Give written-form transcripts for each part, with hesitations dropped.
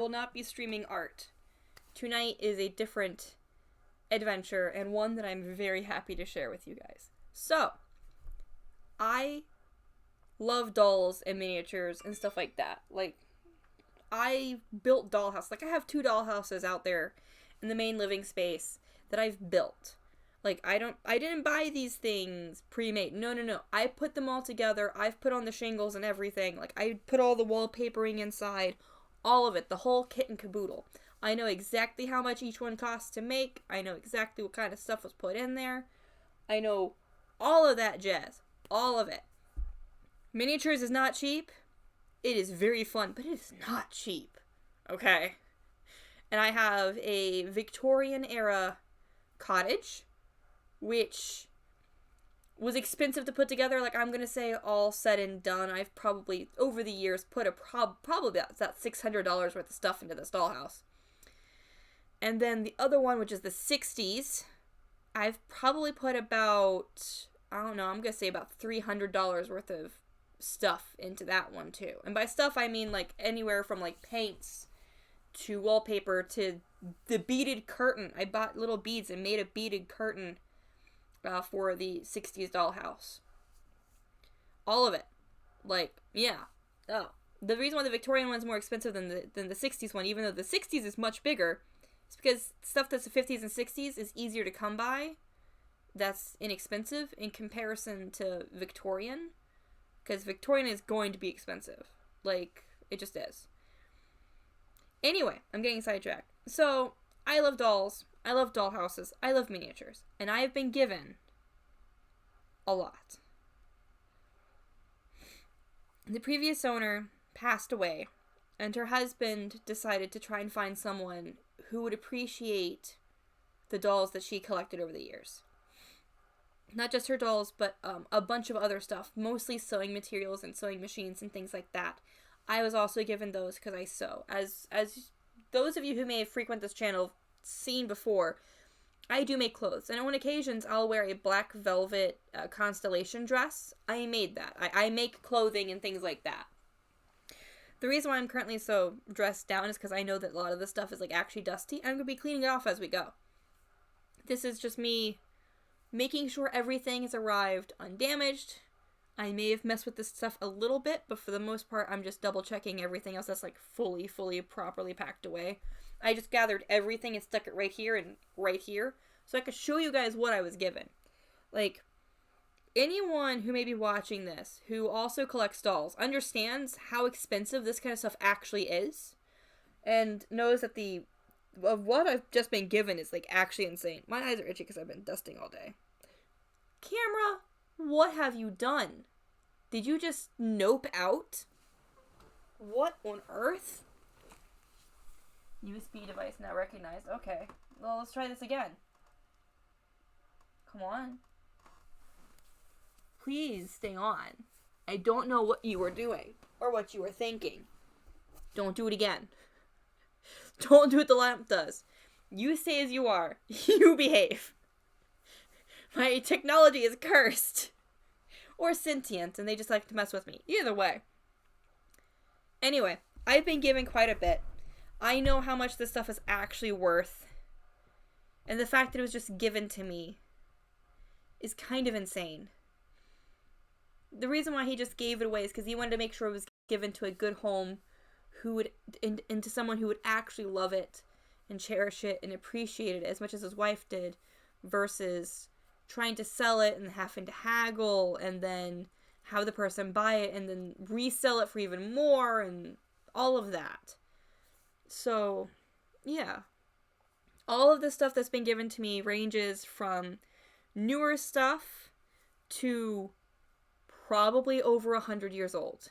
will not be streaming art. Tonight is a different adventure and one that I'm very happy to share with you guys. So, I love dolls and miniatures and stuff like that. Like, I built dollhouses. Like, I have 2 dollhouses out there in the main living space that I've built. Like, I didn't buy these things pre-made. No. I put them all together. I've put on the shingles and everything. Like, I put all the wallpapering inside. All of it. The whole kit and caboodle. I know exactly how much each one costs to make. I know exactly what kind of stuff was put in there. I know all of that jazz. All of it. Miniatures is not cheap. It is very fun, but it is not cheap. Okay? And I have a Victorian era cottage, which was expensive to put together. Like, I'm gonna say all said and done, I've probably, over the years, put probably about $600 worth of stuff into this dollhouse. And then the other one, which is the 60s, I've probably put about, I don't know, I'm gonna say about $300 worth of stuff into that one too. And by stuff, I mean like anywhere from like paints to wallpaper to the beaded curtain. I bought little beads and made a beaded curtain for the 60s dollhouse. All of it. Like, yeah. Oh. The reason why the Victorian one's more expensive than the 60s one, even though the 60s is much bigger, is because stuff that's the 50s and 60s is easier to come by. That's inexpensive in comparison to Victorian. Because Victorian is going to be expensive. Like, it just is. Anyway, I'm getting sidetracked. So, I love dolls. I love dollhouses. I love miniatures. And I have been given a lot. The previous owner passed away, and her husband decided to try and find someone who would appreciate the dolls that she collected over the years. Not just her dolls, but a bunch of other stuff, mostly sewing materials and sewing machines and things like that. I was also given those because I sew. As those of you who may have frequented this channel seen before, I do make clothes, and on occasions I'll wear a black velvet constellation dress. I made that. I make clothing and things like that. The reason why I'm currently so dressed down is because I know that a lot of this stuff is like actually dusty, and I'm going to be cleaning it off as we go. This is just me making sure everything has arrived undamaged. I may have messed with this stuff a little bit, but for the most part, I'm just double checking everything else that's like fully, properly packed away. I just gathered everything and stuck it right here and right here, so I could show you guys what I was given. Like, anyone who may be watching this, who also collects dolls, understands how expensive this kind of stuff actually is, and knows that of what I've just been given is like actually insane. My eyes are itchy because I've been dusting all day. Camera, what have you done? Did you just nope out? What on earth? USB device not recognized. Okay. Well, let's try this again. Come on. Please stay on. I don't know what you were doing or what you were thinking. Don't do it again. Don't do what the lamp does. You stay as you are. You behave. My technology is cursed. Or sentient, and they just like to mess with me. Either way. Anyway, I've been given quite a bit. I know how much this stuff is actually worth. And the fact that it was just given to me is kind of insane. The reason why he just gave it away is because he wanted to make sure it was given to a good home who would, and to someone who would actually love it and cherish it and appreciate it as much as his wife did, versus trying to sell it and having to haggle and then have the person buy it and then resell it for even more and all of that. So, yeah. All of the stuff that's been given to me ranges from newer stuff to probably over 100 years old.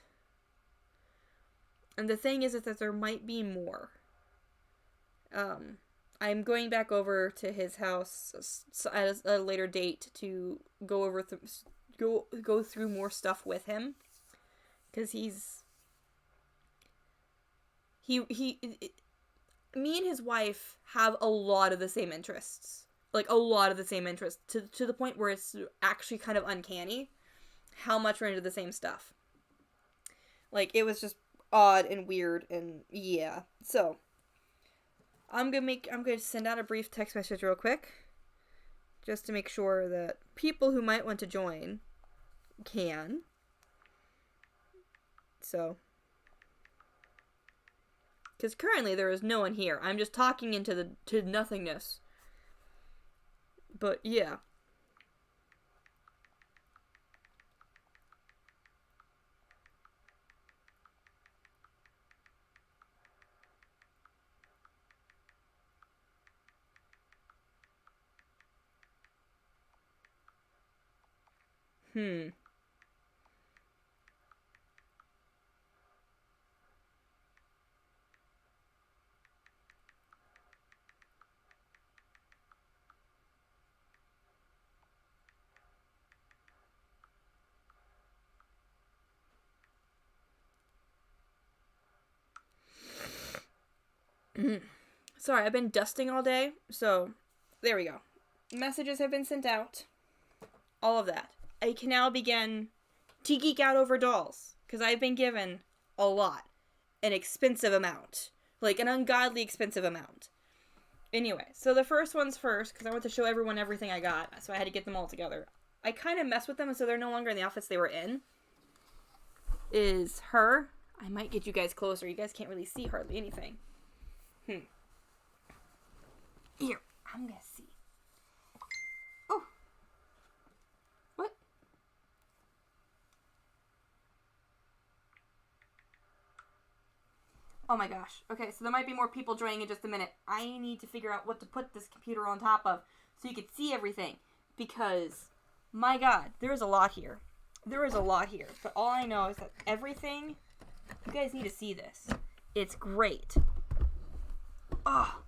And the thing is that there might be more. I'm going back over to his house at a later date to go over go through more stuff with him, because me and his wife have a lot of the same interests. Like, a lot of the same interests, to the point where it's actually kind of uncanny how much we're into the same stuff. Like, it was just odd and weird, and yeah. So I'm gonna send out a brief text message real quick, just to make sure that people who might want to join can. So, because currently there is no one here. I'm just talking to nothingness. But yeah. Hmm. Sorry, I've been dusting all day, so there we go. Messages have been sent out. All of that. I can now begin to geek out over dolls, because I've been given a lot. An expensive amount. Like, an ungodly expensive amount. Anyway, so the first one's first, because I want to show everyone everything I got, so I had to get them all together. I kind of mess with them, so they're no longer in the outfits they were in. Is her. I might get you guys closer. You guys can't really see hardly anything. Here, I'm gonna see. Oh. What? Oh my gosh. Okay, so there might be more people joining in just a minute. I need to figure out what to put this computer on top of so you can see everything. Because, my god, there is a lot here. There is a lot here. But all I know is that everything, you guys need to see this. It's great. Oh.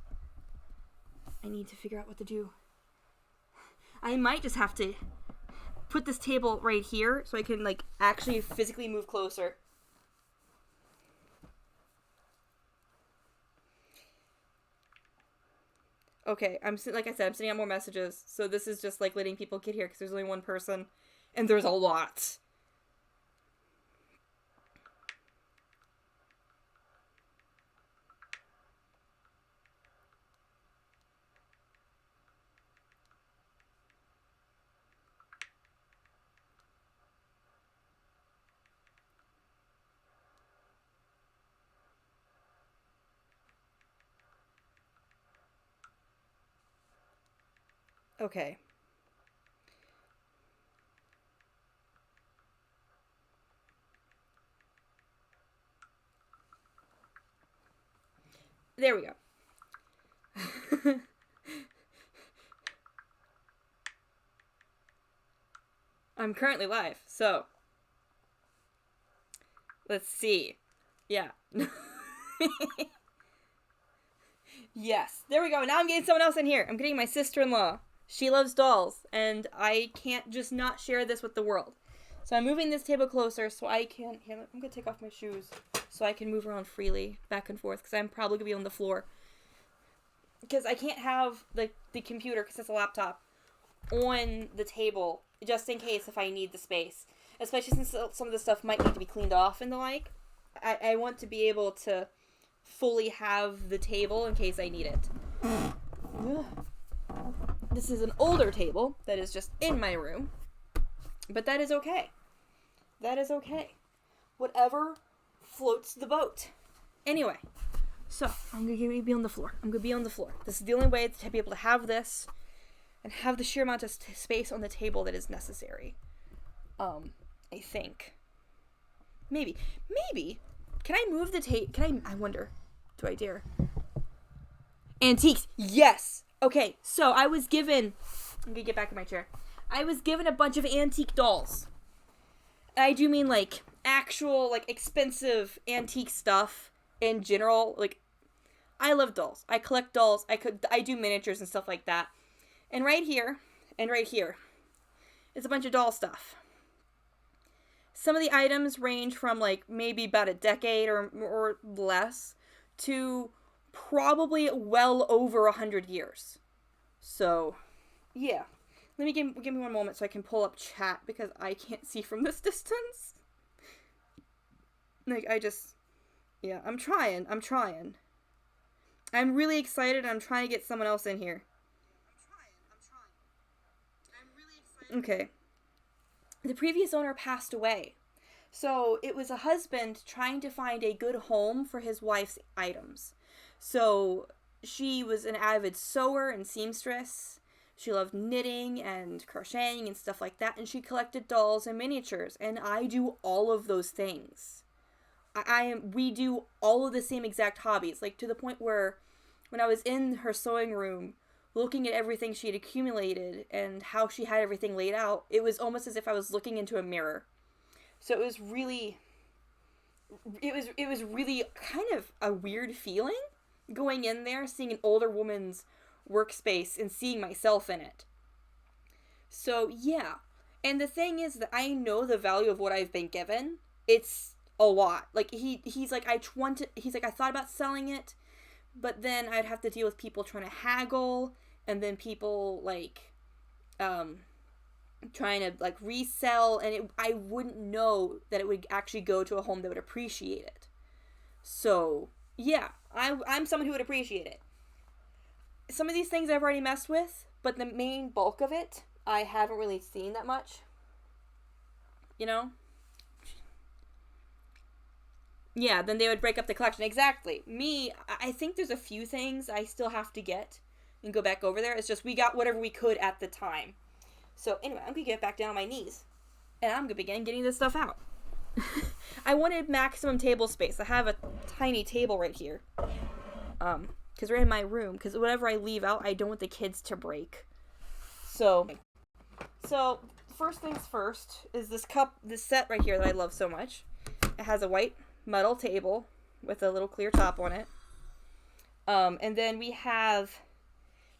I need to figure out what to do. I might just have to put this table right here so I can, like, actually physically move closer. Okay, like I said, I'm sending out more messages, so this is just, like, letting people get here because there's only one person, and there's a lot. Okay. There we go. I'm currently live, so let's see. Yeah. Yes, there we go. Now I'm getting someone else in here. I'm getting my sister-in-law. She loves dolls, and I can't just not share this with the world. So I'm moving this table closer so I can... Here, I'm going to take off my shoes so I can move around freely back and forth because I'm probably going to be on the floor. Because I can't have the computer, because it's a laptop, on the table just in case if I need the space. Especially since some of the stuff might need to be cleaned off and the like. I want to be able to fully have the table in case I need it. This is an older table that is just in my room. But that is okay. That is okay. Whatever floats the boat. Anyway, so I'm going to be on the floor. I'm going to be on the floor. This is the only way to be able to have this and have the sheer amount of space on the table that is necessary. I think. Maybe. Can I move the table? I wonder. Do I dare? Antiques. Yes. Okay, so I was given... I'm gonna get back in my chair. I was given a bunch of antique dolls. I do mean, like, actual, like, expensive antique stuff in general. Like, I love dolls. I collect dolls. I do miniatures and stuff like that. And right here is a bunch of doll stuff. Some of the items range from, like, maybe about a decade or less to probably well over 100 years. So, yeah. Let me give me one moment so I can pull up chat because I can't see from this distance. Like, I just... Yeah, I'm trying. I'm really excited. I'm trying to get someone else in here. Okay. The previous owner passed away. So it was a husband trying to find a good home for his wife's items. So she was an avid sewer and seamstress. She loved knitting and crocheting and stuff like that. And she collected dolls and miniatures. And I do all of those things. We do all of the same exact hobbies. Like to the point where when I was in her sewing room, looking at everything she had accumulated and how she had everything laid out, it was almost as if I was looking into a mirror. So it was really kind of a weird feeling going in there, seeing an older woman's workspace and seeing myself in it. So yeah. And the thing is that I know the value of what I've been given. It's a lot. Like he's like I thought about selling it, but then I'd have to deal with people trying to haggle, and then people like trying to like resell, and I wouldn't know that it would actually go to a home that would appreciate it. So yeah, I'm someone who would appreciate it. Some of these things I've already messed with, but the main bulk of it I haven't really seen that much. You know? Yeah, then they would break up the collection. Exactly. Me, I think there's a few things I still have to get and go back over there. It's just we got whatever we could at the time. So anyway, I'm going to get back down on my knees. And I'm going to begin getting this stuff out. I wanted maximum table space. I have a tiny table right here. Because we're in my room. Because whatever I leave out, I don't want the kids to break. So first things first is this set right here that I love so much. It has a white metal table with a little clear top on it. And then we have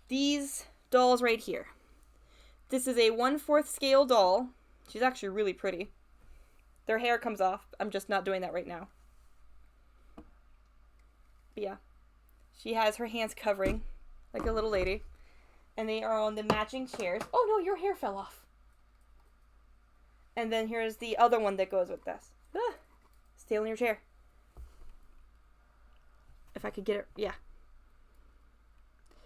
these dolls right here. This is a 1/4 scale doll. She's actually really pretty. Their hair comes off. I'm just not doing that right now. But yeah. She has her hands covering like a little lady. And they are on the matching chairs. Oh no, your hair fell off. And then here's the other one that goes with this. Stay on your chair. If I could get it, yeah.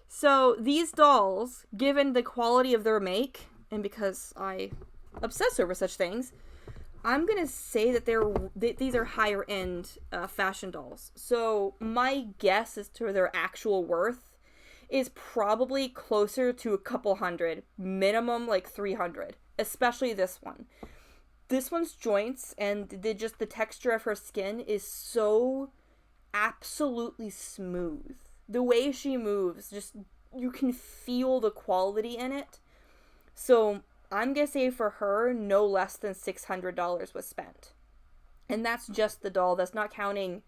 So these dolls, given the quality of their make, and because I obsess over such things, I'm gonna say that these are higher end fashion dolls. So my guess as to their actual worth is probably closer to a couple hundred, minimum like 300, especially this one. This one's joints and the texture of her skin is so absolutely smooth. The way she moves, just you can feel the quality in it. So I'm gonna say for her, no less than $600 was spent. And that's just the doll. That's not counting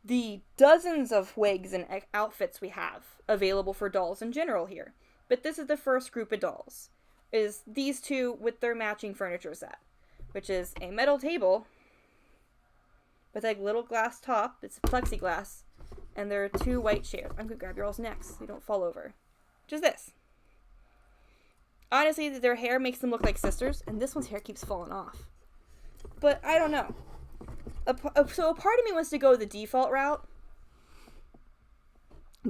the dozens of wigs and outfits we have available for dolls in general here. But this is the first group of dolls. Is these two with their matching furniture set. Which is a metal table with a little glass top. It's plexiglass. And there are 2 white chairs. I'm going to grab your all's necks so you don't fall over. Just this. Honestly, their hair makes them look like sisters. And this one's hair keeps falling off. But I don't know. So a part of me wants to go the default route.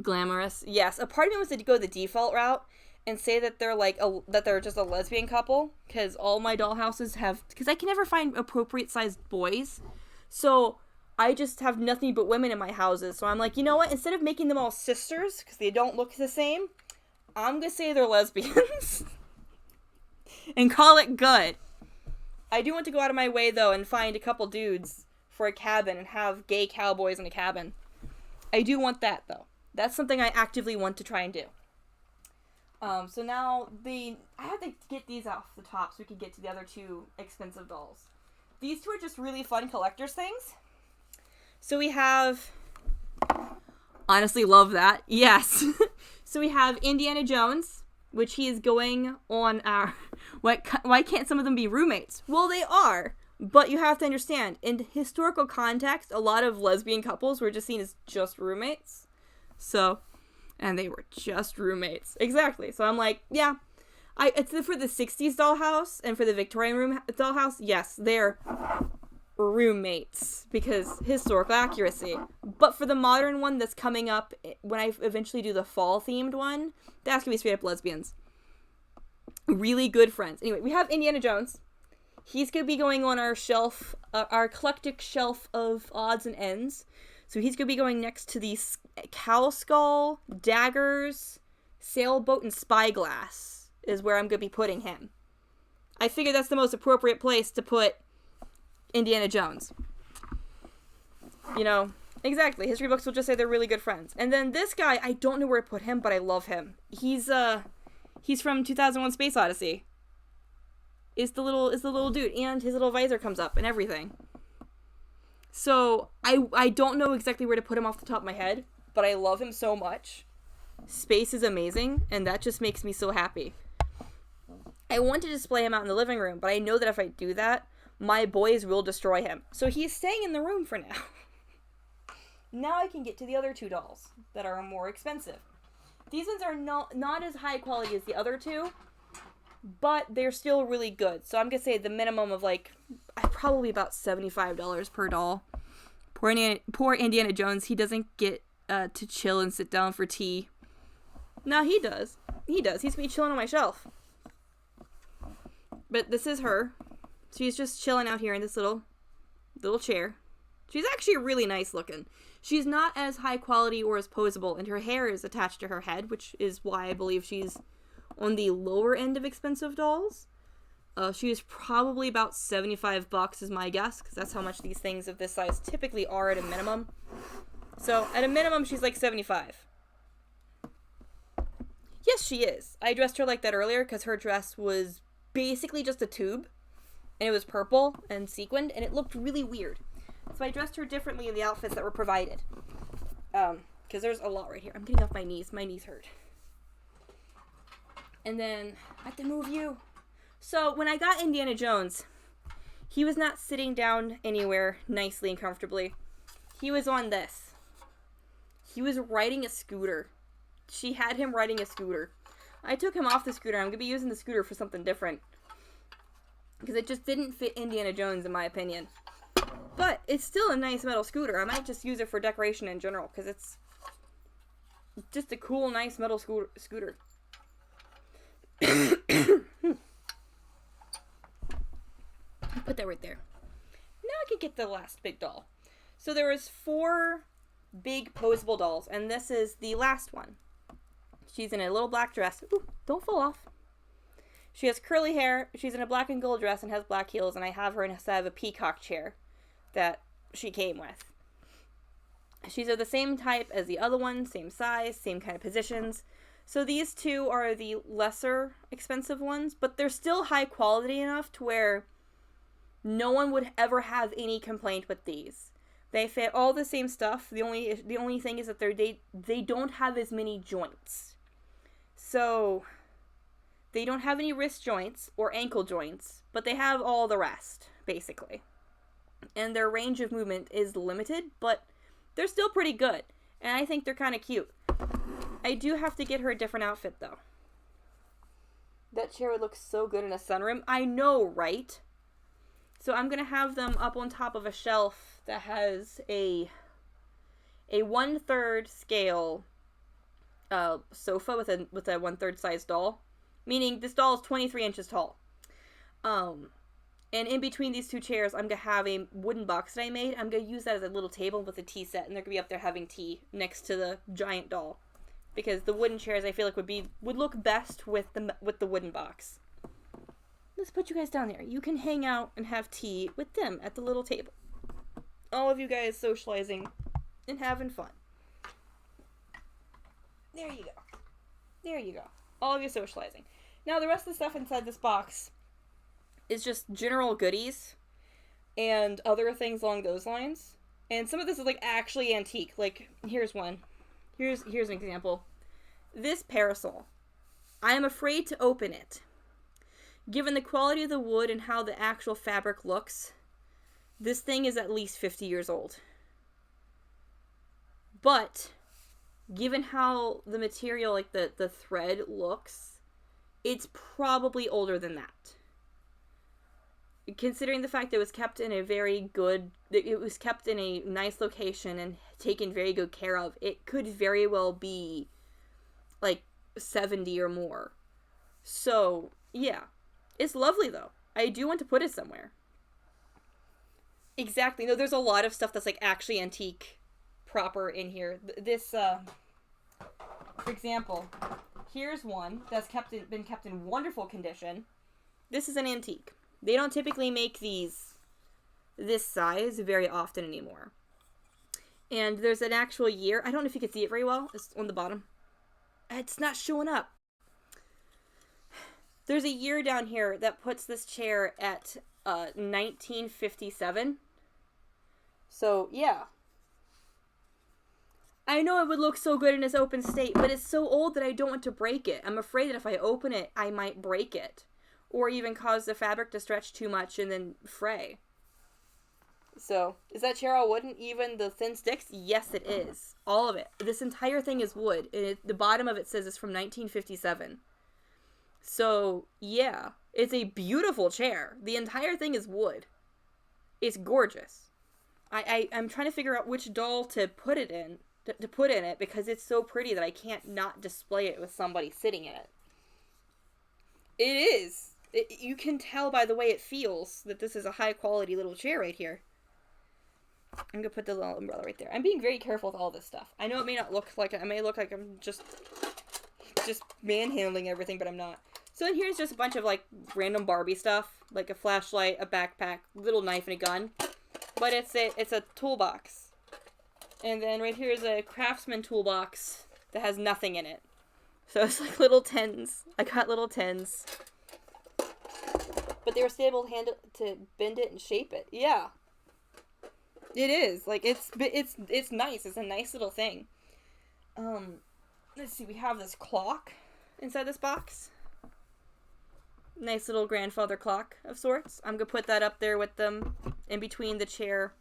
Glamorous. Yes, a part of me wants to go the default route. And say that they're just a lesbian couple, because all my dollhouses because I can never find appropriate sized boys, so I just have nothing but women in my houses. So I'm like, you know what? Instead of making them all sisters, because they don't look the same, I'm gonna say they're lesbians, and call it good. I do want to go out of my way though and find a couple dudes for a cabin and have gay cowboys in a cabin. I do want that though. That's something I actively want to try and do. So now I have to get these off the top so we can get to the other 2 expensive dolls. These 2 are just really fun collector's things. So we have, honestly love that. Yes. So we have Indiana Jones, which he is going on our, why can't some of them be roommates? Well, they are, but you have to understand, in historical context, a lot of lesbian couples were just seen as just roommates. So, and they were just roommates. Exactly. So I'm like, yeah. It's for the 60s dollhouse and for the Victorian room dollhouse. Yes, they're roommates because historical accuracy. But for the modern one that's coming up when I eventually do the fall themed one, that's gonna be straight up lesbians. Really good friends. Anyway, we have Indiana Jones. He's gonna be going on our shelf, our eclectic shelf of odds and ends. So he's gonna be going next to the cow skull, daggers, sailboat, and spyglass is where I'm gonna be putting him. I figure that's the most appropriate place to put Indiana Jones. You know, exactly. History books will just say they're really good friends. And then this guy, I don't know where to put him, but I love him. He's from 2001: Space Odyssey. Is the little dude, and his little visor comes up and everything. So I don't know exactly where to put him off the top of my head, but I love him so much. Space is amazing, and that just makes me so happy. I want to display him out in the living room, but I know that if I do that, my boys will destroy him. So he's staying in the room for now. Now I can get to the other two dolls that are more expensive. These ones are not as high quality as the other two, but they're still really good. So I'm going to say the minimum of probably about $75 per doll. Poor Indiana Jones, he doesn't get to chill and sit down for tea. No, he does. He's going to be chilling on my shelf. But this is her. She's just chilling out here in this little chair. She's actually really nice looking. She's not as high quality or as posable, and her hair is attached to her head, which is why I believe she's on the lower end of expensive dolls. She is probably about $75 is my guess, because that's how much these things of this size typically are at a minimum. So at a minimum, she's like $75. Yes, she is. I dressed her like that earlier because her dress was basically just a tube, and it was purple and sequined, and it looked really weird. So I dressed her differently in the outfits that were provided. Because there's a lot right here. I'm getting off my knees. My knees hurt. And then I have to move you. So when I got Indiana Jones, he was not sitting down anywhere nicely and comfortably. He was on this. He was riding a scooter. She had him riding a scooter. I took him off the scooter. I'm going to be using the scooter for something different. Because it just didn't fit Indiana Jones, in my opinion. But it's still a nice metal scooter. I might just use it for decoration in general. Because it's just a cool, nice metal scooter. Put that right there. Now I can get the last big doll. So there was 4 big posable dolls. And this is the last one. She's in a little black dress. Ooh, don't fall off. She has curly hair. She's in a black and gold dress and has black heels. And I have her inside of a peacock chair that she came with. She's of the same type as the other one. Same size, same kind of positions. So these two are the lesser expensive ones. But they're still high quality enough to where no one would ever have any complaint with these. They fit all the same stuff. The only thing is that they don't have as many joints. So they don't have any wrist joints or ankle joints, but they have all the rest, basically. And their range of movement is limited, but they're still pretty good. And I think they're kind of cute. I do have to get her a different outfit, though. That chair would look so good in a sunroom. I know, right? So I'm going to have them up on top of a shelf that has a 1/3 scale sofa with a 1/3 size doll. Meaning this doll is 23 inches tall. And in between these two chairs, I'm going to have a wooden box that I made. I'm going to use that as a little table with a tea set. And they're going to be up there having tea next to the giant doll. Because the wooden chairs, I feel like, would look best with the wooden box. Let's put you guys down there. You can hang out and have tea with them at the little table. All of you guys socializing and having fun. There you go. There you go. All of you socializing. Now, the rest of the stuff inside this box is just general goodies and other things along those lines. And some of this is, like, actually antique. Like, here's one. Here's an example. This parasol. I am afraid to open it. Given the quality of the wood and how the actual fabric looks, this thing is at least 50 years old. But, given how the material, like the thread looks, it's probably older than that. considering the fact that it was kept in a very good, it was kept in a nice location and taken very good care of, it could very well be like 70 or more. So, yeah. It's lovely, though. I do want to put it somewhere. Exactly. No, there's a lot of stuff that's, like, actually antique proper in here. This, for example, here's one that's been kept in wonderful condition. This is an antique. They don't typically make these this size very often anymore. And there's an actual year. I don't know if you can see it very well. It's on the bottom. It's not showing up. There's a year down here that puts this chair at 1957. So, yeah. I know it would look so good in its open state, but it's so old that I don't want to break it. I'm afraid that if I open it, I might break it. Or even cause the fabric to stretch too much and then fray. So, is that chair all wooden? Even the thin sticks? Yes, it is. All of it. This entire thing is wood. And the bottom of it says it's from 1957. So, yeah. It's a beautiful chair. The entire thing is wood. It's gorgeous. I'm trying to figure out which doll to put it in. To put in it, because it's so pretty that I can't not display it with somebody sitting in it. It is. You can tell by the way it feels that this is a high quality little chair right here. I'm gonna put the little umbrella right there. I'm being very careful with all this stuff. I know it may not look like it. It may look like I'm just manhandling everything, but I'm not. So in here's just a bunch of like random Barbie stuff, like a flashlight, a backpack, little knife, and a gun. But it's a toolbox. And then right here is a Craftsman toolbox that has nothing in it. So it's like little tins. I got little tins. But they were still able to bend it and shape it. Yeah. It is. Like, it's nice. It's a nice little thing. Let's see. We have this clock inside this box. Nice little grandfather clock of sorts. I'm going to put that up there with them in between the chair.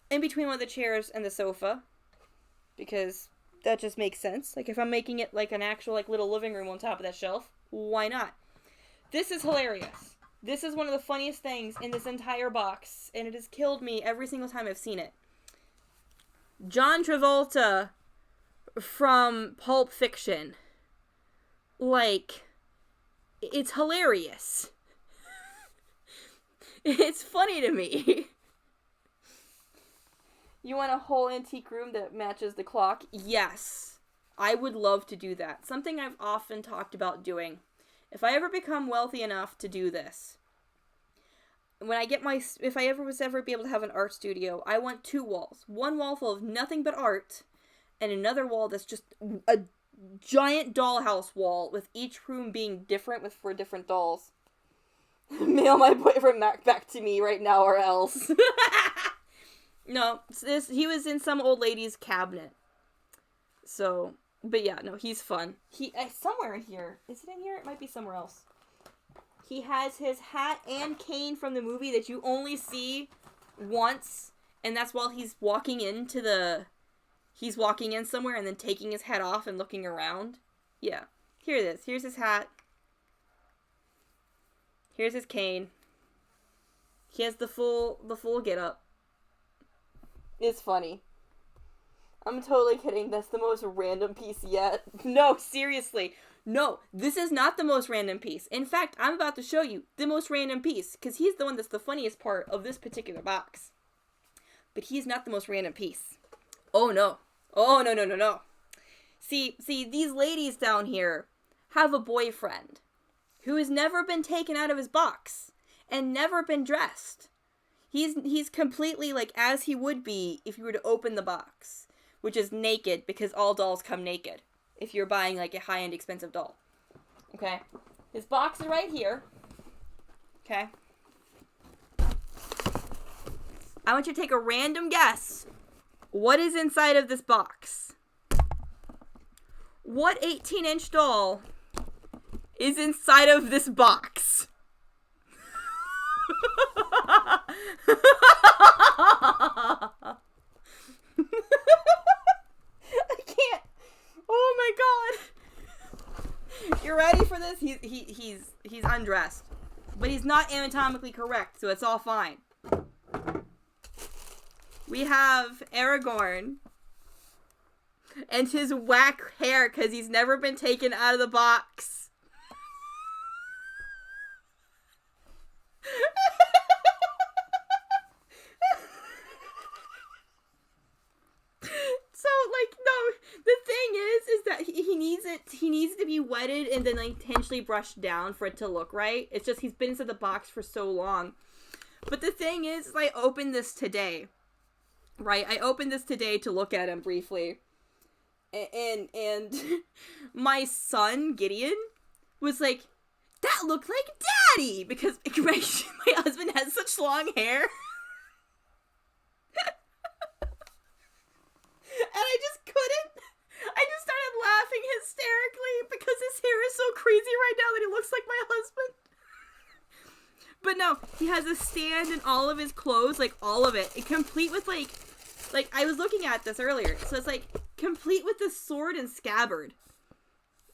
In between one of the chairs and the sofa. Because that just makes sense. Like, if I'm making it like an actual like little living room on top of that shelf, why not? This is hilarious. This is one of the funniest things in this entire box, and it has killed me every single time I've seen it. John Travolta from Pulp Fiction. Like, it's hilarious. It's funny to me. You want a whole antique room that matches the clock? Yes. I would love to do that. Something I've often talked about doing. If I ever become wealthy enough to do this, if I ever was ever be able to have an art studio, I want 2 walls. One wall full of nothing but art, and another wall that's just a giant dollhouse wall, with each room being different for different dolls. Mail my boyfriend back to me right now or else. No, he was in some old lady's cabinet. So, but yeah, no, he's fun. Somewhere in here. Is it in here? It might be somewhere else. He has his hat and cane from the movie that you only see once, and that's while he's walking in somewhere and then taking his hat off and looking around. Yeah. Here it is. Here's his hat. Here's his cane. He has the full get-up. It's funny. I'm totally kidding. That's the most random piece yet. No, seriously. No, this is not the most random piece. In fact, I'm about to show you the most random piece, because he's the one that's the funniest part of this particular box. But he's not the most random piece. Oh, no. Oh, no. See, these ladies down here have a boyfriend who has never been taken out of his box and never been dressed. He's completely like as he would be if you were to open the box, which is naked, because all dolls come naked if you're buying like a high-end expensive doll. Okay? His box is right here. Okay? I want you to take a random guess. What is inside of this box? What 18-inch doll is inside of this box? I can't. Oh my god. You're ready for this? He's undressed. but he's not anatomically correct, so it's all fine. We have Aragorn and his whack hair because he's never been taken out of the box. So, like, no, the thing is that he needs to be wetted and then, like, intentionally brushed down for it to look right. It's just he's been inside the box for so long. But the thing is, I opened this today, right? I opened this today to look at him briefly. And my son, Gideon, was like, that looked like Daddy! Because my husband has such long hair. And I just couldn't. I just started laughing hysterically because his hair is so crazy right now that he looks like my husband. But no, he has a stand in all of his clothes, like all of it. Complete with like I was looking at this earlier. So it's like complete with the sword and scabbard.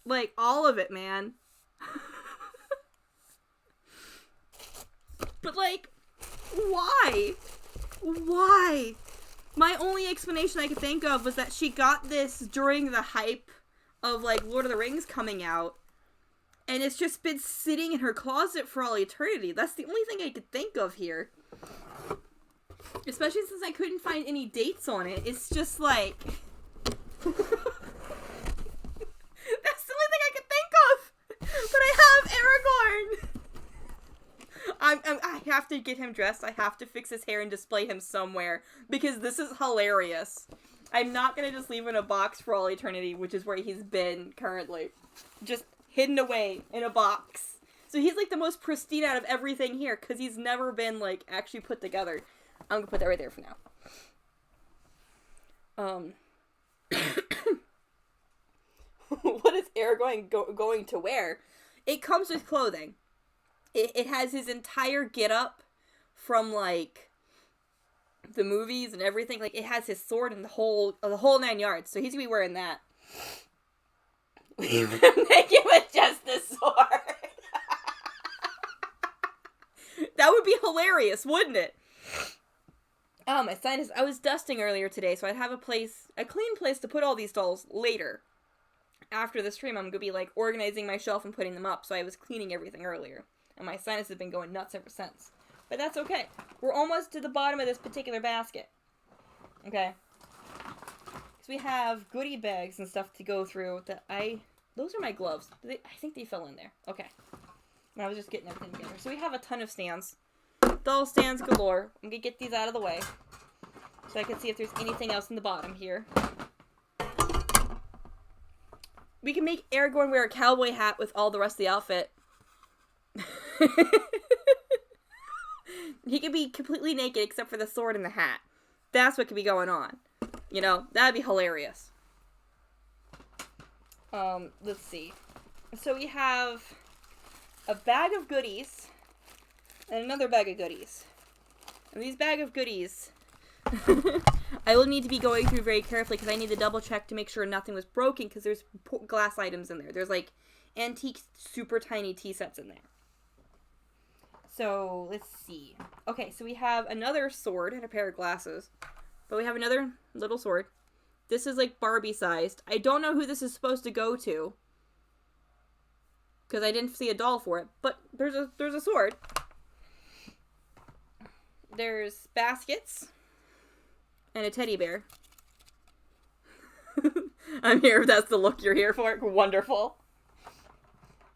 Like all of it, man. But like, why? Why? My only explanation I could think of was that she got this during the hype of, like, Lord of the Rings coming out. And it's just been sitting in her closet for all eternity. That's the only thing I could think of here. Especially since I couldn't find any dates on it. It's just like... That's the only thing I could think of! But I have Aragorn! I have to get him dressed. I have to fix his hair and display him somewhere. Because this is hilarious. I'm not going to just leave him in a box for all eternity, which is where he's been currently. Just hidden away in a box. So he's like the most pristine out of everything here. Because he's never been like actually put together. I'm going to put that right there for now. What is Aragorn going to wear? It comes with clothing. It has his entire get-up from, like, the movies and everything. Like, it has his sword and the whole 9 yards. So he's gonna be wearing that. Leave him naked with just the sword. That would be hilarious, wouldn't it? Oh, my sinus. I was dusting earlier today, so I'd have a clean place to put all these dolls later. After the stream, I'm gonna be, like, organizing my shelf and putting them up, so I was cleaning everything earlier. And my sinus has been going nuts ever since. But that's okay. We're almost to the bottom of this particular basket. Okay. So we have goodie bags and stuff to go through that those are my gloves. I think they fell in there. Okay. And I was just getting everything together. So we have a ton of stands. Doll stands galore. I'm gonna get these out of the way. So I can see if there's anything else in the bottom here. We can make Aragorn wear a cowboy hat with all the rest of the outfit. He could be completely naked except for the sword and the hat. That's what could be going on. You know, that'd be hilarious. Let's see. So we have a bag of goodies and another bag of goodies. And these bag of goodies I will need to be going through very carefully because I need to double check to make sure nothing was broken because there's glass items in there. There's like antique super tiny tea sets in there. So, let's see. Okay, so we have another sword and a pair of glasses. But we have another little sword. This is like Barbie sized. I don't know who this is supposed to go to. Because I didn't see a doll for it. But there's a sword. There's baskets. And a teddy bear. I'm here if that's the look you're here for. Wonderful.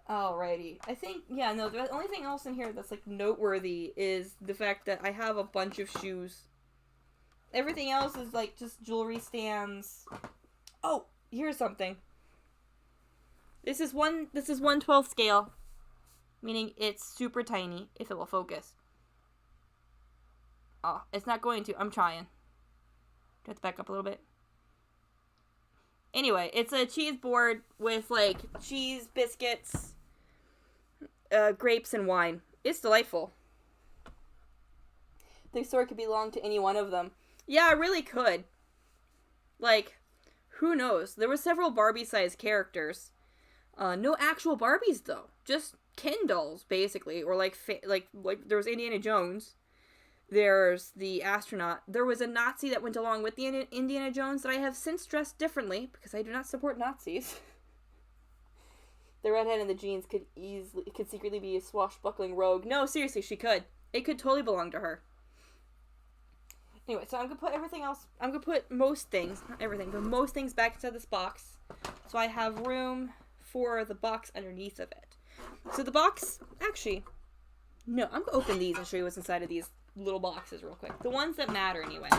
Alrighty. I think, yeah, no, the only thing else in here that's, like, noteworthy is the fact that I have a bunch of shoes. Everything else is, like, just jewelry stands. Oh, here's something. This is 1/12 scale. Meaning it's super tiny, if it will focus. Oh, it's not going to. I'm trying. Do I have to back up a little bit? Anyway, it's a cheese board with, like, cheese, biscuits, grapes, and wine. It's delightful. The sword could belong to any one of them. Yeah, it really could. Like, who knows? There were several Barbie-sized characters. No actual Barbies, though. Just Ken dolls, basically, or like there was Indiana Jones. There's the astronaut. There was a Nazi that went along with the Indiana Jones that I have since dressed differently because I do not support Nazis. The redhead in the jeans could secretly be a swashbuckling rogue. No, seriously, she could. It could totally belong to her. Anyway, so I'm gonna put everything else. I'm gonna put most things, not everything, but most things back inside this box, so I have room for the box underneath of it. So the box, actually, no, I'm gonna open these and show you what's inside of these little boxes real quick. The ones that matter, anyway.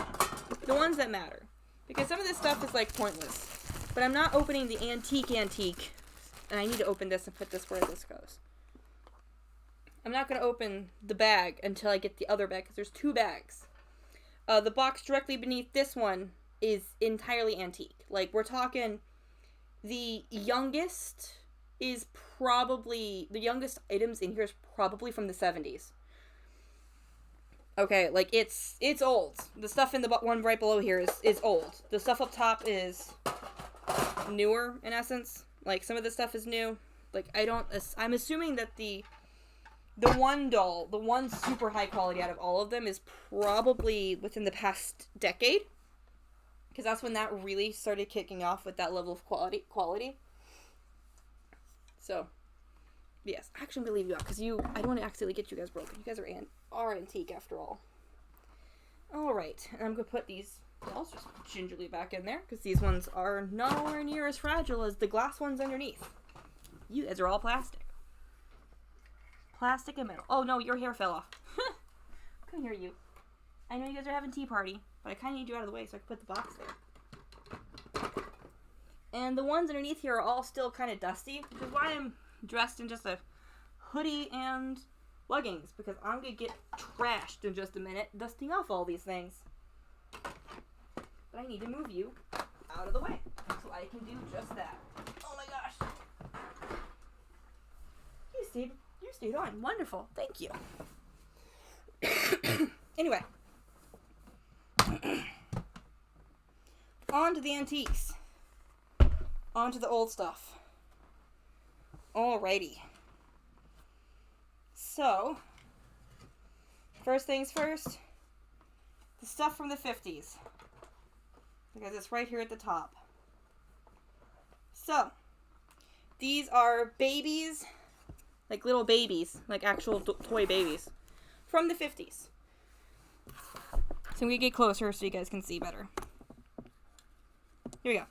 The ones that matter, because some of this stuff is like pointless. But I'm not opening the antique, and I need to open this and put this where this goes. I'm not gonna open the bag until I get the other bag, because there's two bags. The box directly beneath this one is entirely antique. Like, we're talking, the youngest items in here is probably from the 70s. Okay, like, it's old. The stuff in the one right below here is old. The stuff up top is newer, in essence. Like, some of this stuff is new. Like, I'm assuming that the one doll, the one super high quality out of all of them is probably within the past decade. Because that's when that really started kicking off with that level of quality. So, yes. Actually, I'm going to leave you out because I don't want to accidentally get you guys broken. You guys are antique after all. Alright, and I'm going to put these dolls just gingerly back in there because these ones are nowhere near as fragile as the glass ones underneath. You guys are all plastic. Plastic and metal. Oh no, your hair fell off. Come here, you. I know you guys are having tea party, but I kind of need you out of the way so I can put the box there. And the ones underneath here are all still kind of dusty, which is why I'm dressed in just a hoodie and leggings, because I'm going to get trashed in just a minute dusting off all these things. But I need to move you out of the way so I can do just that. Oh my gosh. You stayed on. Wonderful. Thank you. Anyway. On to the antiques. On to the old stuff. Alrighty. So, first things first, the stuff from the 50s. Because it's right here at the top. So, these are babies, like little babies, like actual toy babies, from the 50s. So I'm going to get closer so you guys can see better. Here we go.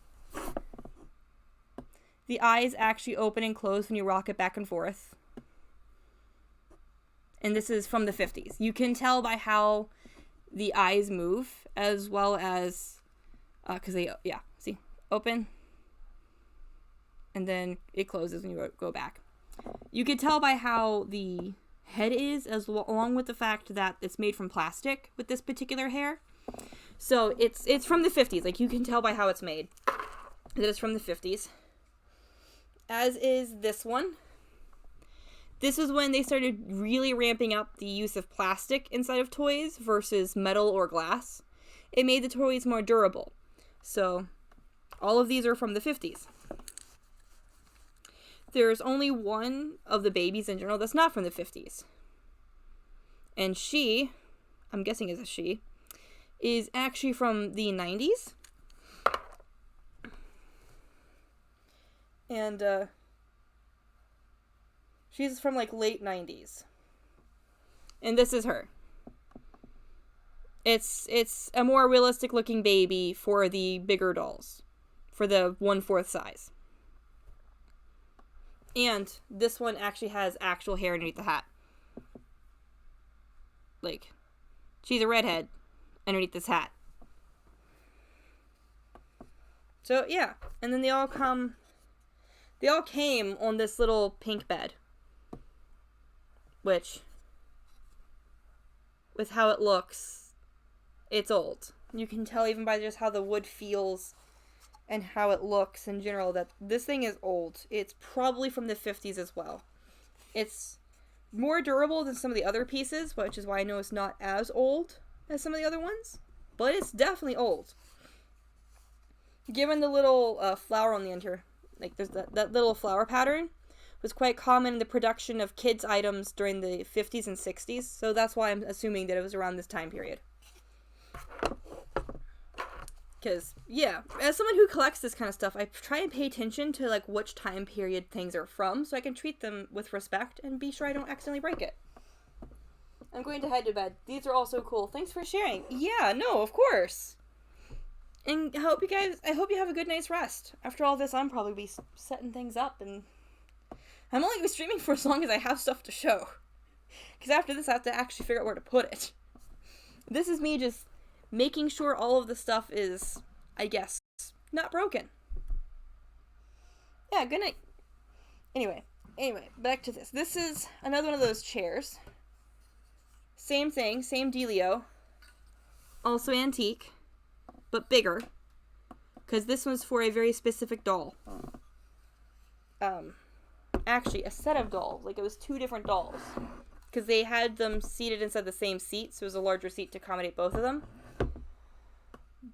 The eyes actually open and close when you rock it back and forth. And this is from the 50s. You can tell by how the eyes move, as well as, because see, open, and then it closes when you go back. You can tell by how the head is, along with the fact that it's made from plastic with this particular hair. So it's from the 50s. Like, you can tell by how it's made that it's from the 50s. As is this one. This is when they started really ramping up the use of plastic inside of toys versus metal or glass. It made the toys more durable. So, all of these are from the 50s. There's only one of the babies in general that's not from the 50s. And she, I'm guessing is a she, is actually from the 90s. And, she's from, like, late 90s. And this is her. It's a more realistic looking baby for the bigger dolls. For the 1/4 size. And this one actually has actual hair underneath the hat. Like, she's a redhead underneath this hat. So, yeah. And then they all came on this little pink bed. Which, with how it looks, it's old. You can tell even by just how the wood feels and how it looks in general that this thing is old. It's probably from the 50s as well. It's more durable than some of the other pieces, which is why I know it's not as old as some of the other ones. But it's definitely old. Given the little flower on the end here, like there's that little flower pattern, was quite common in the production of kids' items during the 50s and 60s, so that's why I'm assuming that it was around this time period. Because, yeah, as someone who collects this kind of stuff, I try and pay attention to, like, which time period things are from, so I can treat them with respect and be sure I don't accidentally break it. I'm going to head to bed. These are all so cool. Thanks for sharing. Yeah, no, of course. And I hope you have a good night's rest. After all this, I'm probably be setting things up, and I'm only going to be streaming for as long as I have stuff to show. Because after this, I have to actually figure out where to put it. This is me just making sure all of the stuff is, I guess, not broken. Yeah, good night. Anyway, back to this. This is another one of those chairs. Same thing, same dealio. Also antique, but bigger. Because this one's for a very specific doll. Actually, a set of dolls. Like, it was 2 different dolls. Because they had them seated inside the same seat, so it was a larger seat to accommodate both of them.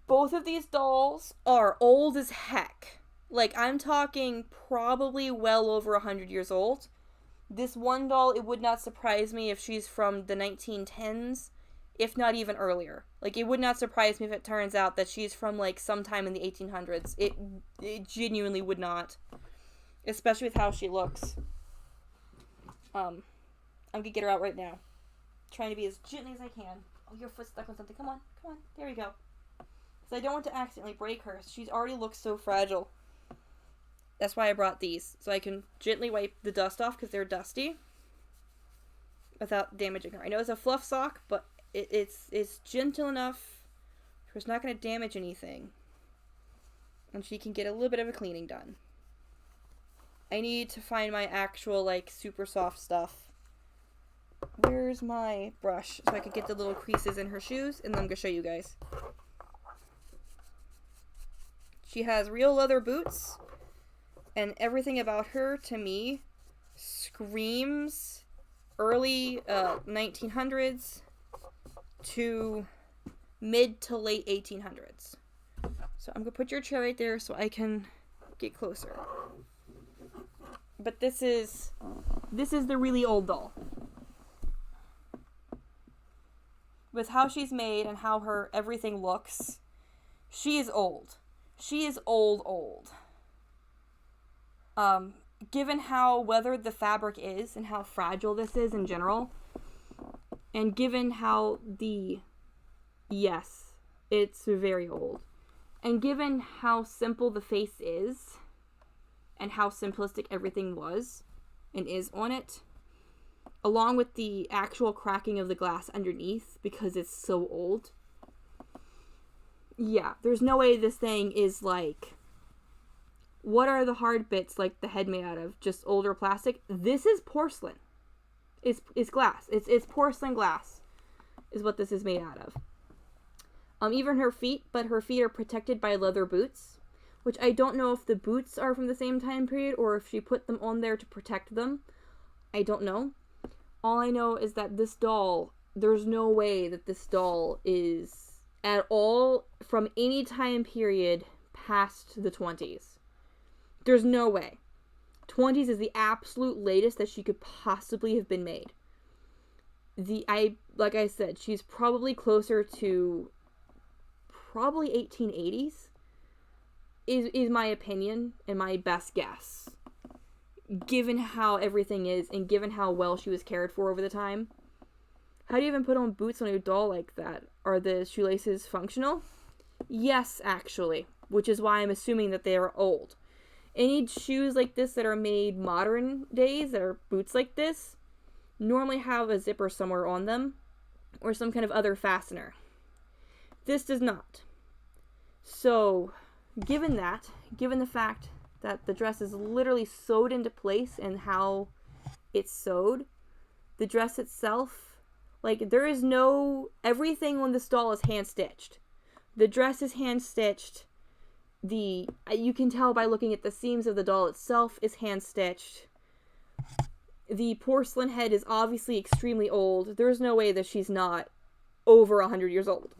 Both of these dolls are old as heck. Like, I'm talking probably well over 100 years old. This one doll, it would not surprise me if she's from the 1910s, if not even earlier. Like, it would not surprise me if it turns out that she's from, like, sometime in the 1800s. It genuinely would not. Especially with how she looks. I'm gonna get her out right now. Trying to be as gently as I can. Oh, your foot's stuck on something. Come on. There we go. Because I don't want to accidentally break her. She's already looks so fragile. That's why I brought these. So I can gently wipe the dust off because they're dusty. Without damaging her. I know it's a fluff sock, but it's gentle enough where it's not going to damage anything. And she can get a little bit of a cleaning done. I need to find my actual, like, super soft stuff. Where's my brush? So I can get the little creases in her shoes, and then I'm going to show you guys. She has real leather boots, and everything about her, to me, screams early 1900s to mid to late 1800s. So I'm going to put your chair right there so I can get closer. But this is the really old doll. With how she's made and how her everything looks, she is old. She is old. Given how weathered the fabric is and how fragile this is in general, and given how yes, it's very old. And given how simple the face is, and how simplistic everything was and is on it, along with the actual cracking of the glass underneath because it's so old. Yeah, there's no way this thing is like, what are the hard bits like the head made out of? Just older plastic? This is porcelain. It's glass. It's porcelain glass is what this is made out of. Even her feet, but her feet are protected by leather boots. Which I don't know if the boots are from the same time period or if she put them on there to protect them. I don't know. All I know is that this doll, there's no way that this doll is at all from any time period past the 20s. There's no way. 20s is the absolute latest that she could possibly have been made. Like I said, she's probably closer to probably 1880s. Is my opinion and my best guess. Given how everything is and given how well she was cared for over the time. How do you even put on boots on a doll like that? Are the shoelaces functional? Yes, actually. Which is why I'm assuming that they are old. Any shoes like this that are made modern days, that are boots like this, normally have a zipper somewhere on them. Or some kind of other fastener. This does not. So, given the fact that the dress is literally sewed into place and how it's sewed, the dress itself, like, there is no, everything on this doll is hand-stitched. The dress is hand-stitched. You can tell by looking at the seams of the doll itself is hand-stitched. The porcelain head is obviously extremely old. There's no way that she's not over 100 years old.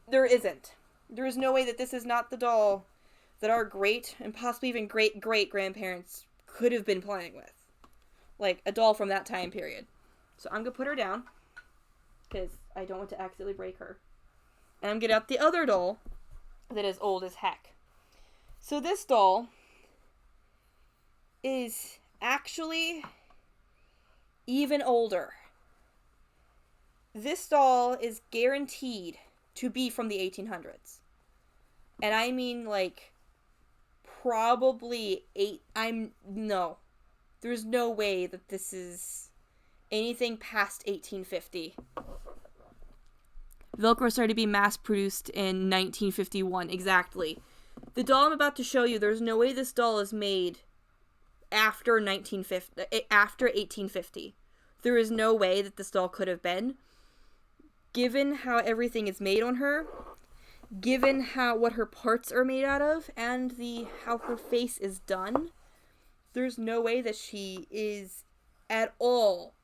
There isn't. There is no way that this is not the doll that our great and possibly even great-great-grandparents could have been playing with. Like, a doll from that time period. So I'm going to put her down, because I don't want to accidentally break her. And I'm going to get out the other doll that is old as heck. So this doll is actually even older. This doll is guaranteed to be from the 1800s. And I mean, like, probably no. There's no way that this is anything past 1850. Velcro started to be mass-produced in 1951, exactly. The doll I'm about to show you, there's no way this doll is made after 1850. There is no way that this doll could have been. Given how everything is made on her, given what her parts are made out of, and how her face is done, there's no way that she is at all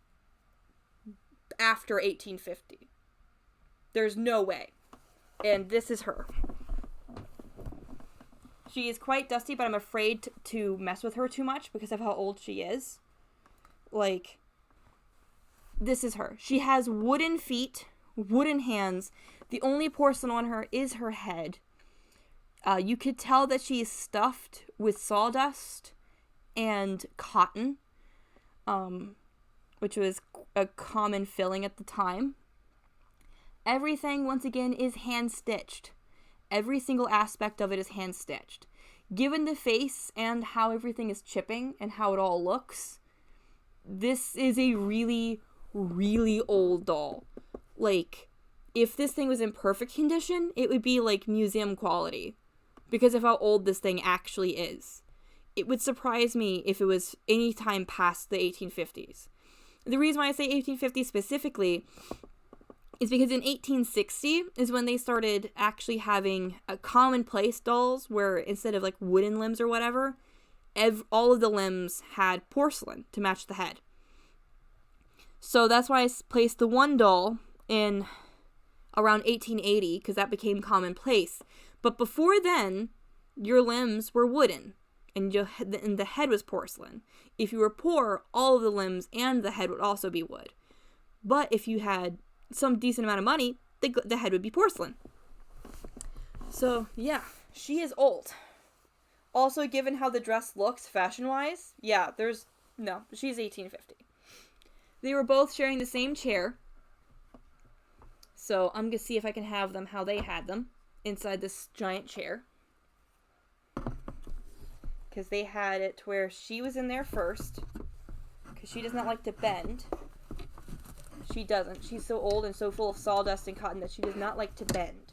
after 1850. There's no way. And this is her. She is quite dusty, but I'm afraid to mess with her too much because of how old she is. Like, this is her. She has wooden feet, wooden hands. The only porcelain on her is her head. You could tell that she is stuffed with sawdust and cotton, which was a common filling at the time. Everything, once again, is hand-stitched. Every single aspect of it is hand-stitched. Given the face and how everything is chipping and how it all looks, this is a really, really old doll. Like, if this thing was in perfect condition, it would be like museum quality because of how old this thing actually is. It would surprise me if it was any time past the 1850s. The reason why I say 1850 specifically is because in 1860 is when they started actually having a commonplace dolls where instead of like wooden limbs or whatever, all of the limbs had porcelain to match the head. So that's why I placed the one doll in around 1880 because that became commonplace. But before then, your limbs were wooden and the head was porcelain. If you were poor, all of the limbs and the head would also be wood. But if you had some decent amount of money, the head would be porcelain. So, yeah, she is old. Also, given how the dress looks fashion-wise, yeah, she's 1850. They were both sharing the same chair. So, I'm going to see if I can have them how they had them inside this giant chair. Because they had it to where she was in there first. Because she does not like to bend. She doesn't. She's so old and so full of sawdust and cotton that she does not like to bend.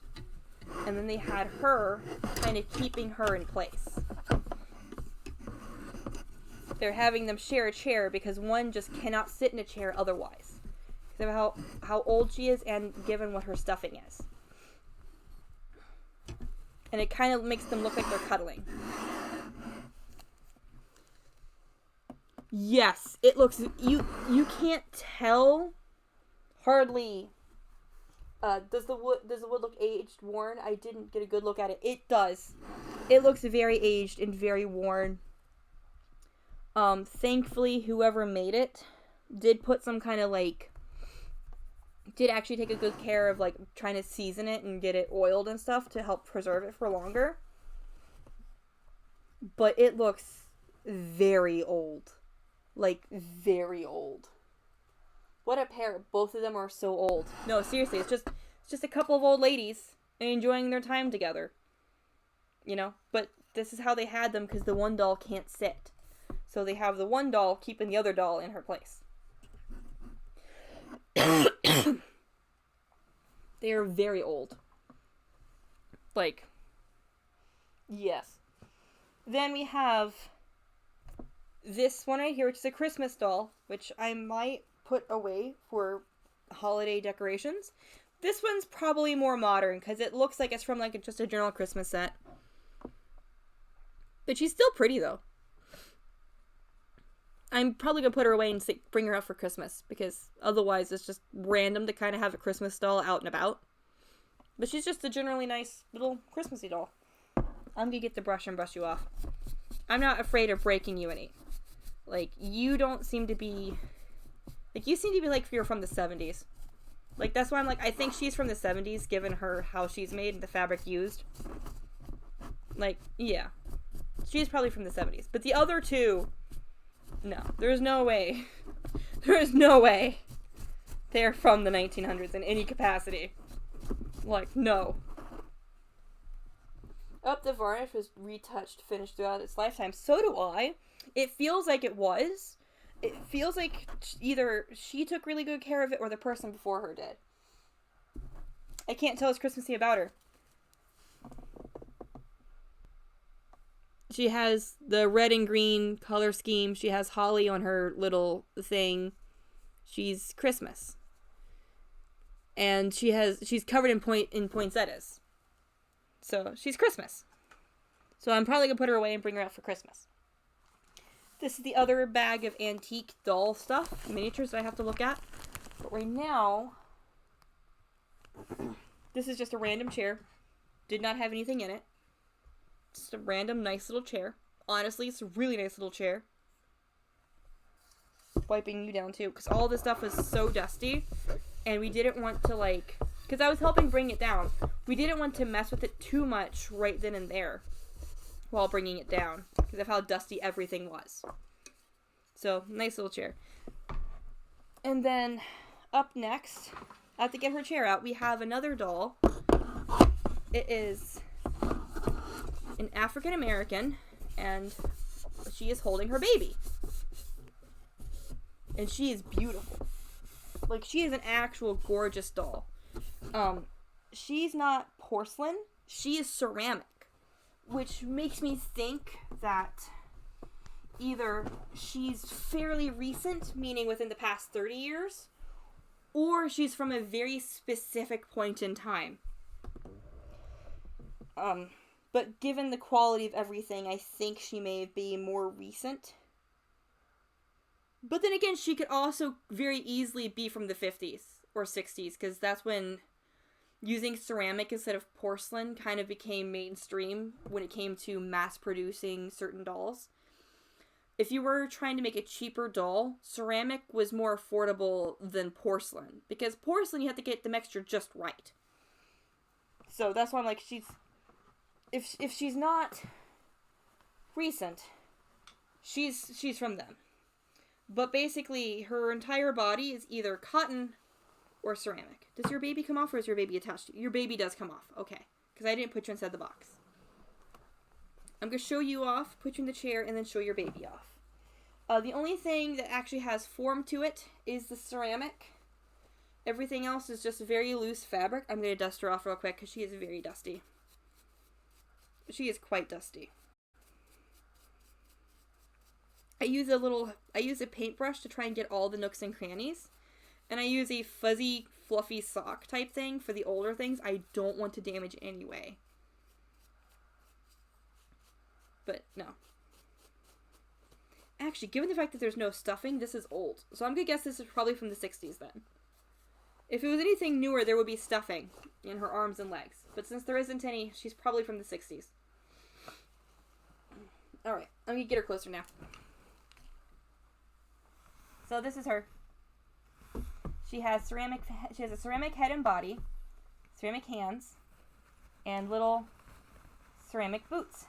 And then they had her kind of keeping her in place. They're having them share a chair because one just cannot sit in a chair otherwise. Because of how old she is and given what her stuffing is. And it kind of makes them look like they're cuddling. Yes, it looks... You can't tell... Hardly. Does the wood look aged, worn? I didn't get a good look at it. It does. It looks very aged and very worn. Thankfully, whoever made it did put some kind of did actually take a good care of trying to season it and get it oiled and stuff to help preserve it for longer. But it looks very old. Very old. What a pair. Both of them are so old. No, seriously, it's just a couple of old ladies enjoying their time together. You know? But this is how they had them because the one doll can't sit. So they have the one doll keeping the other doll in her place. They are very old. Yes. Then we have this one right here, which is a Christmas doll, which I might put away for holiday decorations. This one's probably more modern because it looks like it's from just a general Christmas set. But she's still pretty though. I'm probably gonna put her away and bring her out for Christmas because otherwise it's just random to kind of have a Christmas doll out and about. But she's just a generally nice little Christmassy doll. I'm gonna get the brush and brush you off. I'm not afraid of breaking you any. Like, you don't seem to be... Like, you seem to be like you're from the 70s. Like, that's why I'm like, I think she's from the 70s, given her how she's made and the fabric used. Like, yeah. She's probably from the 70s. But the other two, no. There's no way. There is no way they're from the 1900s in any capacity. Like, no. The varnish was retouched, finished throughout its lifetime. So do I. It feels like it was. It feels like either she took really good care of it or the person before her did. I can't tell what's Christmassy about her. She has the red and green color scheme. She has holly on her little thing. She's Christmas. And she's covered in poinsettias. So she's Christmas. So I'm probably going to put her away and bring her out for Christmas. This is the other bag of antique doll stuff, miniatures that I have to look at. But right now, this is just a random chair. Did not have anything in it. Just a random nice little chair. Honestly, it's a really nice little chair. Wiping you down too, because all this stuff was so dusty. And we didn't want to because I was helping bring it down. We didn't want to mess with it too much right then and there while bringing it down, because of how dusty everything was. So, nice little chair. And then, up next, I have to get her chair out. We have another doll. It is an African American, and she is holding her baby. And she is beautiful. Like, she is an actual gorgeous doll. She's not porcelain. She is ceramic. Which makes me think that either she's fairly recent, meaning within the past 30 years, or she's from a very specific point in time. But given the quality of everything, I think she may be more recent. But then again, she could also very easily be from the 50s or 60s, because that's when using ceramic instead of porcelain kind of became mainstream when it came to mass producing certain dolls. If you were trying to make a cheaper doll, ceramic was more affordable than porcelain, because porcelain you have to get the mixture just right. So that's why I'm like, if she's not recent, she's from them. But basically, her entire body is either cotton or ceramic. Does your baby come off, or is your baby attached to you? Your baby does come off. Okay. Because I didn't put you inside the box. I'm going to show you off, put you in the chair, and then show your baby off. The only thing that actually has form to it is the ceramic. Everything else is just very loose fabric. I'm going to dust her off real quick because she is very dusty. She is quite dusty. I use a paintbrush to try and get all the nooks and crannies. And I use a fuzzy, fluffy sock type thing for the older things I don't want to damage anyway. But, no. Actually, given the fact that there's no stuffing, this is old. So I'm going to guess this is probably from the 60s then. If it was anything newer, there would be stuffing in her arms and legs. But since there isn't any, she's probably from the 60s. Alright, I'm going to get her closer now. So this is her. She has a ceramic head and body, ceramic hands, and little ceramic boots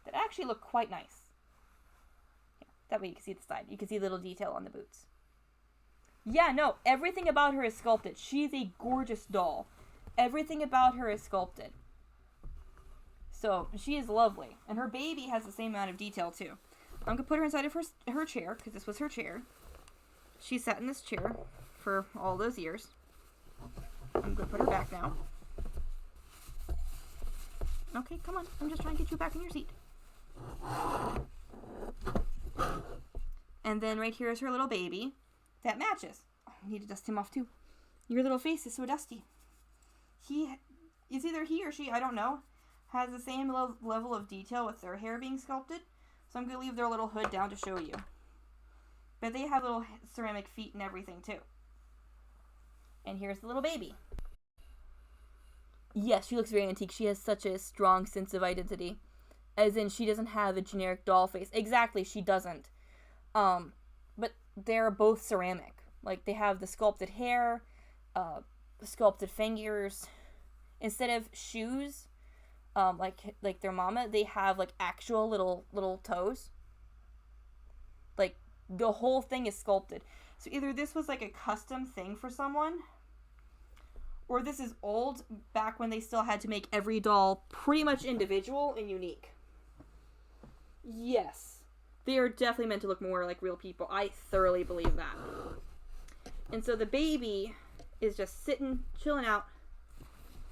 that actually look quite nice. Yeah, that way you can see the side. You can see little detail on the boots. Yeah, no, everything about her is sculpted. She's a gorgeous doll. Everything about her is sculpted. So, she is lovely. And her baby has the same amount of detail, too. I'm going to put her inside of her chair, because this was her chair. She sat in this chair for all those years. I'm going to put her back now. Okay, come on. I'm just trying to get you back in your seat. And then right here is her little baby. That matches. Oh, I need to dust him off too. Your little face is so dusty. It's either he or she, I don't know, has the same level of detail with their hair being sculpted. So I'm going to leave their little hood down to show you. But they have little ceramic feet and everything too. And here's the little baby. Yes, she looks very antique. She has such a strong sense of identity. As in, she doesn't have a generic doll face. Exactly, she doesn't. But they're both ceramic. Like, they have the sculpted hair, the sculpted fingers. Instead of shoes, like their mama, they have like actual little toes. Like, the whole thing is sculpted. So either this was like a custom thing for someone, or this is old, back when they still had to make every doll pretty much individual and unique. Yes. They are definitely meant to look more like real people. I thoroughly believe that. And so the baby is just sitting, chilling out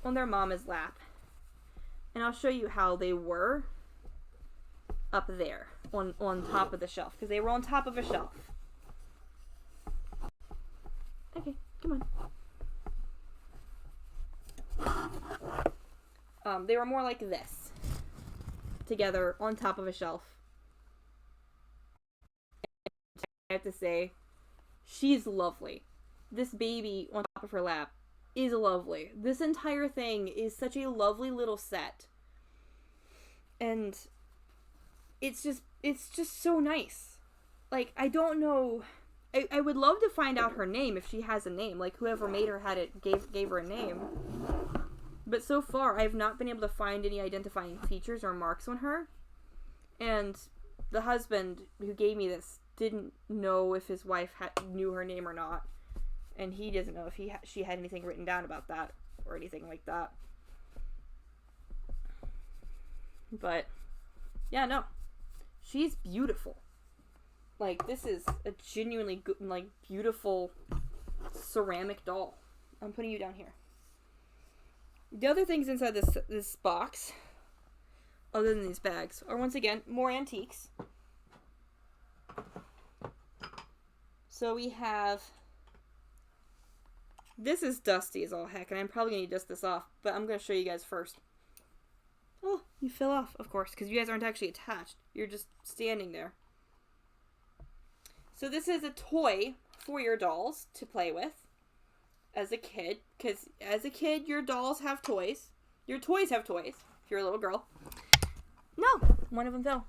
on their mama's lap. And I'll show you how they were up there on top of the shelf, because they were on top of a shelf. Okay, come on. They were more like this, together on top of a shelf. I have to say, she's lovely. This baby on top of her lap is lovely. This entire thing is such a lovely little set. And it's just so nice. Like, I don't know. I would love to find out her name, if she has a name. Like, whoever made her gave her a name. But so far, I've not been able to find any identifying features or marks on her. And the husband who gave me this didn't know if his wife knew her name or not. And he doesn't know if she had anything written down about that or anything like that. But, yeah, no. She's beautiful. Like, this is a genuinely good, like, beautiful ceramic doll. I'm putting you down here. The other things inside this box, other than these bags, are once again more antiques. So we have, this is dusty as all heck, and I'm probably going to dust this off, but I'm going to show you guys first. Oh, you fell off, of course, because you guys aren't actually attached. You're just standing there. So this is a toy for your dolls to play with as a kid, because as a kid, your dolls have toys. Your toys have toys, if you're a little girl. No, one of them fell.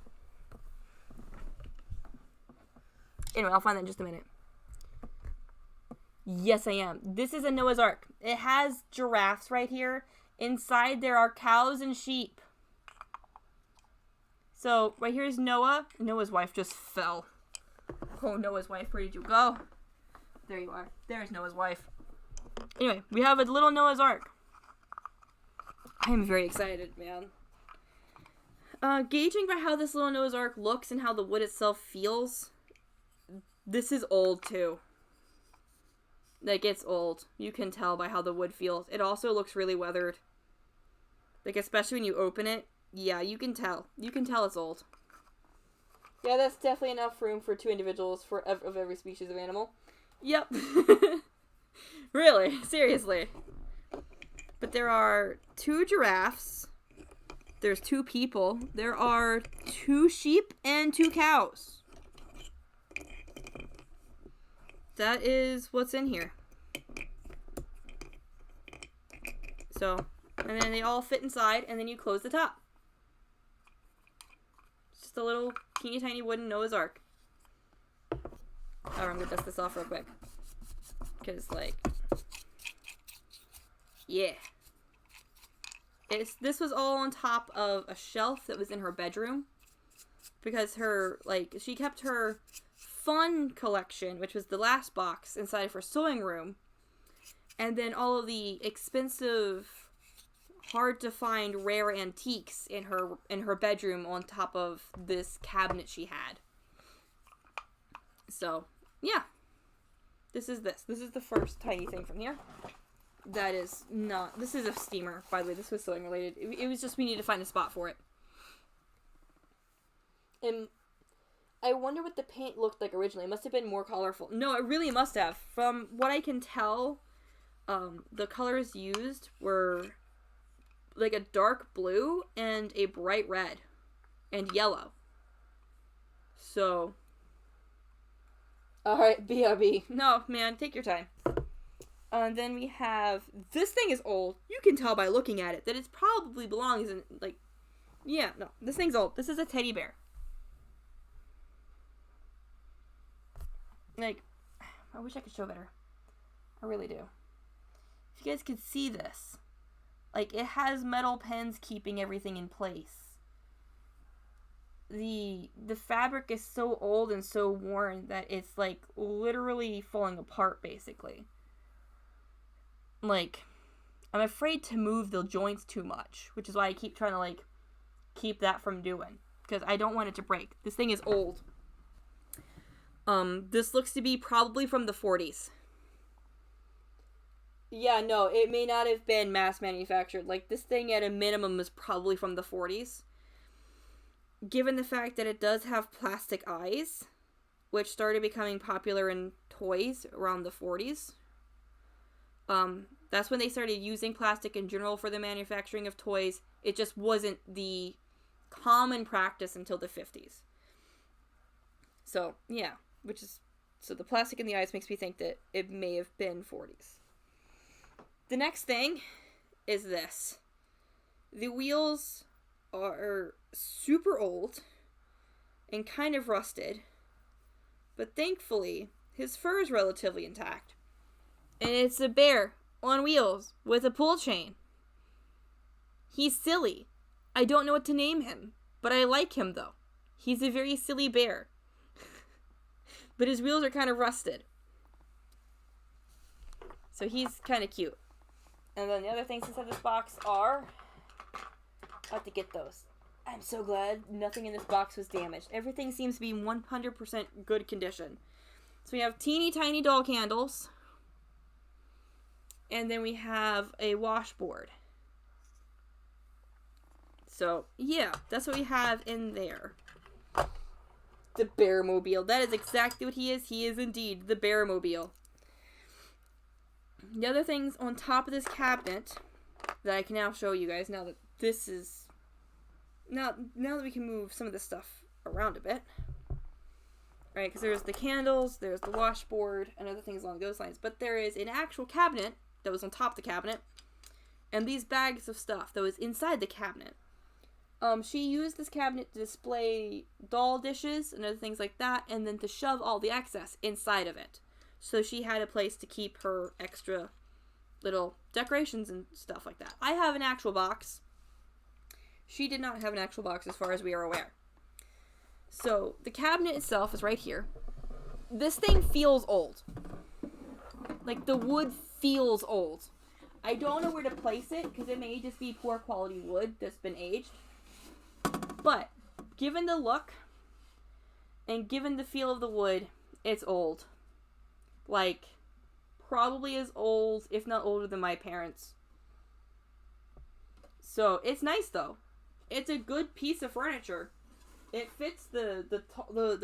Anyway, I'll find that in just a minute. Yes, I am. This is a Noah's Ark. It has giraffes right here. Inside there are cows and sheep. So, right here is Noah. Noah's wife just fell. Oh, Noah's wife, where did you go? There you are. There's Noah's wife. Anyway, we have a little Noah's Ark. I am very excited, man. Gauging by how this little Noah's Ark looks and how the wood itself feels, this is old too. Like, it's old. You can tell by how the wood feels. It also looks really weathered. Like, especially when you open it. Yeah, you can tell. You can tell it's old. Yeah, that's definitely enough room for 2 individuals of every species of animal. Yep. Really, seriously. But there are 2 giraffes. There's 2 people. There are 2 sheep and 2 cows. That is what's in here. So, and then they all fit inside, and then you close the top. It's just a little teeny tiny wooden Noah's Ark. Oh, I'm gonna dust this off real quick. Because, like, yeah. This was all on top of a shelf that was in her bedroom. Because she kept her fun collection, which was the last box, inside of her sewing room. And then all of the expensive, hard to find, rare antiques in her bedroom on top of this cabinet she had. So, yeah. This is the first tiny thing from here. That is not, this is a steamer, by the way. This was sewing related. It was just we need to find a spot for it. And I wonder what the paint looked like originally. It must have been more colorful. No, it really must have. From what I can tell, the colors used were like a dark blue and a bright red and yellow. So, alright, BRB. No, man, take your time. Then we have, this thing is old. You can tell by looking at it that it probably belongs in, like, yeah, no, this thing's old. This is a teddy bear. Like, I wish I could show better. I really do. If you guys could see this. Like, it has metal pins keeping everything in place. The fabric is so old and so worn that it's, like, literally falling apart, basically. Like, I'm afraid to move the joints too much, which is why I keep trying to, like, keep that from doing. Because I don't want it to break. This thing is old. This looks to be probably from the 40s. Yeah, no, it may not have been mass manufactured. Like, this thing at a minimum is probably from the 40s. Given the fact that it does have plastic eyes, which started becoming popular in toys around the 40s. That's when they started using plastic in general for the manufacturing of toys. It just wasn't the common practice until the 50s. So, yeah. So the plastic in the eyes makes me think that it may have been 40s. The next thing is this. The wheels are super old and kind of rusted, but thankfully his fur is relatively intact. And it's a bear on wheels with a pull chain. He's silly. I don't know what to name him, but I like him though. He's a very silly bear. But his wheels are kind of rusted. So he's kind of cute. And then the other things inside this box are... I'll have to get those. I'm so glad nothing in this box was damaged. Everything seems to be in 100% good condition. So we have teeny tiny doll candles. And then we have a washboard. So, yeah, that's what we have in there. The Bearmobile. That is exactly what he is. He is indeed the Bearmobile. The other things on top of this cabinet that I can now show you guys now that this is... Now that we can move some of this stuff around a bit. Right, because there's the candles, there's the washboard, and other things along those lines. But there is an actual cabinet that was on top of the cabinet. And these bags of stuff that was inside the cabinet. She used this cabinet to display doll dishes and other things like that, and then to shove all the excess inside of it. So she had a place to keep her extra little decorations and stuff like that. I have an actual box. She did not have an actual box as far as we are aware. So, the cabinet itself is right here. This thing feels old. Like, the wood feels old. I don't know where to place it, because it may just be poor quality wood that's been aged. But, given the look, and given the feel of the wood, it's old. Like, probably as old, if not older than my parents. So, it's nice though. It's a good piece of furniture. It fits the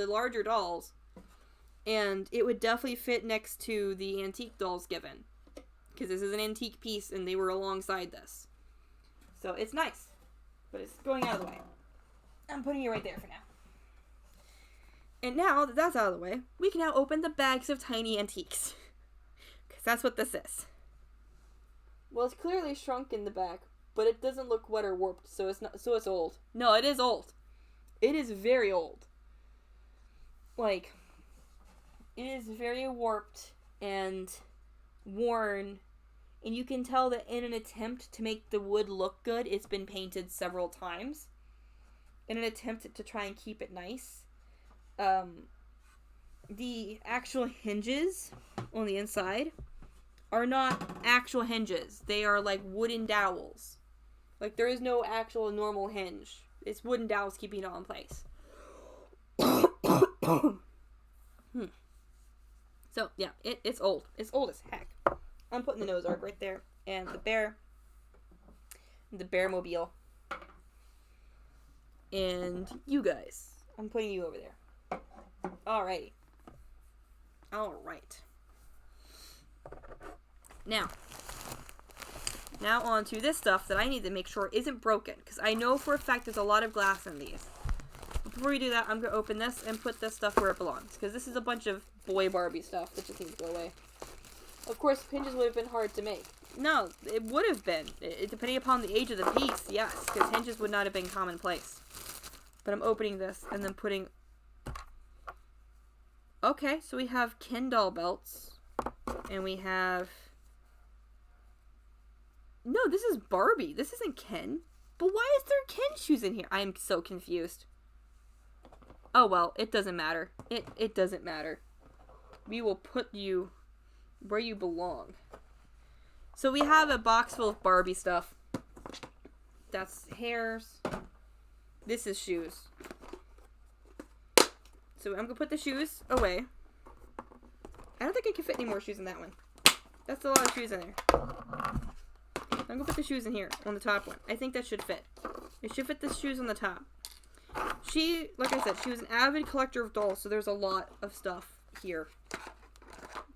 larger dolls. And it would definitely fit next to the antique dolls given. Because this is an antique piece and they were alongside this. So, it's nice. But it's going out of the way. I'm putting it right there for now. And now that that's out of the way, we can now open the bags of tiny antiques. Because that's what this is. Well, it's clearly shrunk in the back, but it doesn't look wet or warped, so it's old. No, it is old. It is very old. Like, it is very warped and worn, and you can tell that in an attempt to make the wood look good, it's been painted several times. In an attempt to try and keep it nice. The actual hinges on the inside are not actual hinges. They are like wooden dowels. Like, there is no actual normal hinge. It's wooden dowels keeping it all in place. So, yeah, it's old. It's old as heck. I'm putting the nose art right there. And the Bearmobile. And you guys. I'm putting you over there. Alrighty. Alright. Now on to this stuff that I need to make sure isn't broken. Because I know for a fact there's a lot of glass in these. But before we do that, I'm going to open this and put this stuff where it belongs. Because this is a bunch of boy Barbie stuff that just needs to go away. Of course, hinges would have been hard to make. No, it would have been. Depending upon the age of the piece, yes. Because hinges would not have been commonplace. But I'm opening this and then putting Okay, so we have Ken doll belts. And we have... No, this is Barbie. This isn't Ken. But why is there Ken shoes in here? I am so confused. Oh, well, it doesn't matter. It doesn't matter. We will put you where you belong. So we have a box full of Barbie stuff. That's hairs. This is shoes. So I'm going to put the shoes away. I don't think I can fit any more shoes in that one. That's a lot of shoes in there. I'm going to put the shoes in here on the top one. I think that should fit. It should fit the shoes on the top. She, like I said, she was an avid collector of dolls, so there's a lot of stuff here.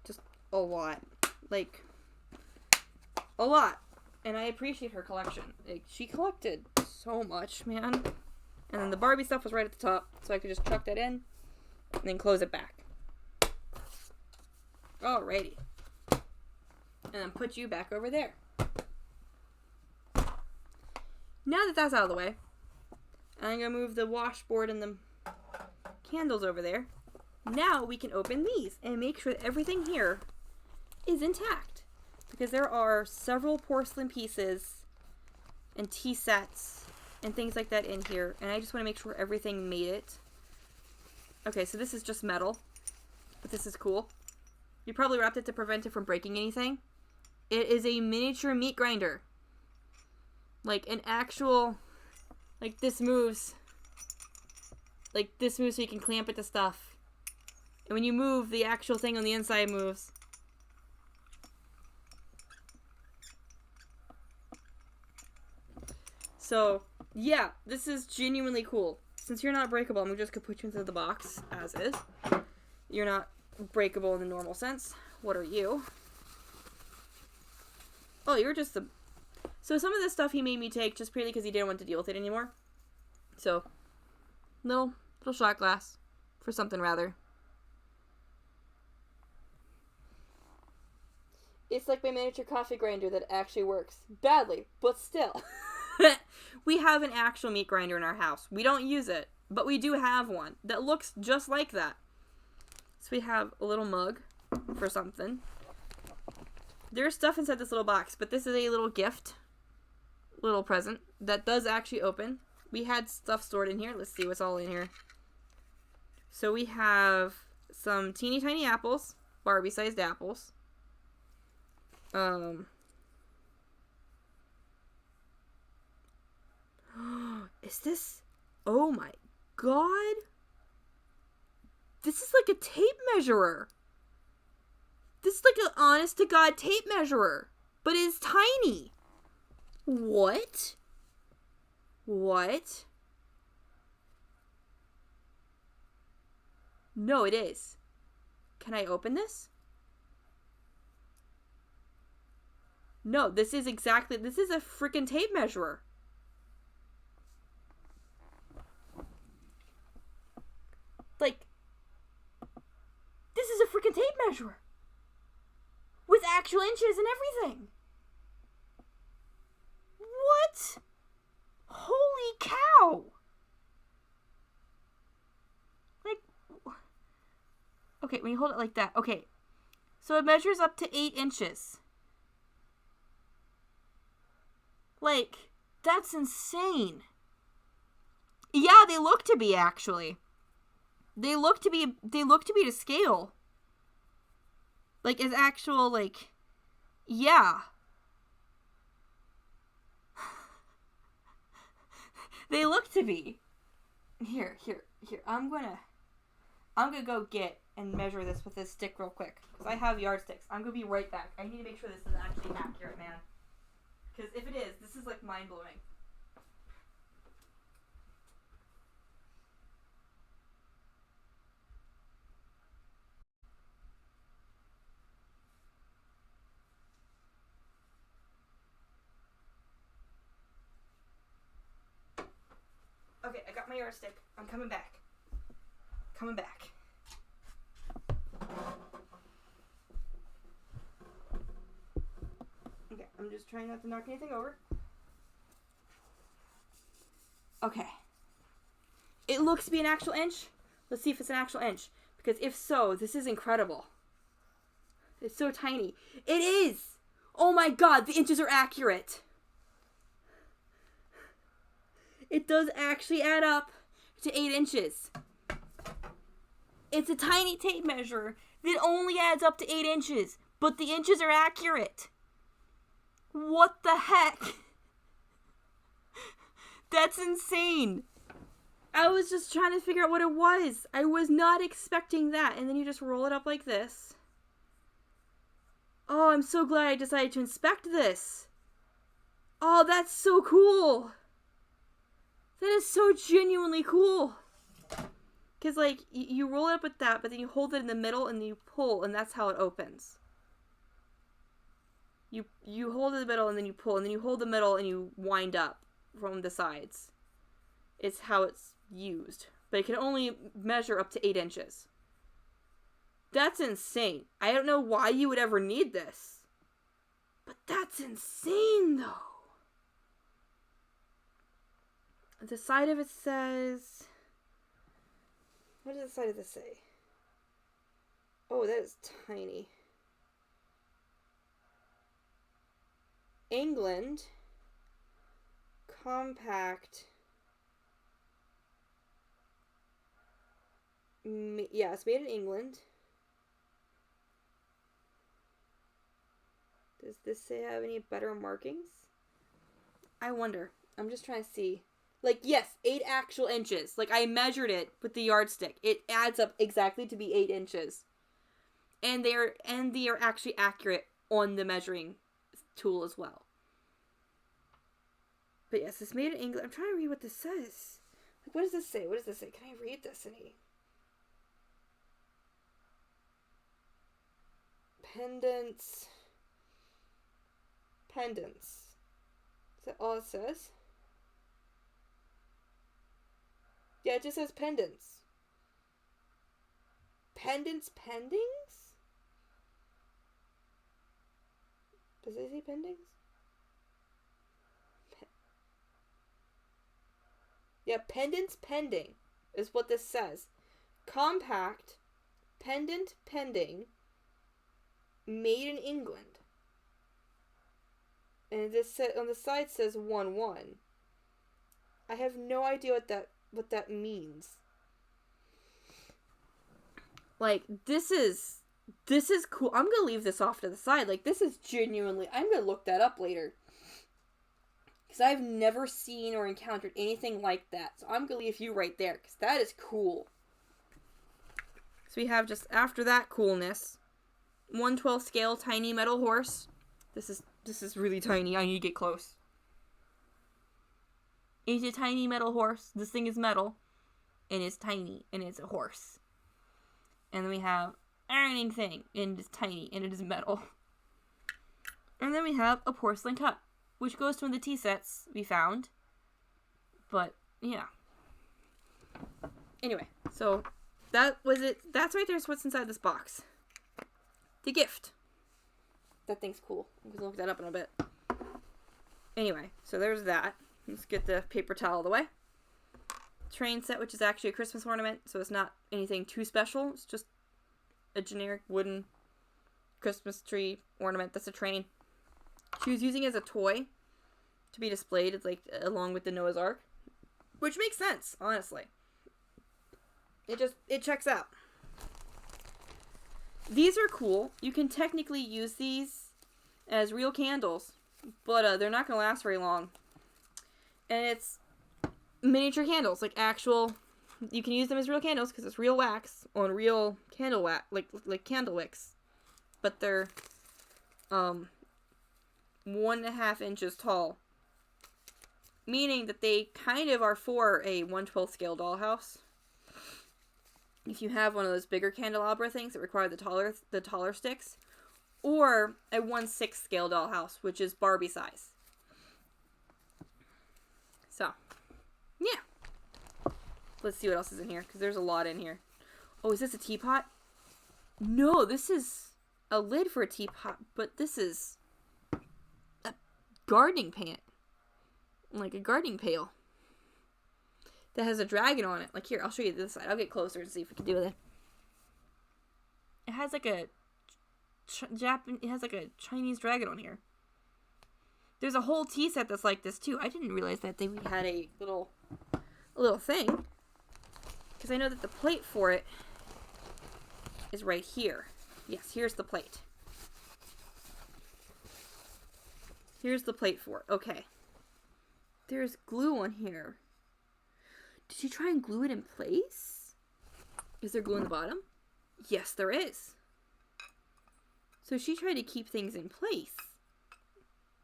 Just a lot. Like, a lot. And I appreciate her collection. Like, she collected so much, man. And then the Barbie stuff was right at the top, so I could just chuck that in and then close it back. Alrighty. And then put you back over there. Now that that's out of the way, I'm going to move the washboard and the candles over there. Now we can open these and make sure that everything here is intact. Because there are several porcelain pieces and tea sets and things like that in here. And I just want to make sure everything made it. Okay, so this is just metal. But this is cool. You probably wrapped it to prevent it from breaking anything. It is a miniature meat grinder. Like an actual... Like this moves. Like this moves so you can clamp it to stuff. And when you move, the actual thing on the inside moves. So, yeah, this is genuinely cool. Since you're not breakable, I'm just going to put you into the box as is. You're not breakable in the normal sense. What are you? Oh, you're just the... So some of this stuff he made me take just purely because he didn't want to deal with it anymore. So, little shot glass for something rather. It's like my miniature coffee grinder that actually works. Badly, but still. We have an actual meat grinder in our house. We don't use it, but we do have one that looks just like that. So we have a little mug for something. There's stuff inside this little box, but this is a little gift. Little present that does actually open. We had stuff stored in here. Let's see what's all in here. So we have some teeny tiny apples. Barbie sized apples. Is this... Oh my god. This is like a tape measurer. This is like an honest to god tape measurer. But it's tiny. What? What? No, it is. Can I open this? No, this is a freaking tape measurer. Like, this is a freaking tape measurer. With actual inches and everything. What? Holy cow! Like, okay, when you hold it like that, okay. So it measures up to 8 inches. Like, that's insane. Yeah, they look to be, actually. They look to be to scale. Like, as actual, like, yeah. They look to be. Here. I'm gonna go get and measure this with this stick real quick. Because I have yardsticks. I'm gonna be right back. I need to make sure this is actually accurate, man. Because if it is, this is like mind-blowing. Okay, I got my yardstick. I'm coming back. Okay, I'm just trying not to knock anything over. Okay. It looks to be an actual inch. Let's see if it's an actual inch. Because if so, this is incredible. It's so tiny. It is! Oh my god, the inches are accurate. It does actually add up to 8 inches. It's a tiny tape measure that only adds up to 8 inches, but the inches are accurate. What the heck? That's insane. I was just trying to figure out what it was. I was not expecting that. And then you just roll it up like this. Oh, I'm so glad I decided to inspect this. Oh, that's so cool. That is so genuinely cool. Because, like, you roll it up with that, but then you hold it in the middle and you pull, and that's how it opens. You hold it in the middle and then you pull, and then you hold the middle and you wind up from the sides. It's how it's used. But it can only measure up to 8 inches. That's insane. I don't know why you would ever need this. But that's insane, though. The side of it says... What does the side of this say? Oh, that is tiny. England. Compact. Yeah, it's made in England. Does this say have any better markings? I wonder. I'm just trying to see. Like, yes, 8 actual inches. Like, I measured it with the yardstick. It adds up exactly to be 8 inches. And they are actually accurate on the measuring tool as well. But yes, it's made in England. I'm trying to read what this says. Like, what does this say? What does this say? Can I read this any? Pendants. Is that all it says? Yeah, it just says pendants. Pendants pendings? Does it say pendings? Yeah, pendants pending is what this says. Compact, pendant pending, made in England. And this on the side says 1-1. I have no idea what that means. Like, this is cool. I'm gonna leave this off to the side. Like, this is genuinely... I'm gonna look that up later. Because I've never seen or encountered anything like that. So I'm gonna leave you right there. Because that is cool. So we have just, after that coolness, 1/12 scale tiny metal horse. This is really tiny. I need to get close. It's a tiny metal horse. This thing is metal. And it's tiny. And it's a horse. And then we have ironing thing. And it's tiny. And it is metal. And then we have a porcelain cup. Which goes to one of the tea sets we found. But, yeah. Anyway. So, that was it. That's right there's what's inside this box. The gift. That thing's cool. I'm going to look that up in a bit. Anyway. So, there's that. Let's get the paper towel out of the way. Train set, which is actually a Christmas ornament, so it's not anything too special. It's just a generic wooden Christmas tree ornament. That's a train. She was using it as a toy to be displayed. It's like along with the Noah's Ark, which makes sense, honestly. It checks out. These are cool. You can technically use these as real candles, but they're not going to last very long. And it's miniature candles, like actual... You can use them as real candles because it's real wax on real candle wax, like candle wicks. But they're 1.5 inches tall. Meaning that they kind of are for a 1/12 scale dollhouse. If you have one of those bigger candelabra things that require the taller sticks. Or a 1/6 scale dollhouse, which is Barbie size. So, yeah. Let's see what else is in here, because there's a lot in here. Oh, is this a teapot? No, this is a lid for a teapot, but this is a gardening pan. Like a gardening pail. That has a dragon on it. Like, here, I'll show you this side. I'll get closer and see if we can do it. has like a it has like a Chinese dragon on here. There's a whole tea set that's like this too. I didn't realize that we had a little thing, because I know that the plate for it is right here. Yes, here's the plate. Here's the plate for it. Okay. There's glue on here. Did she try and glue it in place? Is there glue on the bottom? Yes, there is. So she tried to keep things in place.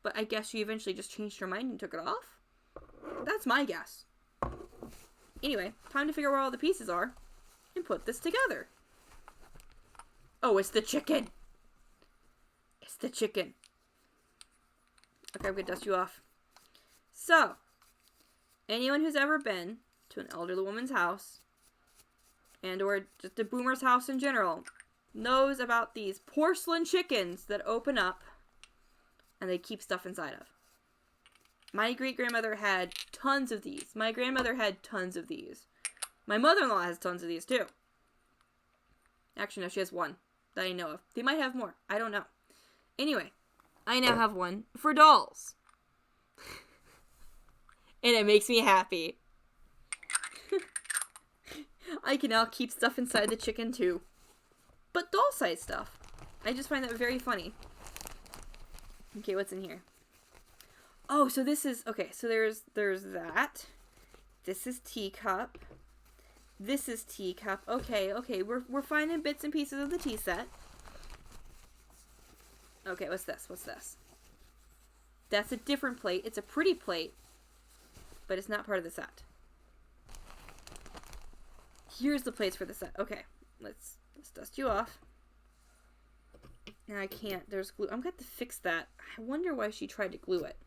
But I guess she eventually just changed her mind and took it off? That's my guess. Anyway, time to figure out where all the pieces are and put this together. Oh, it's the chicken. It's the chicken. Okay, I'm gonna dust you off. So, anyone who's ever been to an elderly woman's house, and or just a boomer's house in general, knows about these porcelain chickens that open up and they keep stuff inside of. My great-grandmother had tons of these. My grandmother had tons of these. My mother-in-law has tons of these too. Actually, no, she has one that I know of. They might have more. I don't know. Anyway, I now have one for dolls. And it makes me happy. I can now keep stuff inside the chicken too. But doll-sized stuff. I just find that very funny. Okay, what's in here? Oh, so this is... Okay, so there's that. This is teacup. This is teacup. Okay, we're finding bits and pieces of the tea set. Okay, what's this? What's this? That's a different plate. It's a pretty plate, but it's not part of the set. Here's the plates for the set. Okay, let's dust you off. And I can't. There's glue. I'm going to have to fix that. I wonder why she tried to glue it.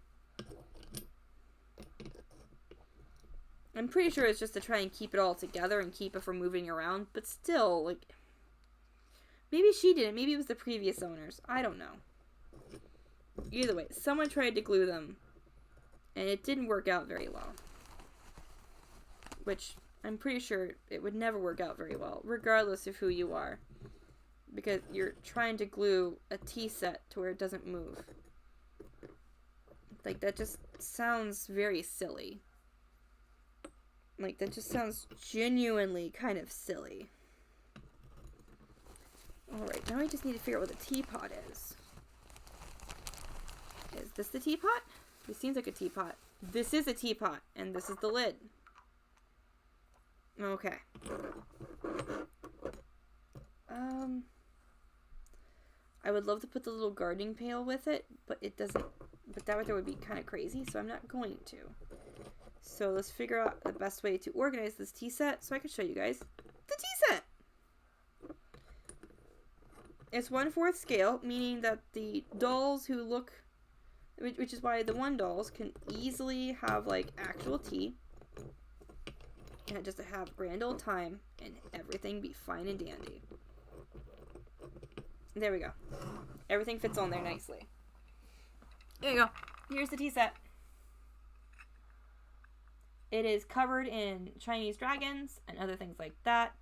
I'm pretty sure it's just to try and keep it all together and keep it from moving around. But still, like, maybe she didn't. Maybe it was the previous owners. I don't know. Either way, someone tried to glue them, and it didn't work out very well. Which, I'm pretty sure it would never work out very well, regardless of who you are. Because you're trying to glue a tea set to where it doesn't move. Like, that just sounds very silly. Like, that just sounds genuinely kind of silly. Alright, now I just need to figure out what the teapot is. Is this the teapot? This seems like a teapot. This is a teapot, and this is the lid. Okay. I would love to put the little gardening pail with it, but it doesn't, but that right there would be kind of crazy, so I'm not going to. So let's figure out the best way to organize this tea set so I can show you guys the tea set. It's 1/4 scale, meaning that the dolls who look, which is why the one dolls can easily have like actual tea and just have grand old time and everything be fine and dandy. There we go. Everything fits on there nicely. There you go. Here's the tea set. It is covered in Chinese dragons and other things like that.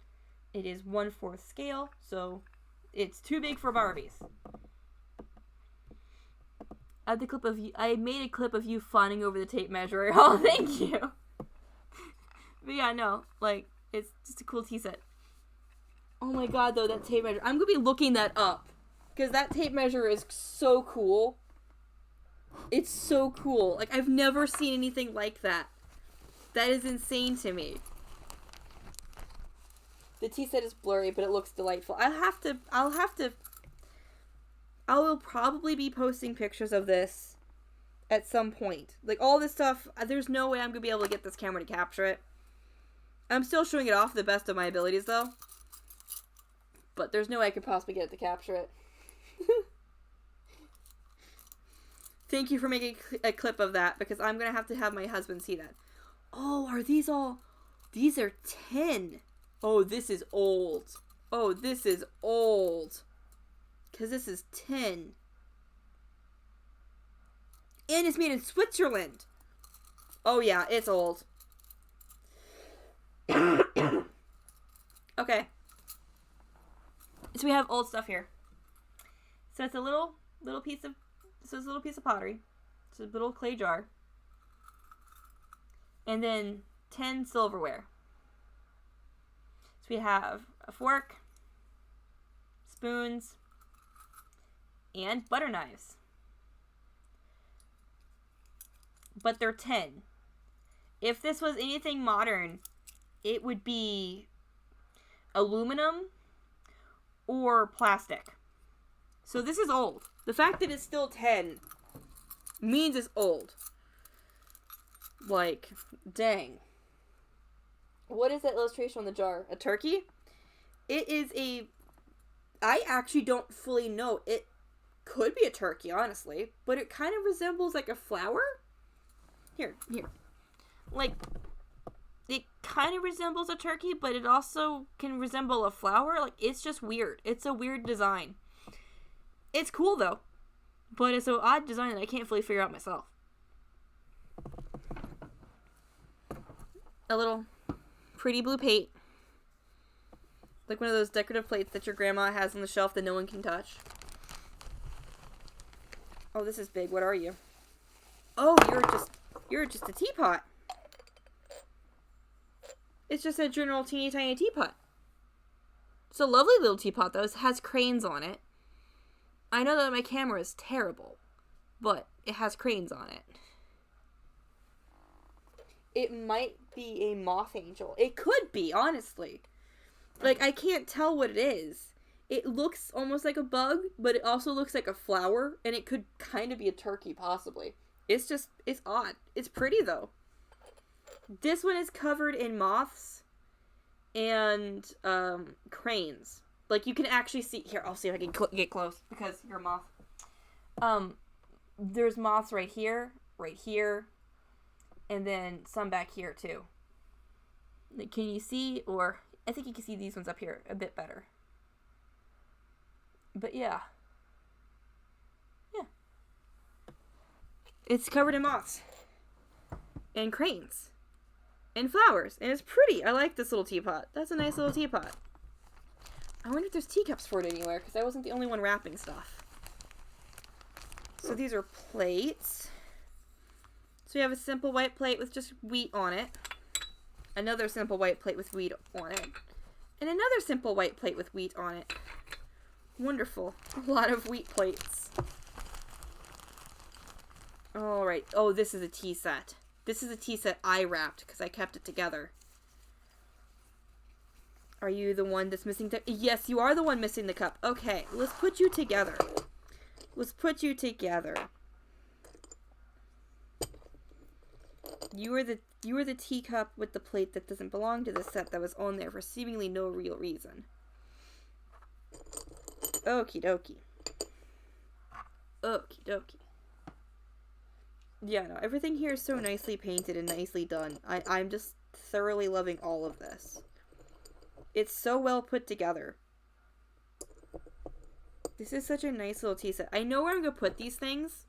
It is 1/4 scale, so it's too big for Barbies. I made a clip of you fawning over the tape measure. Oh, thank you. But yeah, no, like, it's just a cool tea set. Oh my god, though, that tape measure. I'm gonna be looking that up. Because that tape measure is so cool. It's so cool. Like, I've never seen anything like that. That is insane to me. The tea set is blurry, but it looks delightful. I will probably be posting pictures of this at some point. Like, all this stuff, there's no way I'm gonna be able to get this camera to capture it. I'm still showing it off to the best of my abilities, though. But there's no way I could possibly get it to capture it. Thank you for making a clip of that, because I'm going to have my husband see that. Oh, are these all... These are 10. Oh, this is old. Oh, this is old. Because this is 10. And it's made in Switzerland. Oh, yeah, it's old. Okay. So So we have old stuff here. So it's a little piece of pottery. It's a little clay jar. And then 10 silverware. So we have a fork, spoons, and butter knives. But they're 10. If this was anything modern, it would be aluminum or plastic. So this is old. The fact that it's still 10 means it's old. Like, dang. What is that illustration on the jar? A turkey? It is a... I actually don't fully know. It could be a turkey, honestly. But it kind of resembles like a flower. Here. Like, it kind of resembles a turkey, but it also can resemble a flower. Like, it's just weird. It's a weird design. It's cool, though. But it's an odd design that I can't fully figure out myself. A little pretty blue plate. Like one of those decorative plates that your grandma has on the shelf that no one can touch. Oh, this is big. What are you? Oh, you're just a teapot. It's just a general teeny tiny teapot. It's a lovely little teapot, though. It has cranes on it. I know that my camera is terrible, but it has cranes on it. It might be a moth angel. It could be, honestly. Like, I can't tell what it is. It looks almost like a bug, but it also looks like a flower, and it could kind of be a turkey, possibly. It's odd. It's pretty, though. This one is covered in moths and cranes. Like, you can actually see... Here, I'll see if I can get close, because you're a moth. There's moths right here, and then some back here, too. Like, can you see? Or, I think you can see these ones up here a bit better. But, yeah. Yeah. It's covered in moths. And cranes. And flowers. And it's pretty. I like this little teapot. That's a nice little teapot. I wonder if there's teacups for it anywhere, because I wasn't the only one wrapping stuff. So these are plates. So you have a simple white plate with just wheat on it. Another simple white plate with wheat on it. And another simple white plate with wheat on it. Wonderful. A lot of wheat plates. Alright. Oh, this is a tea set. This is a tea set I wrapped because I kept it together. Are you the one that's missing the... Yes, you are the one missing the cup. Okay, let's put you together. Let's put you together. You were the teacup with the plate that doesn't belong to the set that was on there for seemingly no real reason. Okie dokie. Okie dokie. Yeah, no, everything here is so nicely painted and nicely done. I'm just thoroughly loving all of this. It's so well put together. This is such a nice little tea set. I know where I'm going to put these things.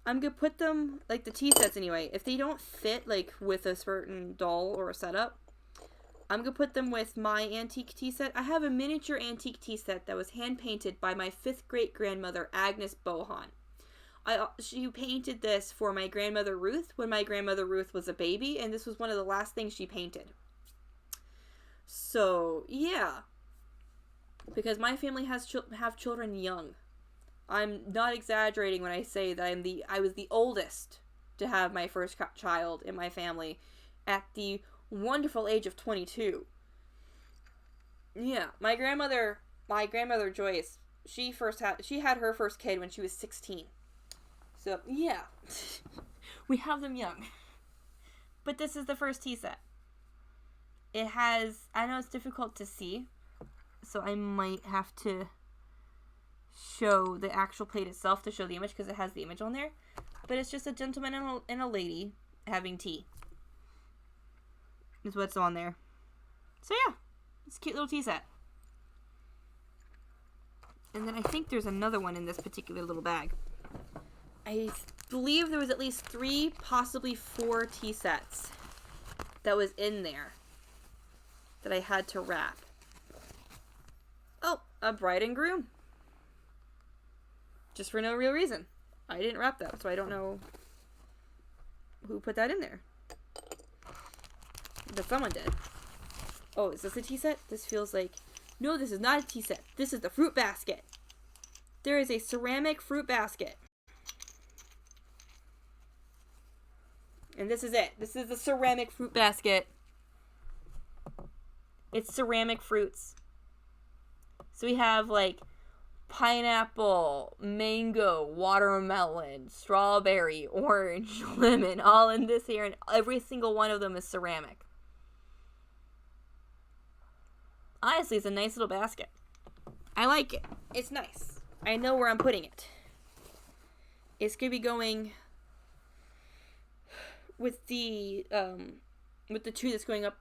I'm going to put them, like the tea sets anyway, if they don't fit like with a certain doll or a setup, I'm going to put them with my antique tea set. I have a miniature antique tea set that was hand painted by my 5th great grandmother, Agnes Bohan. She painted this for my grandmother Ruth when my grandmother Ruth was a baby, and this was one of the last things she painted. So, yeah. Because my family have children young. I'm not exaggerating when I say that I was the oldest to have my first child in my family at the wonderful age of 22. Yeah, my grandmother Joyce, she had her first kid when she was 16. So, yeah. We have them young. But this is the first tea set. It has, I know it's difficult to see, so I might have to show the actual plate itself to show the image, because it has the image on there. But it's just a gentleman and a lady having tea. Is what's on there. So yeah, it's a cute little tea set. And then I think there's another one in this particular little bag. I believe there was at least 3, possibly 4 tea sets that was in there that I had to wrap. Oh, a bride and groom. Just for no real reason. I didn't wrap that, so I don't know who put that in there. But someone did. Oh, is this a tea set? This feels like... No, this is not a tea set. This is the fruit basket. There is a ceramic fruit basket. And this is it. This is the ceramic fruit basket. It's ceramic fruits. So we have, like, pineapple, mango, watermelon, strawberry, orange, lemon, all in this here, and every single one of them is ceramic. Honestly, it's a nice little basket. I like it. It's nice. I know where I'm putting it. It's gonna be going with the two that's going up.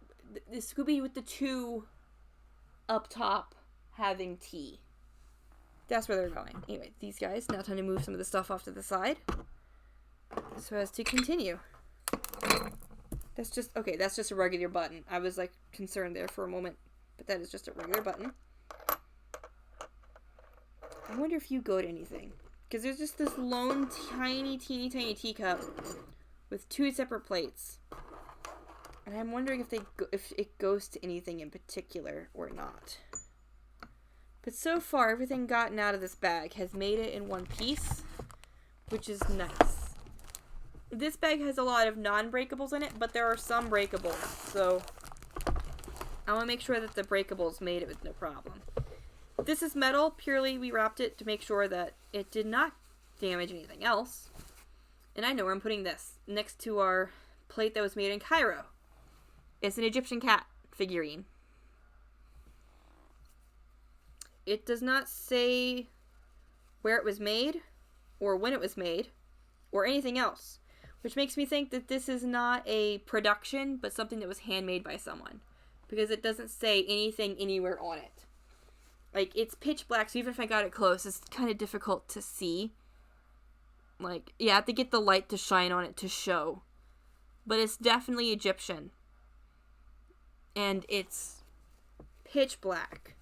This could be with the two up top having tea. That's where they're going. Anyway, these guys, now time to move some of the stuff off to the side so as to continue. That's just a regular button. I was like concerned there for a moment, but that is just a regular button. I wonder if you go to anything, because there's just this lone teeny tiny teacup with two separate plates, and I'm wondering if it goes to anything in particular or not. But so far, everything gotten out of this bag has made it in one piece, which is nice. This bag has a lot of non-breakables in it, but there are some breakables, so I want to make sure that the breakables made it with no problem. This is metal. Purely, we wrapped it to make sure that it did not damage anything else. And I know where I'm putting this. Next to our plate that was made in Cairo. It's an Egyptian cat figurine. It does not say where it was made, or when it was made, or anything else. Which makes me think that this is not a production, but something that was handmade by someone. Because it doesn't say anything anywhere on it. Like, it's pitch black, so even if I got it close, it's kind of difficult to see. Like, you have to get the light to shine on it to show. But it's definitely Egyptian. And it's pitch black.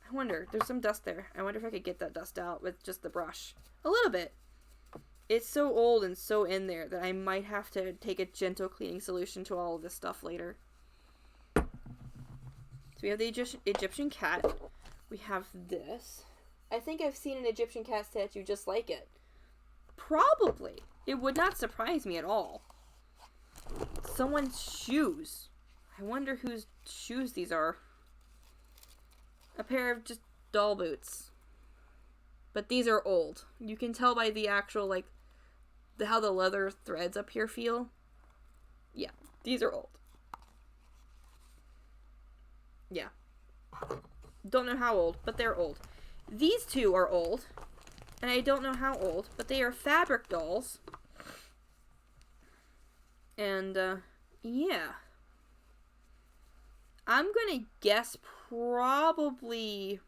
I wonder, there's some dust there. I wonder if I could get that dust out with just the brush. A little bit. It's so old and so in there that I might have to take a gentle cleaning solution to all of this stuff later. So we have the Egyptian cat. We have this. I think I've seen an Egyptian cat statue just like it. Probably. It would not surprise me at all. Someone's shoes. I wonder whose shoes these are. A pair of just doll boots. But these are old. You can tell by the actual, like, how the leather threads up here feel. Yeah, these are old. Yeah. Don't know how old, but they're old. These two are old, and I don't know how old, but they are fabric dolls. And, yeah. I'm gonna guess probably...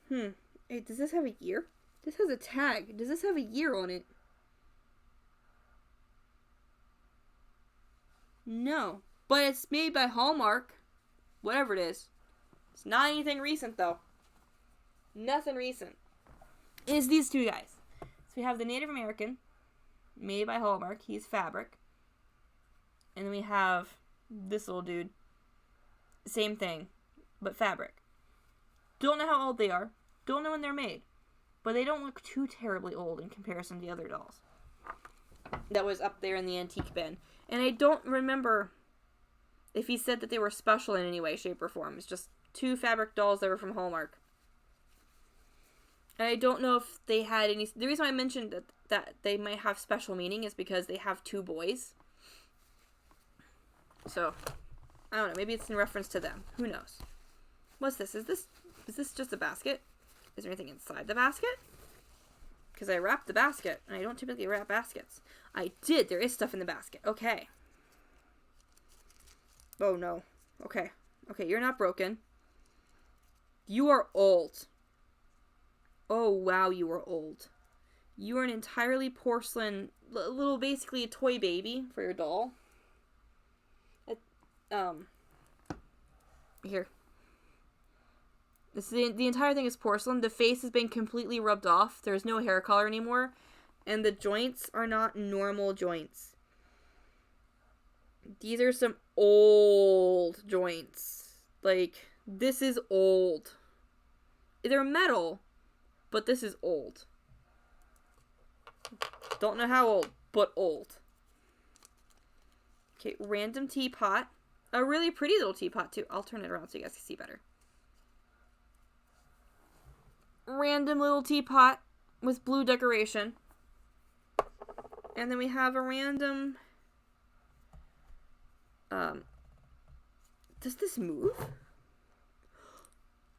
Hey, does this have a year? This has a tag. Does this have a year on it? No. But it's made by Hallmark. Whatever it is. It's not anything recent, though. Nothing recent. It is these two guys. So we have the Native American, made by Hallmark. He's fabric. And then we have this little dude. Same thing, but fabric. Don't know how old they are. Don't know when they're made. But they don't look too terribly old in comparison to the other dolls that was up there in the antique bin. And I don't remember if he said that they were special in any way, shape, or form. It's just two fabric dolls that were from Hallmark. And I don't know if they had any... The reason I mentioned that they might have special meaning is because they have two boys. So, I don't know. Maybe it's in reference to them. Who knows? What's this? Is this just a basket? Is there anything inside the basket? Because I wrapped the basket, and I don't typically wrap baskets. I did. There is stuff in the basket. Okay. Oh, no. Okay. Okay, you're not broken. You are old. Oh, wow, you are old. You are an entirely porcelain, little, basically a toy baby for your doll. Here. The entire thing is porcelain. The face has been completely rubbed off. There's no hair color anymore. And the joints are not normal joints. These are some old joints. Like, this is old. They're metal, but this is old. Don't know how old, but old. Okay, random teapot. A really pretty little teapot, too. I'll turn it around so you guys can see better. Random little teapot with blue decoration. And then we have a random... does this move?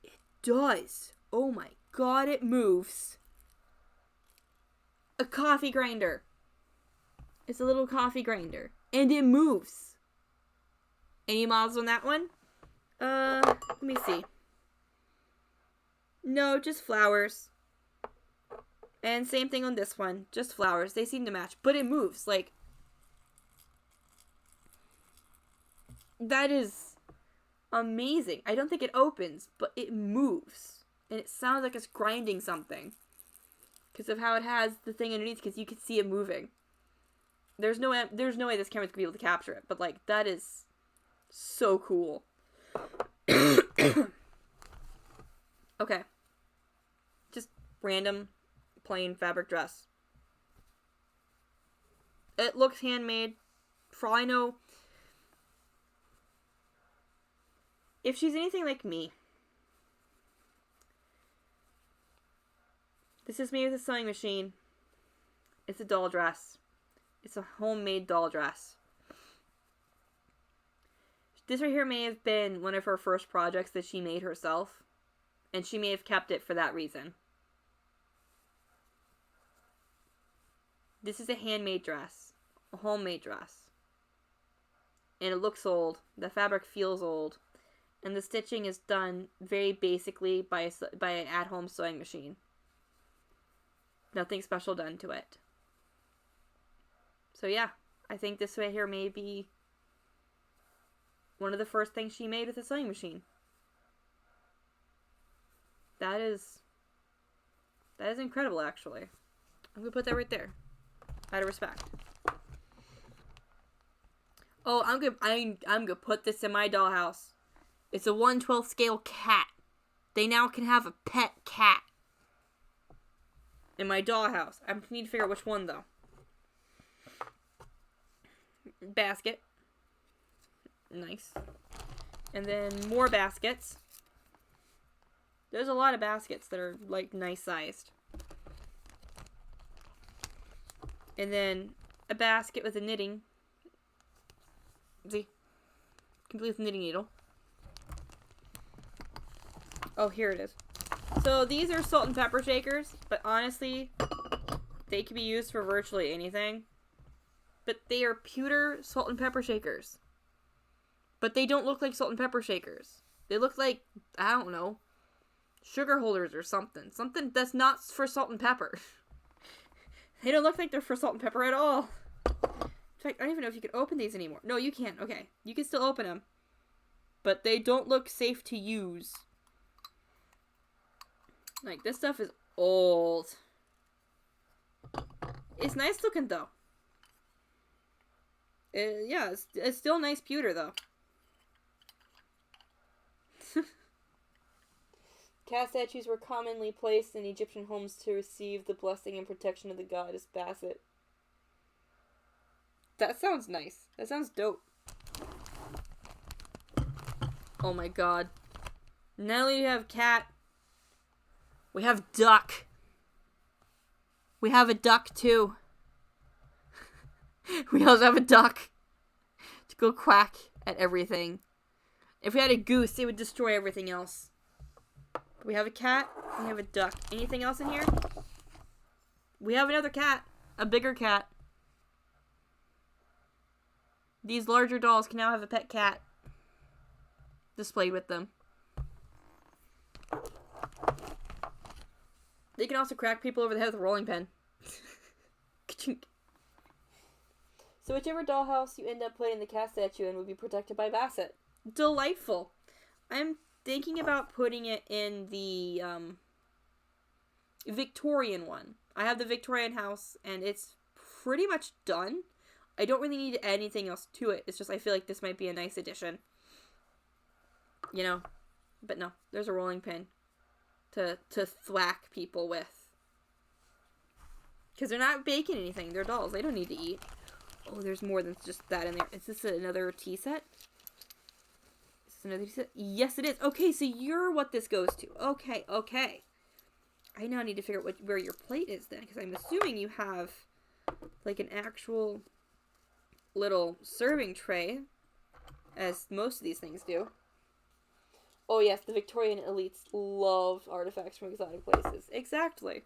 It does. Oh my god, it moves. A coffee grinder. It's a little coffee grinder. And it moves. Any models on that one? Let me see. No, just flowers. And same thing on this one. Just flowers. They seem to match. But it moves. Like, that is amazing. I don't think it opens, but it moves. And it sounds like it's grinding something. Because of how it has the thing underneath, because you can see it moving. There's no way this camera's gonna be able to capture it, but like, that is so cool. Okay. Just random, plain fabric dress. It looks handmade. For all I know, if she's anything like me, this is made with a sewing machine. It's a doll dress. It's a homemade doll dress. This right here may have been one of her first projects that she made herself. And she may have kept it for that reason. This is a handmade dress. A homemade dress. And it looks old. The fabric feels old. And the stitching is done very basically by an at-home sewing machine. Nothing special done to it. So yeah, I think this right here may be one of the first things she made with a sewing machine. That is incredible, actually. I'm gonna put that right there, out of respect. Oh, I'm gonna put this in my dollhouse. It's a 1/12 scale cat. They now can have a pet cat in my dollhouse. I need to figure out which one though. Basket. Nice. And then more baskets. There's a lot of baskets that are like nice sized. And then a basket with a knitting. See? Complete with a knitting needle. Oh, here it is. So these are salt and pepper shakers, but honestly, they can be used for virtually anything. But they are pewter salt and pepper shakers. But they don't look like salt and pepper shakers. They look like, I don't know, sugar holders or something. Something that's not for salt and pepper. They don't look like they're for salt and pepper at all. In fact, I don't even know if you can open these anymore. No, you can't. Okay. You can still open them. But they don't look safe to use. Like, this stuff is old. It's nice looking, though. Yeah, it's still nice pewter, though. Cat statues were commonly placed in Egyptian homes to receive the blessing and protection of the goddess Bastet. That sounds nice. That sounds dope. Oh my god. Not only do we have cat, we have duck. We have a duck, too. We also have a duck to go quack at everything. If we had a goose, it would destroy everything else. We have a cat. We have a duck. Anything else in here? We have another cat. A bigger cat. These larger dolls can now have a pet cat displayed with them. They can also crack people over the head with a rolling pin. So whichever dollhouse you end up putting the cat statue in will be protected by Bastet. Delightful. I'm thinking about putting it in the Victorian one. I have the Victorian house, and it's pretty much done. I don't really need anything else to it. It's just I feel like this might be a nice addition. You know? But no, there's a rolling pin to thwack people with. Because they're not baking anything. They're dolls. They don't need to eat. Oh, there's more than just that in there. Is this another tea set? Is this another tea set? Yes, it is. Okay, so you're what this goes to. Okay, okay. I now need to figure out where your plate is then. Because I'm assuming you have, like, an actual little serving tray. As most of these things do. Oh, yes, the Victorian elites love artifacts from exotic places. Exactly.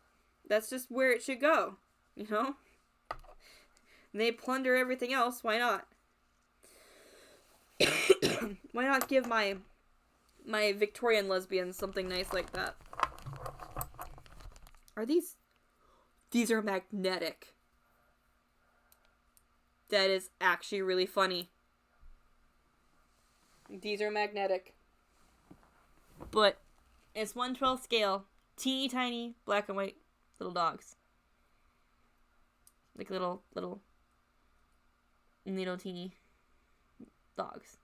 That's just where it should go, you know? They plunder everything else, why not? Why not give my Victorian lesbians something nice like that? Are these... These are magnetic. That is actually really funny. These are magnetic. But it's 1/12 scale. Teeny tiny, black and white little dogs. Like little teeny dogs.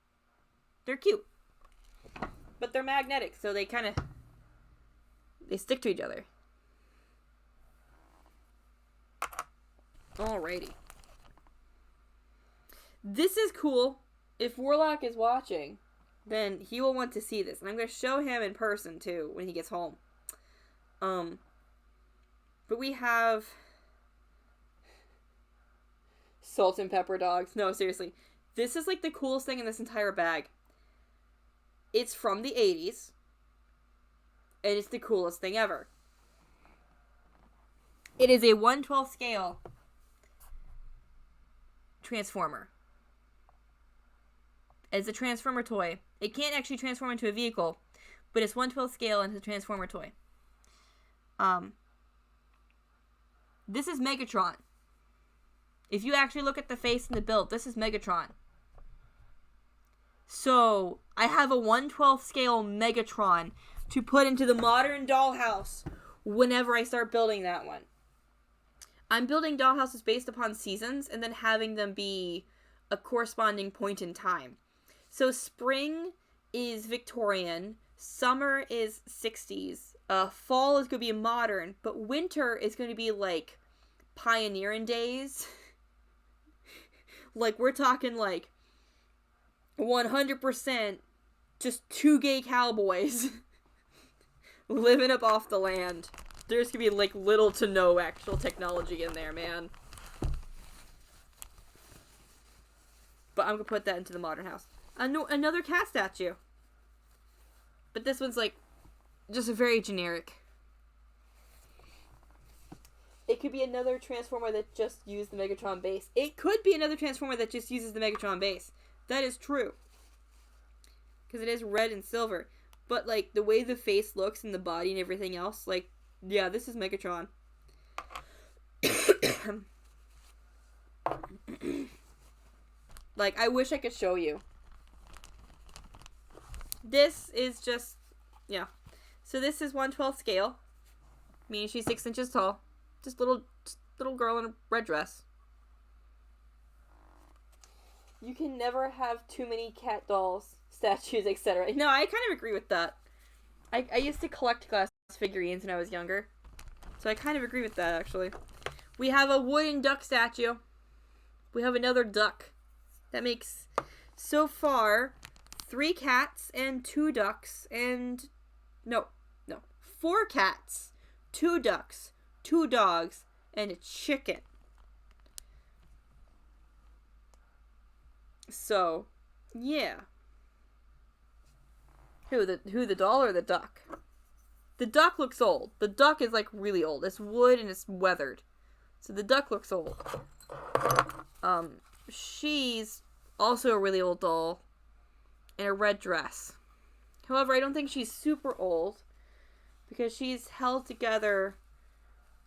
They're cute. But they're magnetic, so they stick to each other. Alrighty. This is cool. If Warlock is watching, then he will want to see this. And I'm going to show him in person, too, when he gets home. But we have salt and pepper dogs. No, seriously. This is, like, the coolest thing in this entire bag. It's from the 80s. And it's the coolest thing ever. It is a 1/12 scale Transformer. It's a Transformer toy. It can't actually transform into a vehicle, but it's 1/12 scale and it's a Transformer toy. This is Megatron. If you actually look at the face and the build, this is Megatron. So, I have a 1/12 scale Megatron to put into the modern dollhouse whenever I start building that one. I'm building dollhouses based upon seasons and then having them be a corresponding point in time. So spring is Victorian, summer is 60s, fall is going to be modern, but winter is going to be like pioneering days. Like we're talking like 100% just two gay cowboys living up off the land. There's going to be like little to no actual technology in there, man. But I'm going to put that into the modern house. Another cat statue. But this one's like just a very generic. It could be another Transformer that just used the Megatron base. It could be another Transformer that just uses the Megatron base. That is true. Because it is red and silver. But like the way the face looks and the body and everything else, like, yeah, this is Megatron. Like, I wish I could show you. This is just, yeah. So this is 1/12 scale. Meaning she's 6 inches tall. Just little girl in a red dress. You can never have too many cat dolls, statues, etc. No, I kind of agree with that. I used to collect glass figurines when I was younger. So I kind of agree with that, actually. We have a wooden duck statue. We have another duck. That makes, so far, 3 cats and 2 ducks and, no, 4 cats, 2 ducks, 2 dogs, and a chicken. So, yeah. Who, the doll or the duck? The duck looks old. The duck is, like, really old. It's wood and it's weathered. So the duck looks old. She's also a really old doll in a red dress. However, I don't think she's super old because she's held together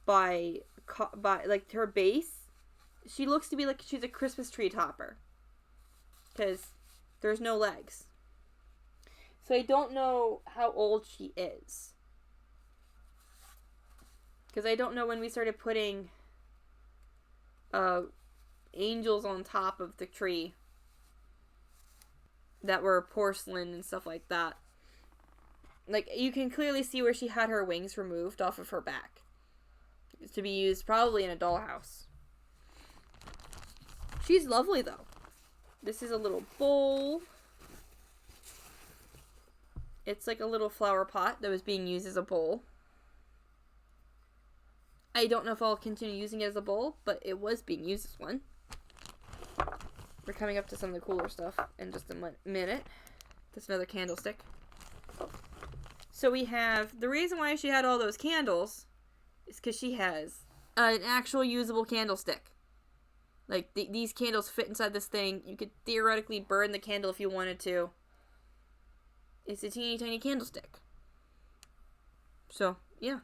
by like her base. She looks to be like she's a Christmas tree topper because there's no legs. So I don't know how old she is. Because I don't know when we started putting angels on top of the tree that were porcelain and stuff like that. Like, you can clearly see where she had her wings removed off of her back. To be used probably in a dollhouse. She's lovely, though. This is a little bowl. It's like a little flower pot that was being used as a bowl. I don't know if I'll continue using it as a bowl, but it was being used as one. We're coming up to some of the cooler stuff in just a minute. That's another candlestick. So we have, the reason why she had all those candles is because she has an actual usable candlestick. Like, these candles fit inside this thing. You could theoretically burn the candle if you wanted to. It's a teeny tiny candlestick. So, yeah.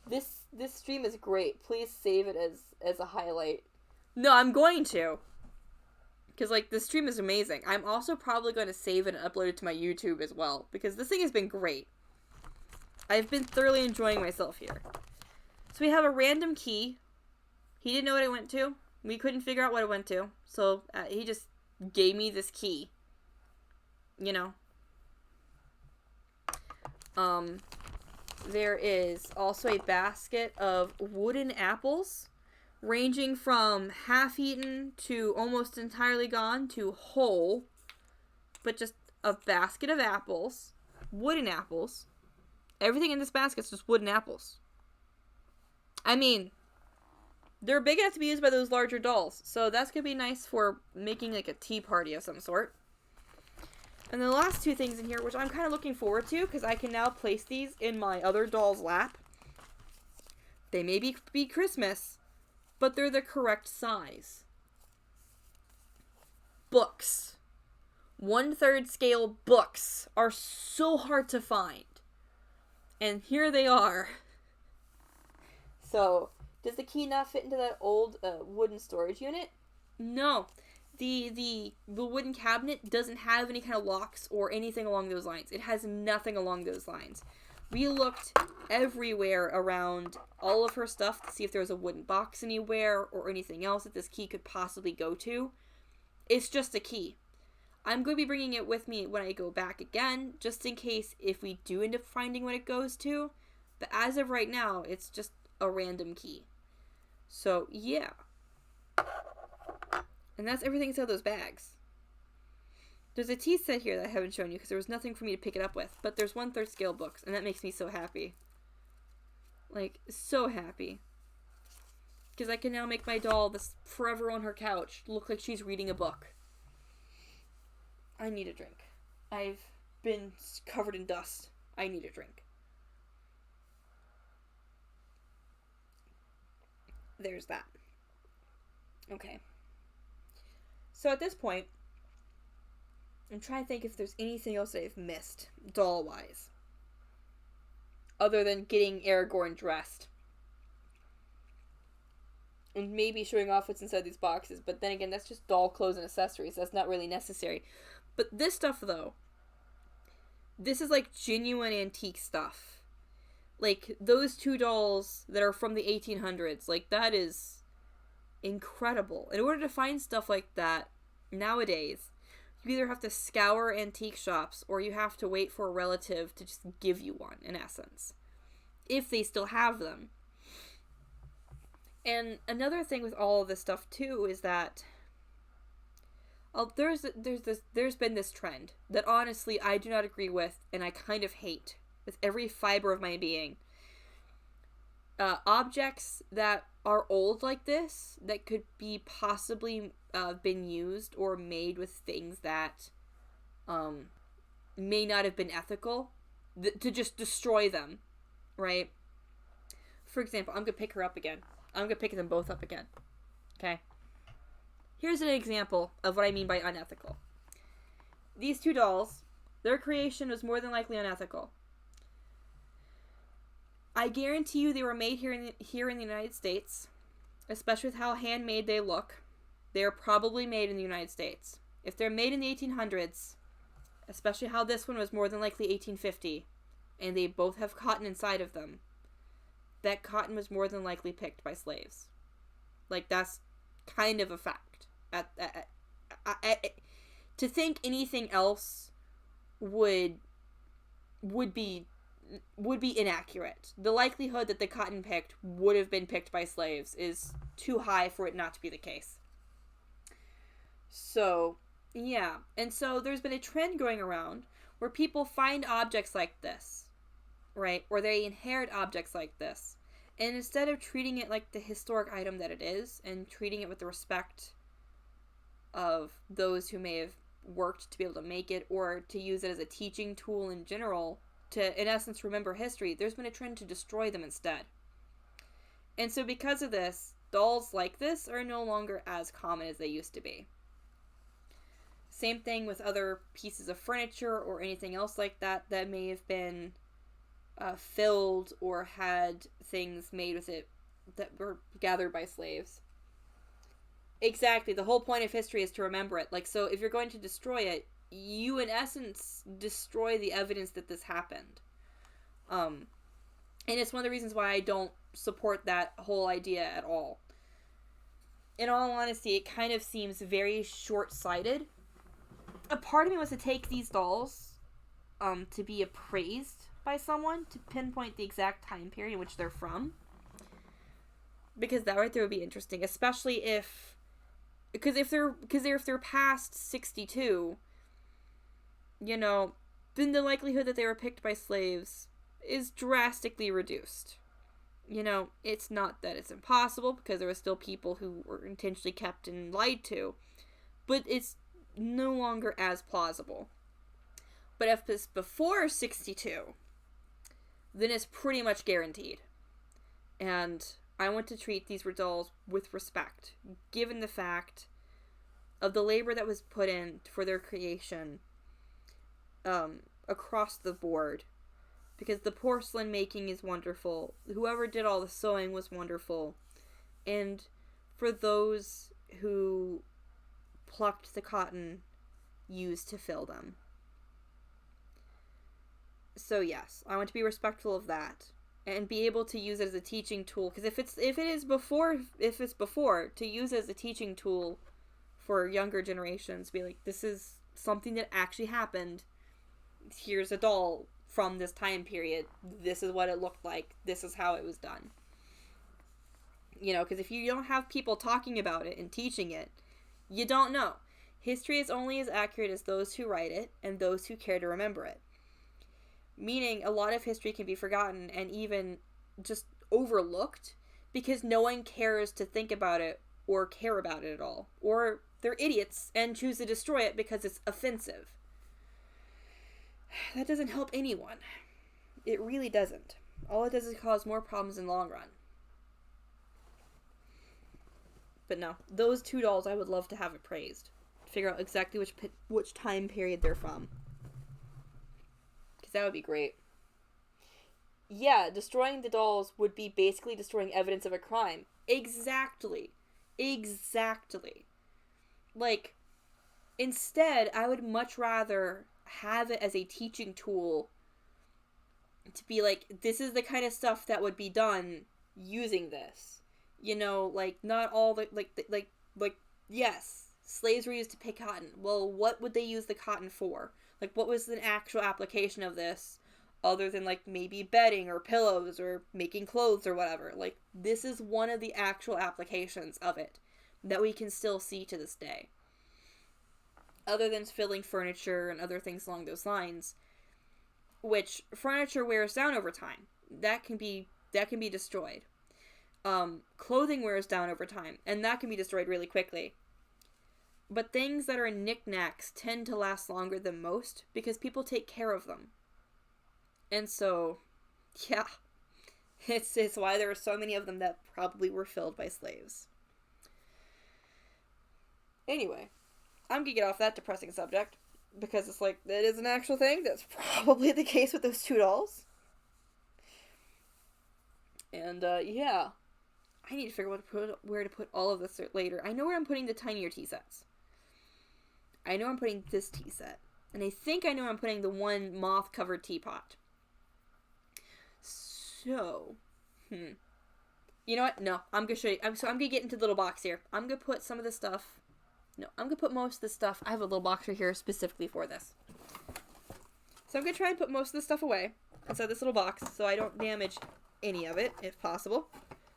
This stream is great. Please save it as a highlight. No, I'm going to. Because, like, the stream is amazing. I'm also probably going to save it and upload it to my YouTube as well. Because this thing has been great. I've been thoroughly enjoying myself here. So we have a random key. He didn't know what it went to. We couldn't figure out what it went to. So he just gave me this key. You know. There is also a basket of wooden apples, ranging from half-eaten to almost entirely gone to whole, but just a basket of apples, wooden apples. Everything in this basket is just wooden apples. I mean, they're big enough to be used by those larger dolls, so that's going to be nice for making like a tea party of some sort. And the last two things in here, which I'm kind of looking forward to, because I can now place these in my other doll's lap. They may be Christmas, but they're the correct size. Books. 1/3 scale books are so hard to find. And here they are. So, does the key not fit into that old wooden storage unit? No. The wooden cabinet doesn't have any kind of locks or anything along those lines. It has nothing along those lines. We looked everywhere around all of her stuff to see if there was a wooden box anywhere or anything else that this key could possibly go to. It's just a key. I'm going to be bringing it with me when I go back again, just in case if we do end up finding what it goes to. But as of right now, it's just a random key. So, yeah. And that's everything inside those bags. There's a tea set here that I haven't shown you because there was nothing for me to pick it up with. But there's 1/3 scale books, and that makes me so happy. Like, so happy. Because I can now make my doll that's forever on her couch look like she's reading a book. I need a drink. I've been covered in dust. I need a drink. There's that. Okay. So at this point, I'm trying to think if there's anything else that I've missed, doll-wise. Other than getting Aragorn dressed. And maybe showing off what's inside these boxes. But then again, that's just doll clothes and accessories. That's not really necessary. But this stuff, though, this is like genuine antique stuff. Like, those two dolls that are from the 1800s, like, that is incredible. In order to find stuff like that nowadays, you either have to scour antique shops or you have to wait for a relative to just give you one, in essence, if they still have them. And another thing with all of this stuff too is that there's been this trend that honestly I do not agree with, and I kind of hate with every fiber of my being. Objects that are old like this, that could be possibly been used or made with things that may not have been ethical, to just destroy them, right? For example, I'm going to pick her up again. I'm going to pick them both up again. Okay? Here's an example of what I mean by unethical. These two dolls, their creation was more than likely unethical. I guarantee you they were made here in the United States, especially with how handmade they look. They are probably made in the United States. If they're made in the 1800s, especially how this one was more than likely 1850, and they both have cotton inside of them, that cotton was more than likely picked by slaves. Like, that's kind of a fact. To think anything else would be inaccurate. The likelihood that the cotton picked would have been picked by slaves is too high for it not to be the case. So, yeah. And so there's been a trend going around where people find objects like this, right? Or they inherit objects like this. And instead of treating it like the historic item that it is, and treating it with the respect of those who may have worked to be able to make it, or to use it as a teaching tool in general, to, in essence, remember history, there's been a trend to destroy them instead. And so because of this, dolls like this are no longer as common as they used to be. Same thing with other pieces of furniture or anything else like that that may have been filled or had things made with it that were gathered by slaves. Exactly. The whole point of history is to remember it. Like, so if you're going to destroy it, you in essence destroy the evidence that this happened. And it's one of the reasons why I don't support that whole idea at all. In all honesty, it kind of seems very short-sighted. A part of me wants to take these dolls to be appraised by someone to pinpoint the exact time period in which they're from, because that right there would be interesting, especially if they're past 62, you know, then the likelihood that they were picked by slaves is drastically reduced. You know, it's not that it's impossible, because there were still people who were intentionally kept and lied to, but it's no longer as plausible. But if it's before 62, then it's pretty much guaranteed. And I want to treat these dolls with respect, given the fact of the labor that was put in for their creation across the board. Because the porcelain making is wonderful. Whoever did all the sewing was wonderful. And for those who plucked the cotton used to fill them. So yes, I want to be respectful of that and be able to use it as a teaching tool. Because if it's before, to use it as a teaching tool for younger generations, be like, this is something that actually happened. Here's a doll from this time period. This is what it looked like. This is how it was done. You know, because if you don't have people talking about it and teaching it, you don't know. History is only as accurate as those who write it and those who care to remember it. Meaning, a lot of history can be forgotten and even just overlooked because no one cares to think about it or care about it at all. Or they're idiots and choose to destroy it because it's offensive. That doesn't help anyone. It really doesn't. All it does is cause more problems in the long run. But no, those two dolls I would love to have appraised. Figure out exactly which time period they're from. That would be great. Yeah, destroying the dolls would be basically destroying evidence of a crime. Exactly. Like, instead, I would much rather have it as a teaching tool to be like, this is the kind of stuff that would be done using this. You know, like, not all the, yes, slaves were used to pick cotton. Well, what would they use the cotton for? Like, what was the actual application of this, other than, like, maybe bedding or pillows or making clothes or whatever? Like, this is one of the actual applications of it that we can still see to this day. Other than filling furniture and other things along those lines, which furniture wears down over time. That can be destroyed. Clothing wears down over time, and that can be destroyed really quickly. But things that are knickknacks tend to last longer than most because people take care of them. And so, yeah, it's why there are so many of them that probably were filled by slaves. Anyway, I'm gonna get off that depressing subject because it's like, that is an actual thing. That's probably the case with those two dolls. And, yeah. I need to figure out where to put all of this later. I know where I'm putting the tinier tea sets. I know I'm putting this tea set. And I think I know where I'm putting the one moth-covered teapot. So, you know what? No, I'm going to show you. I'm going to get into the little box here. I'm going to put some of the stuff. No, I'm going to put most of the stuff. I have a little box right here specifically for this. So I'm going to try and put most of the stuff away inside this little box so I don't damage any of it, if possible.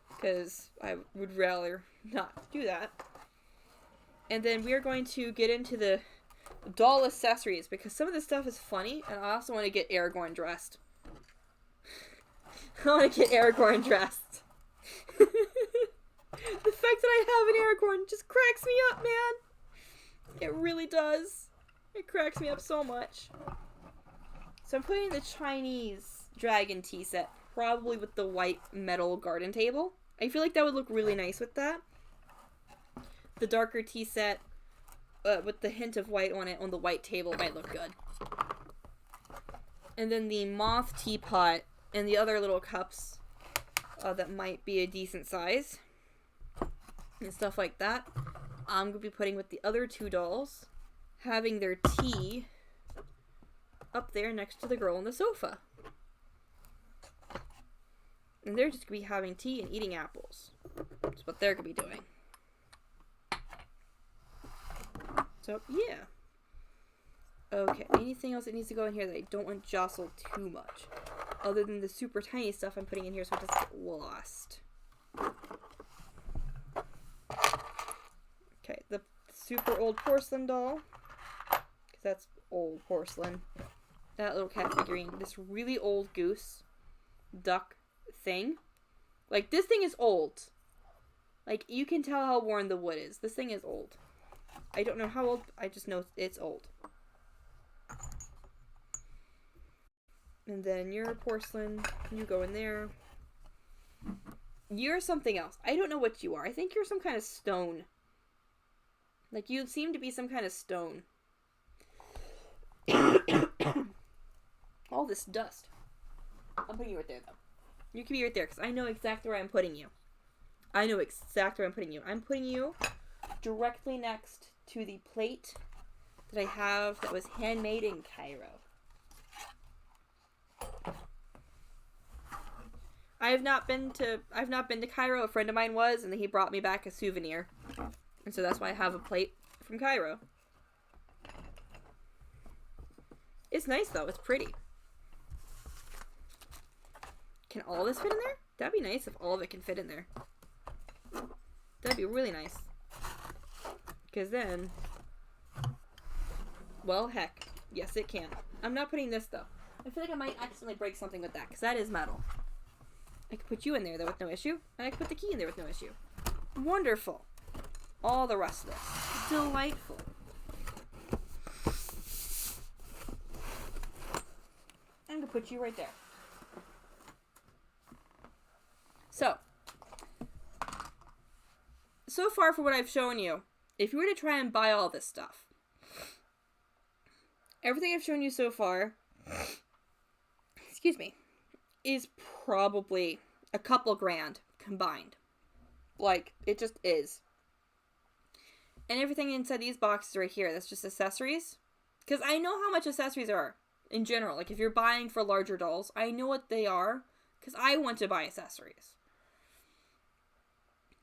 Because I would rather not do that. And then we are going to get into the doll accessories, because some of this stuff is funny, and I also want to get Aragorn dressed. I want to get Aragorn dressed. The fact that I have an Aragorn just cracks me up, man. It really does. It cracks me up so much. So I'm putting the Chinese dragon tea set, probably with the white metal garden table. I feel like that would look really nice with that. The darker tea set with the hint of white on it on the white table might look good. And then the moth teapot and the other little cups that might be a decent size and stuff like that. I'm going to be putting with the other two dolls, having their tea up there next to the girl on the sofa. And they're just going to be having tea and eating apples. That's what they're going to be doing. So, yeah. Okay, anything else that needs to go in here that I don't want jostled too much? Other than the super tiny stuff I'm putting in here so it doesn't get lost. Okay, the super old porcelain doll. Because that's old porcelain. That little cat figurine. This really old goose duck thing. Like, this thing is old. Like, you can tell how worn the wood is. This thing is old. I don't know how old, I just know it's old. And then your porcelain, you go in there. You're something else. I don't know what you are. I think you're some kind of stone. Like, you seem to be some kind of stone. All this dust. I'm putting you right there, though. You can be right there, because I know exactly where I'm putting you. I know exactly where I'm putting you. I'm putting you directly next to the plate that I have that was handmade in Cairo. I've not been to Cairo. A friend of mine was, and he brought me back a souvenir. And so that's why I have a plate from Cairo. It's nice though, it's pretty. Can all this fit in there? That'd be nice if all of it can fit in there. That'd be really nice. Because then, well, heck, yes it can. I'm not putting this though. I feel like I might accidentally break something with that, because that is metal. I could put you in there though with no issue, and I could put the key in there with no issue. Wonderful. All the rest of this. Delightful. I'm gonna put you right there. So far for what I've shown you, if you were to try and buy all this stuff, everything I've shown you so far, excuse me, is probably a couple grand combined. Like, it just is. And everything inside these boxes right here, that's just accessories. Because I know how much accessories are in general. Like, if you're buying for larger dolls, I know what they are. Because I want to buy accessories.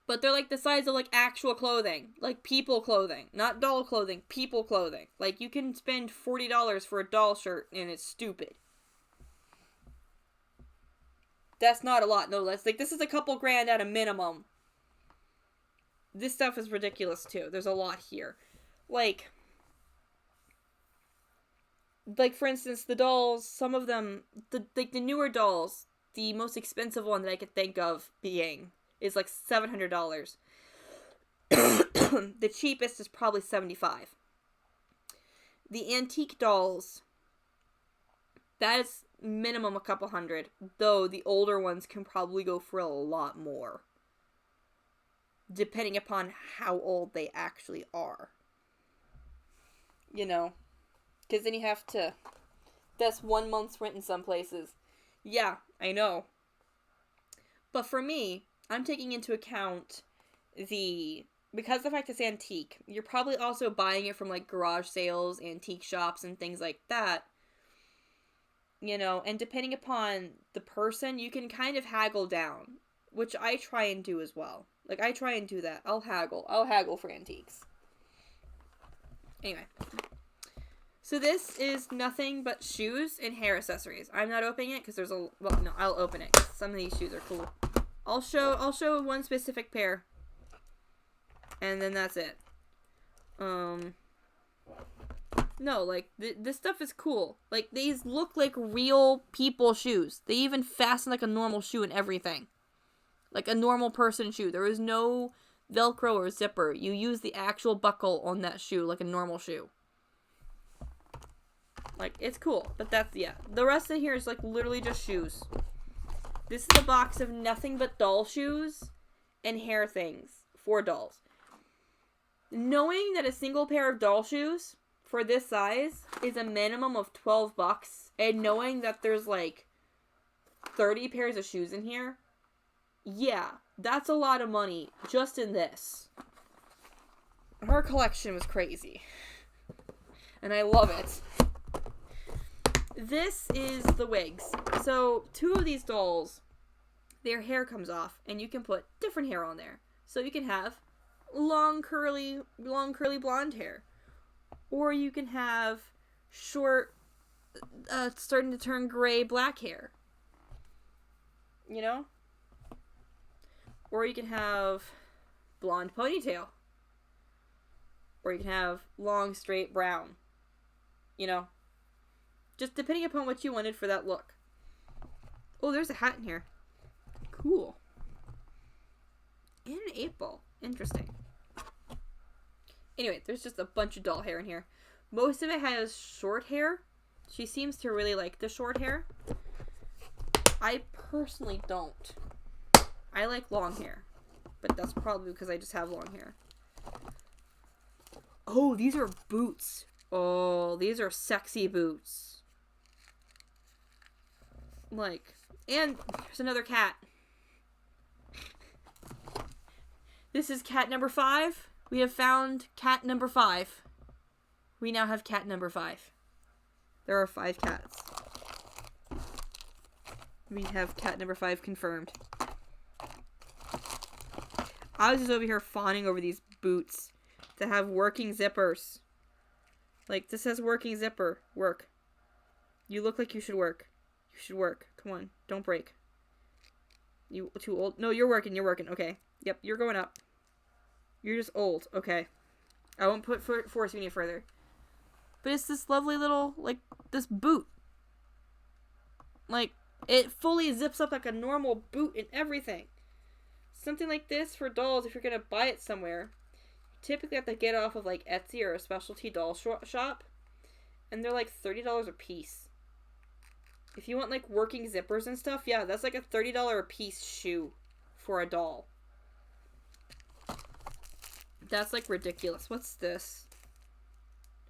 But they're like the size of like actual clothing. Like people clothing. Not doll clothing. People clothing. Like, you can spend $40 for a doll shirt and it's stupid. That's not a lot. No, that's like, this is a couple grand at a minimum. This stuff is ridiculous too. There's a lot here. Like for instance, the dolls, some of them, the newer dolls, the most expensive one that I could think of being is like $700. The cheapest is probably $75. The antique dolls, that is minimum a couple hundred, though the older ones can probably go for a lot more, depending upon how old they actually are. You know? Because then you have to, that's 1 month's rent in some places. Yeah, I know. But for me, I'm taking into account the because of the fact it's antique, you're probably also buying it from, like, garage sales, antique shops, and things like that. You know, and depending upon the person, you can kind of haggle down, which I try and do as well. Like, I try and do that. I'll haggle for antiques. Anyway. So this is nothing but shoes and hair accessories. I'm not opening it because there's a... Well, no, I'll open it. Some of these shoes are cool. I'll show one specific pair. And then that's it. No, like, this stuff is cool. Like, these look like real people shoes. They even fasten like a normal shoe and everything. Like a normal person shoe. There is no Velcro or zipper. You use the actual buckle on that shoe like a normal shoe. Like, it's cool. But that's, yeah. The rest in here is, like, literally just shoes. This is a box of nothing but doll shoes and hair things for dolls. Knowing that a single pair of doll shoes for this size is a minimum of $12, and knowing that there's, like, 30 pairs of shoes in here, yeah, that's a lot of money just in this. Her collection was crazy. And I love it. This is the wigs. So, 2 of these dolls, their hair comes off, and you can put different hair on there. So you can have long curly blonde hair. Or you can have short, starting to turn gray black hair. You know? Or you can have blonde ponytail. Or you can have long, straight brown. You know? Just depending upon what you wanted for that look. Oh, there's a hat in here. Cool. And an 8-ball. Interesting. Anyway, there's just a bunch of doll hair in here. Most of it has short hair. She seems to really like the short hair. I personally don't. I like long hair. But that's probably because I just have long hair. Oh, these are boots. Oh, these are sexy boots. Like, and there's another cat. This is cat number 5. We have found cat number 5. We now have cat number 5. There are 5 cats. We have cat number 5 confirmed. I was just over here fawning over these boots that have working zippers. Like, this says working zipper. Work. You look like you should work. You should work. Come on. Don't break. You too old? No, you're working. You're working. Okay. Yep, you're going up. You're just old. Okay. I won't force you any further. But it's this lovely little, like, this boot. Like, it fully zips up like a normal boot and everything. Something like this for dolls, if you're going to buy it somewhere, you typically have to get it off of, like, Etsy or a specialty doll shop. And they're like $30 a piece. If you want, like, working zippers and stuff, yeah, that's like a $30 a piece shoe for a doll. That's, like, ridiculous. What's this?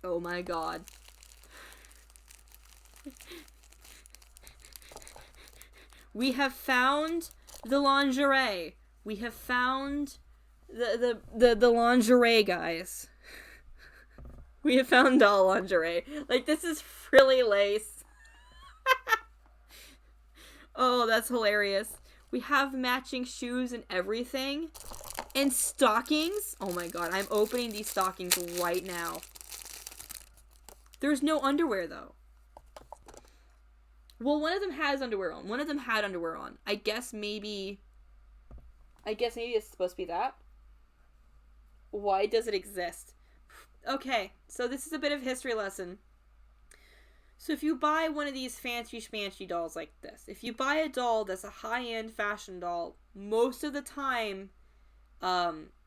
Oh my god. We have found the lingerie. We have found the lingerie, guys. We have found doll lingerie. Like, this is frilly lace. Oh, that's hilarious. We have matching shoes and everything. And stockings. Oh my god, I'm opening these stockings right now. There's no underwear, though. Well, one of them has underwear on. One of them had underwear on. I guess maybe it's supposed to be that. Why does it exist? Okay, so this is a bit of a history lesson. So if you buy one of these fancy schmancy dolls like this, if you buy a doll that's a high-end fashion doll, most of the time,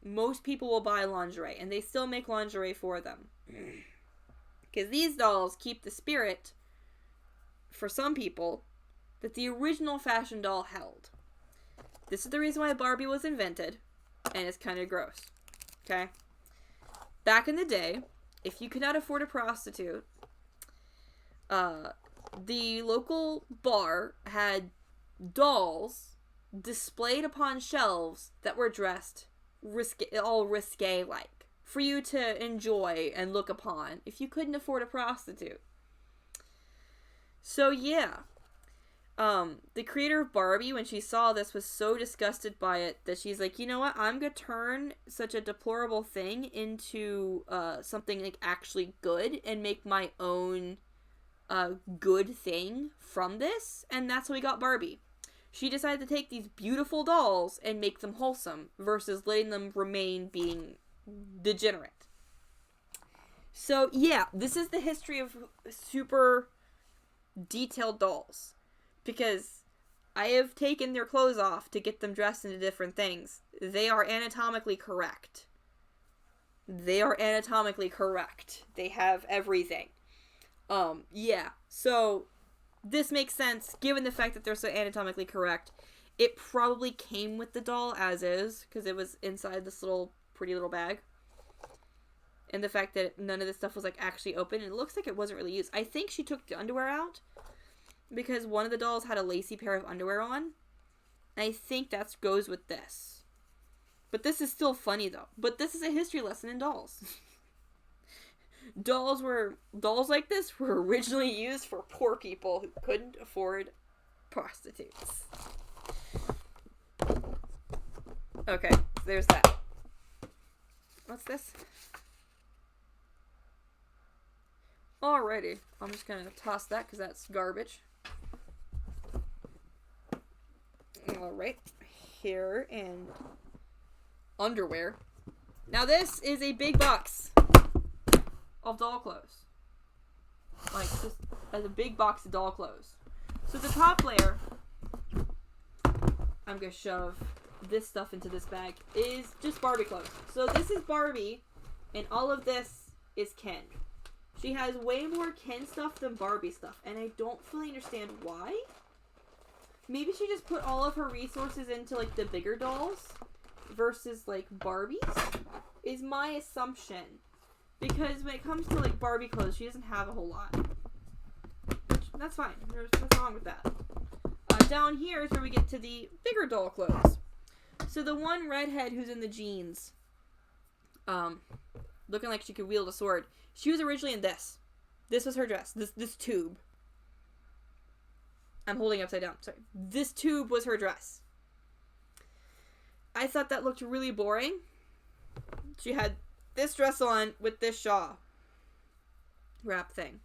most people will buy lingerie, and they still make lingerie for them. Because these dolls keep the spirit, for some people, that the original fashion doll held. This is the reason why Barbie was invented, and it's kind of gross. Okay? Back in the day, if you could not afford a prostitute, the local bar had dolls displayed upon shelves that were dressed risque like for you to enjoy and look upon if you couldn't afford a prostitute. So yeah. The creator of Barbie, when she saw this, was so disgusted by it that she's like, you know what, I'm gonna turn such a deplorable thing into something like actually good and make my own good thing from this. And that's how we got Barbie. She decided to take these beautiful dolls and make them wholesome versus letting them remain being degenerate. So yeah, this is the history of super detailed dolls. Because I have taken their clothes off to get them dressed into different things. They are anatomically correct. They have everything. Yeah. So, this makes sense, given the fact that they're so anatomically correct. It probably came with the doll as is, because it was inside this pretty little bag. And the fact that none of this stuff was, like, actually open, and it looks like it wasn't really used. I think she took the underwear out, because one of the dolls had a lacy pair of underwear on. I think that goes with this. But this is still funny, though. But this is a history lesson in dolls. Dolls like this were originally used for poor people who couldn't afford prostitutes. Okay, there's that. What's this? Alrighty, I'm just gonna toss that because that's garbage. Alright, here and underwear. Now this is a big box of doll clothes. Like, just as a big box of doll clothes. So the top layer, I'm gonna shove this stuff into this bag, is just Barbie clothes. So this is Barbie, and all of this is Ken. She has way more Ken stuff than Barbie stuff, and I don't fully understand why. Maybe she just put all of her resources into, like, the bigger dolls versus, like, Barbies, is my assumption. Because when it comes to, like, Barbie clothes, she doesn't have a whole lot. Which, that's fine. There's nothing wrong with that. Down here is where we get to the bigger doll clothes. So the one redhead who's in the jeans, looking like she could wield a sword, she was originally in this. This was her dress. This tube. I'm holding it upside down. Sorry. This tube was her dress. I thought that looked really boring. She had this dress on with this shawl wrap thing.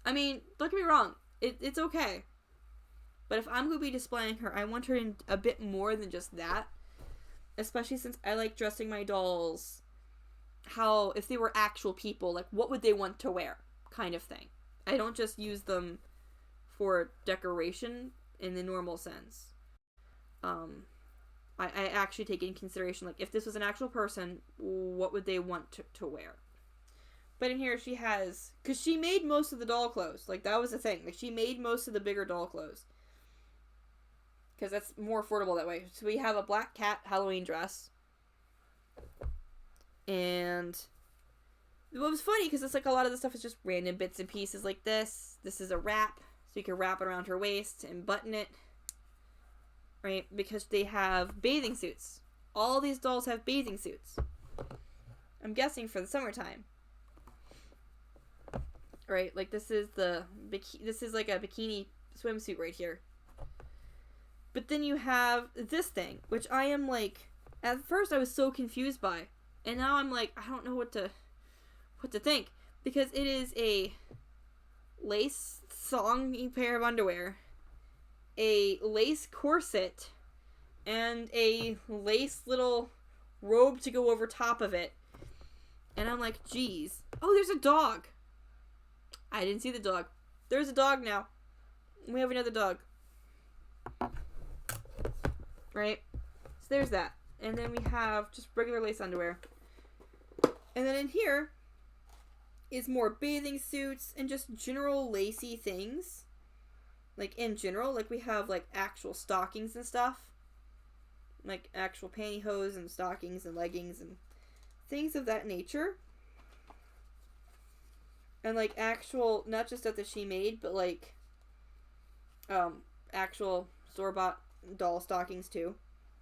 I mean, don't get me wrong. It's okay. But if I'm going to be displaying her, I want her in a bit more than just that. Especially since I like dressing my dolls how, if they were actual people, like, what would they want to wear? Kind of thing. I don't just use them for decoration in the normal sense. I actually take in consideration, like, if this was an actual person, what would they want to wear? But in here she has, because she made most of the doll clothes. Like, that was the thing. Like, she made most of the bigger doll clothes. Because that's more affordable that way. So we have a black cat Halloween dress. And what was funny, because it's like a lot of the stuff is just random bits and pieces like this. This is a wrap. So you can wrap it around her waist and button it. Right? Because they have bathing suits. All these dolls have bathing suits. I'm guessing for the summertime. Right? Like, this is this is like a bikini swimsuit right here. But then you have this thing, which I am like, at first I was so confused by. And now I'm like, I don't know what to think. Because it is a lace thong pair of underwear, a lace corset, and a lace little robe to go over top of it. And I'm like, geez. Oh, there's a dog. I didn't see the dog. There's a dog now. We have another dog. Right? So there's that. And then we have just regular lace underwear. And then in here is more bathing suits and just general lacy things. Like, in general, like, we have, like, actual stockings and stuff. Like, actual pantyhose and stockings and leggings and things of that nature. And, like, actual, not just stuff that she made, but, like, actual store-bought doll stockings, too.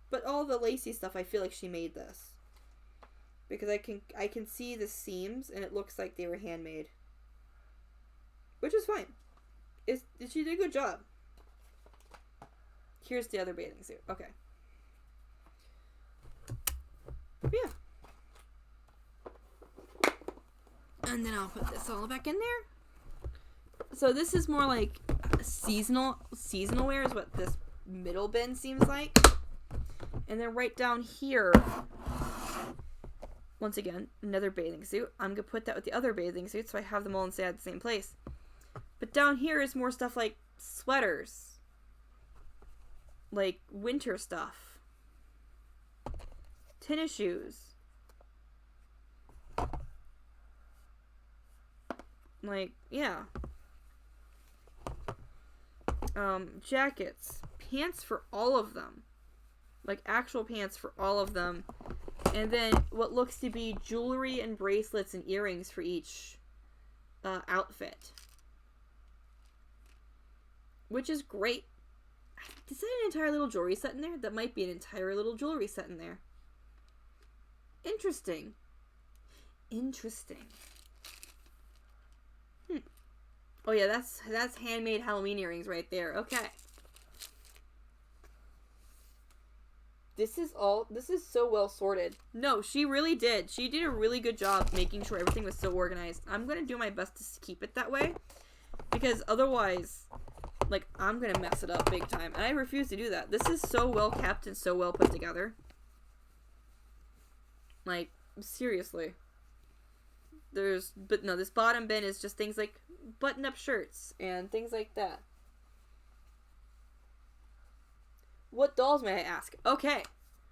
But all the lacy stuff, I feel like she made this. because I can see the seams and it looks like they were handmade, which is fine. She did a good job. Here's the other bathing suit. Okay. Yeah. And then I'll put this all back in there. So this is more like seasonal wear is what this middle bin seems like. And then right down here, once again, another bathing suit. I'm going to put that with the other bathing suit so I have them all inside the same place. But down here is more stuff like sweaters. Like winter stuff. Tennis shoes. Like, yeah. Jackets. Pants for all of them. Like actual pants for all of them. And then what looks to be jewelry and bracelets and earrings for each outfit. Which is great. Is that an entire little jewelry set in there? That might be an entire little jewelry set in there. Interesting. Interesting. Oh yeah, that's handmade Halloween earrings right there. Okay. This is so well sorted. No, she really did. She did a really good job making sure everything was so organized. I'm going to do my best to keep it that way. Because otherwise, like, I'm going to mess it up big time. And I refuse to do that. This is so well kept and so well put together. Like, seriously. But no, this bottom bin is just things like button-up shirts and things like that. What dolls, may I ask? Okay,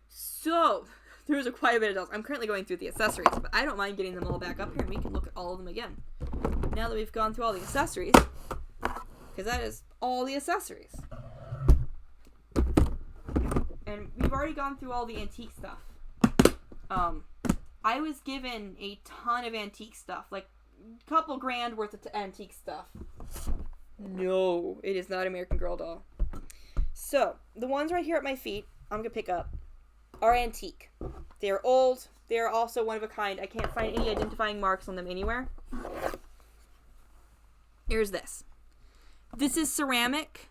so there's quite a bit of dolls. I'm currently going through the accessories, but I don't mind getting them all back up here and we can look at all of them again. Now that we've gone through all the accessories, because that is all the accessories. And we've already gone through all the antique stuff. I was given a ton of antique stuff, like a couple grand worth of antique stuff. No, it is not American Girl doll. So, the ones right here at my feet, I'm going to pick up, are antique. They're old. They're also one of a kind. I can't find any identifying marks on them anywhere. Here's this. This is ceramic.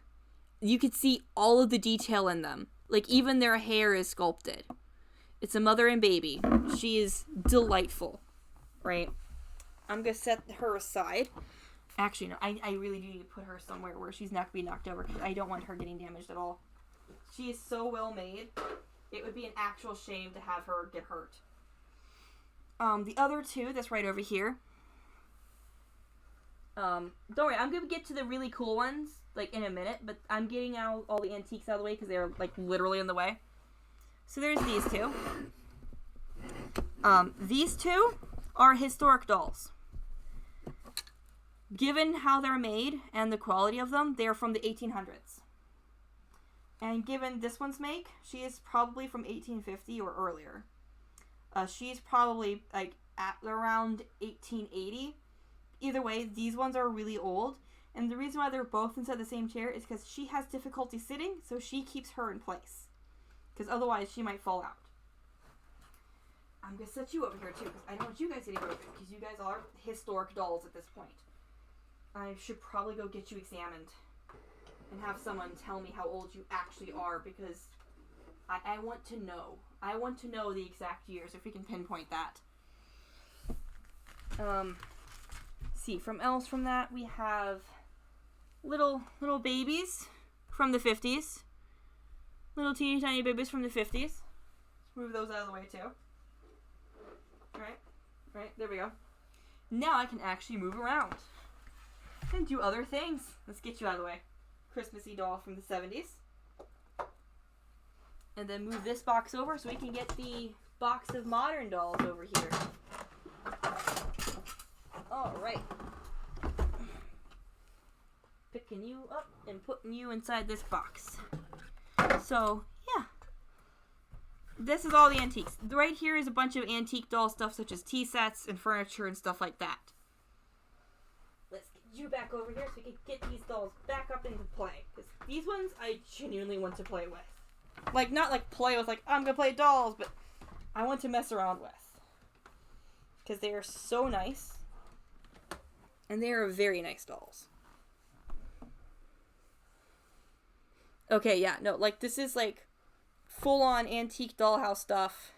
You could see all of the detail in them. Like, even their hair is sculpted. It's a mother and baby. She is delightful. Right? I'm going to set her aside. Actually, no, I really do need to put her somewhere where she's not going to be knocked over because I don't want her getting damaged at all. She is so well made. It would be an actual shame to have her get hurt. The other two, that's right over here. Don't worry, I'm going to get to the really cool ones, like, in a minute, but I'm getting out all the antiques out of the way because they're, like, literally in the way. So there's these two. These two are historic dolls. Given how they're made and the quality of them, they're from the 1800s. And given this one's make, she is probably from 1850 or earlier. She's probably like at around 1880. Either way, these ones are really old. And the reason why they're both inside the same chair is because she has difficulty sitting, so she keeps her in place. Because otherwise she might fall out. I'm going to set you over here too, because I don't want you guys getting over because you guys are historic dolls at this point. I should probably go get you examined and have someone tell me how old you actually are because I want to know. I want to know the exact years if we can pinpoint that. See, else from that we have little babies from the 50s. Little teeny tiny babies from the 50s. Let's move those out of the way too. Right, there we go. Now I can actually move around. And do other things. Let's get you out of the way. Christmassy doll from the 70s. And then move this box over so we can get the box of modern dolls over here. Alright. Picking you up and putting you inside this box. So, yeah. This is all the antiques. Right here is a bunch of antique doll stuff such as tea sets and furniture and stuff like that. Let's get you back over here so we can get these dolls back up into play. Because these ones I genuinely want to play with. Like, not like play with like, I'm going to play dolls, but I want to mess around with. because they are so nice. And they are very nice dolls. Okay, yeah, no, like, this is, like, full-on antique dollhouse stuff.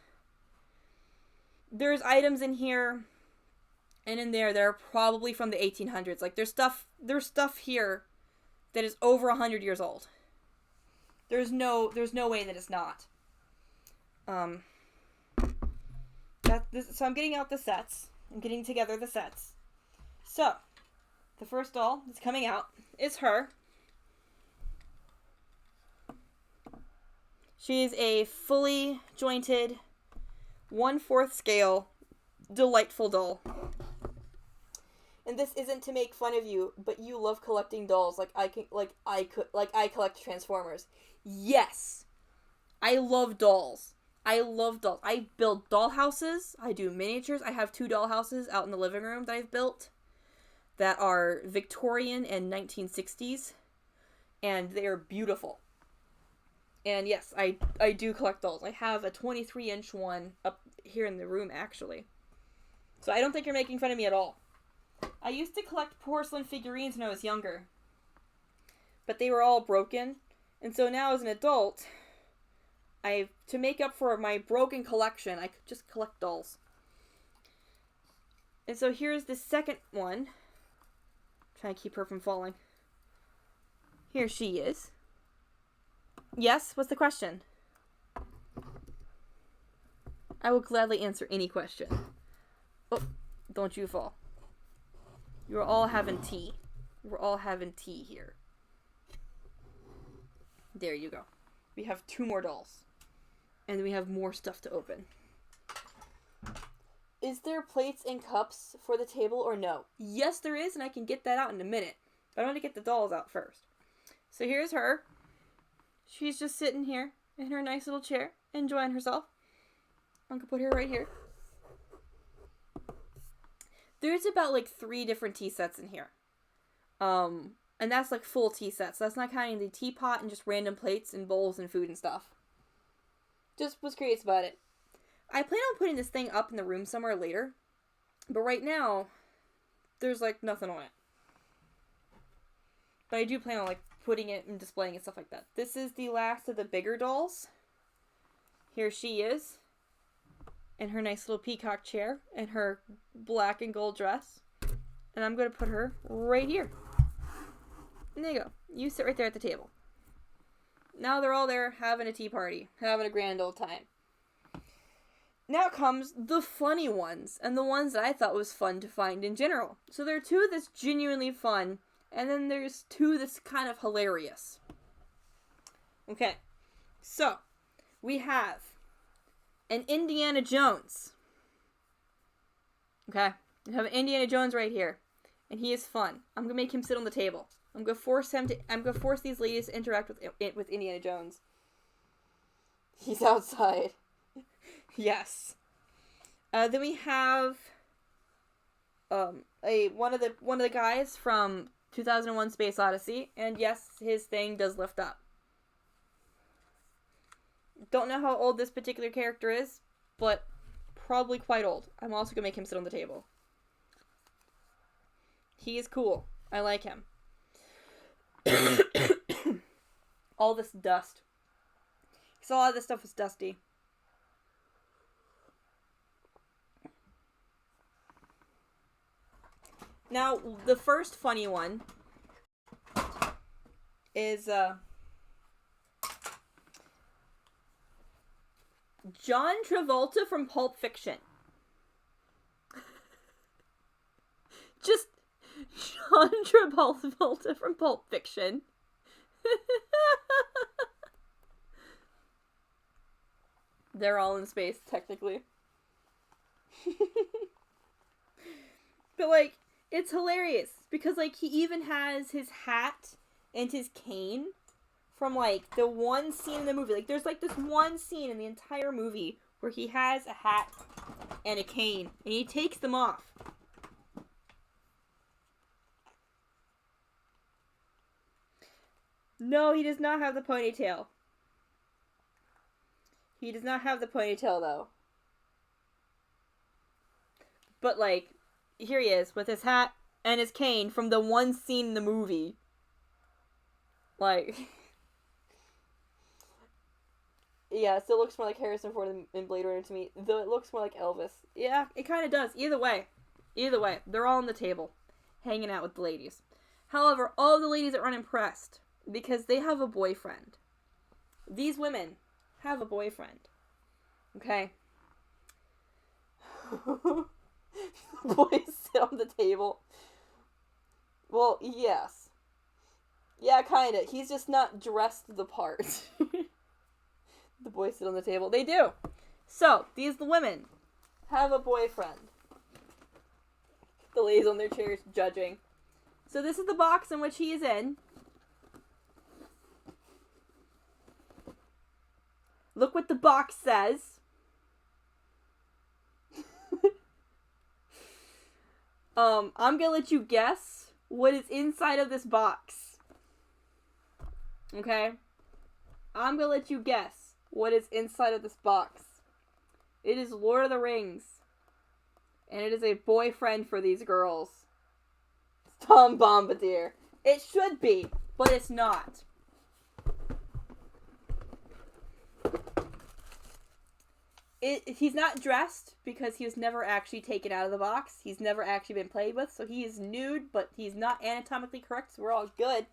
There's items in here and in there that are probably from the 1800s. Like, there's stuff here that is over 100 years old. There's no way that it's not. So I'm getting out the sets. I'm getting together the sets. So, the first doll that's coming out is her. She's a fully jointed, 1/4 scale, delightful doll. And this isn't to make fun of you, but you love collecting dolls like I collect Transformers. Yes! I love dolls. I build doll houses. I do miniatures. I have 2 doll houses out in the living room that I've built that are Victorian and 1960s. And they're beautiful. And yes, I do collect dolls. I have a 23-inch one up here in the room, actually. So I don't think you're making fun of me at all. I used to collect porcelain figurines when I was younger. But they were all broken. And so now as an adult, to make up for my broken collection, I could just collect dolls. And so here's the second one. Trying to keep her from falling. Here she is. Yes, what's the question? I will gladly answer any question. Oh, don't you fall. You're all having tea. We're all having tea here. There you go. We have 2 more dolls. And we have more stuff to open. Is there plates and cups for the table or no? Yes, there is, and I can get that out in a minute. But I want to get the dolls out first. So here's her. She's just sitting here in her nice little chair, enjoying herself. I'm gonna put her right here. There's about like 3 different tea sets in here. And that's like full tea sets. That's not counting the teapot and just random plates and bowls and food and stuff. Just was curious about it. I plan on putting this thing up in the room somewhere later. But right now, there's like nothing on it. But I do plan on like putting it and displaying and stuff like that. This is the last of the bigger dolls. Here she is. In her nice little peacock chair. And her black and gold dress. And I'm going to put her right here. And there you go. You sit right there at the table. Now they're all there having a tea party. Having a grand old time. Now comes the funny ones. And the ones that I thought was fun to find in general. So there are 2 that's genuinely fun. And then there's 2 that's kind of hilarious. Okay. So, we have an Indiana Jones. Okay. We have an Indiana Jones right here. And he is fun. I'm going to make him sit on the table. I'm going to force these ladies to interact with Indiana Jones. He's outside. Yes. Then we have one of the guys from 2001 Space Odyssey, and yes, his thing does lift up. Don't know how old this particular character is, but probably quite old. I'm also gonna make him sit on the table. He is cool. I like him. All this dust. So a lot of this stuff is dusty. Now, the first funny one is John Travolta from Pulp Fiction. Just John Travolta from Pulp Fiction. They're all in space, technically. But, like, it's hilarious. Because, like, he even has his hat and his cane from, like, the one scene in the movie. Like, there's, like, this one scene in the entire movie where he has a hat and a cane. And he takes them off. No, he does not have the ponytail. He does not have the ponytail, though. But, like, here he is with his hat and his cane from the one scene in the movie. Like, yeah, it still looks more like Harrison Ford in Blade Runner to me, though it looks more like Elvis. Yeah, it kind of does. Either way, they're all on the table, hanging out with the ladies. However, all of the ladies are unimpressed because they have a boyfriend. These women have a boyfriend. Okay? Boys sit on the table. Well, yes. Yeah, kinda. He's just not dressed the part. The boys sit on the table. They do. So, these women have a boyfriend. The ladies on their chairs judging. So this is the box in which he is in. Look what the box says. I'm gonna let you guess what is inside of this box. Okay? I'm gonna let you guess what is inside of this box. It is Lord of the Rings. And it is a boyfriend for these girls. It's Tom Bombadil. It should be, but it's not. He's not dressed because he was never actually taken out of the box. He's never actually been played with, so he is nude, but he's not anatomically correct, so we're all good.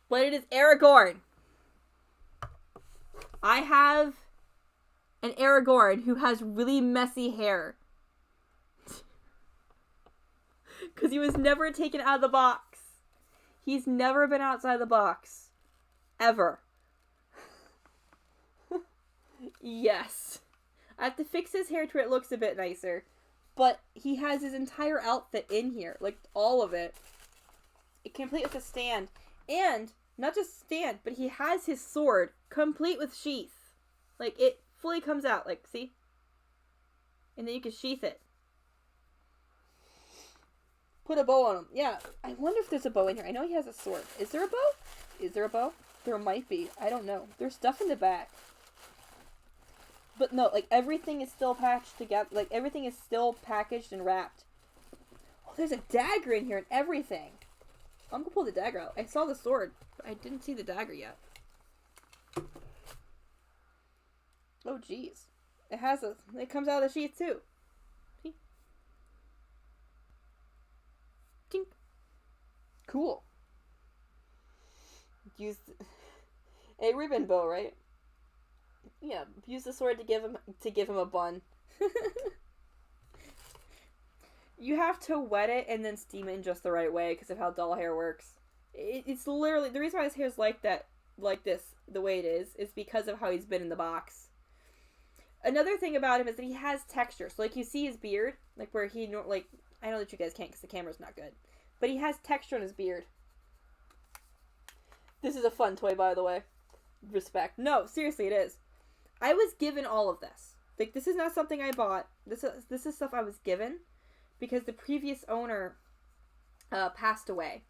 But it is Aragorn. I have an Aragorn who has really messy hair. Because he was never taken out of the box. He's never been outside the box. Ever. Yes. I have to fix his hair to where it looks a bit nicer. But he has his entire outfit in here. Like, all of it. It complete with a stand. And, not just stand, but he has his sword complete with sheath. Like, it fully comes out. Like, see? And then you can sheath it. Put a bow on him. Yeah, I wonder if there's a bow in here. I know he has a sword. Is there a bow? Is there a bow? There might be. I don't know. There's stuff in the back. But no, like, everything is still patched together. Like, everything is still packaged and wrapped. Oh, there's a dagger in here and everything. I'm gonna pull the dagger out. I saw the sword, but I didn't see the dagger yet. Oh, jeez. It comes out of the sheath, too. See? Tink. Cool. Use a ribbon bow, right? Yeah, use the sword to give him a bun. You have to wet it and then steam it in just the right way because of how doll hair works. It's literally the reason why his hair is like this, the way it is because of how he's been in the box. Another thing about him is that he has texture. So, like, you see his beard, like where he I know that you guys can't because the camera's not good, but he has texture on his beard. This is a fun toy, by the way. Respect. No, seriously, it is. I was given all of this. Like, this is not something I bought. This is stuff I was given because the previous owner passed away.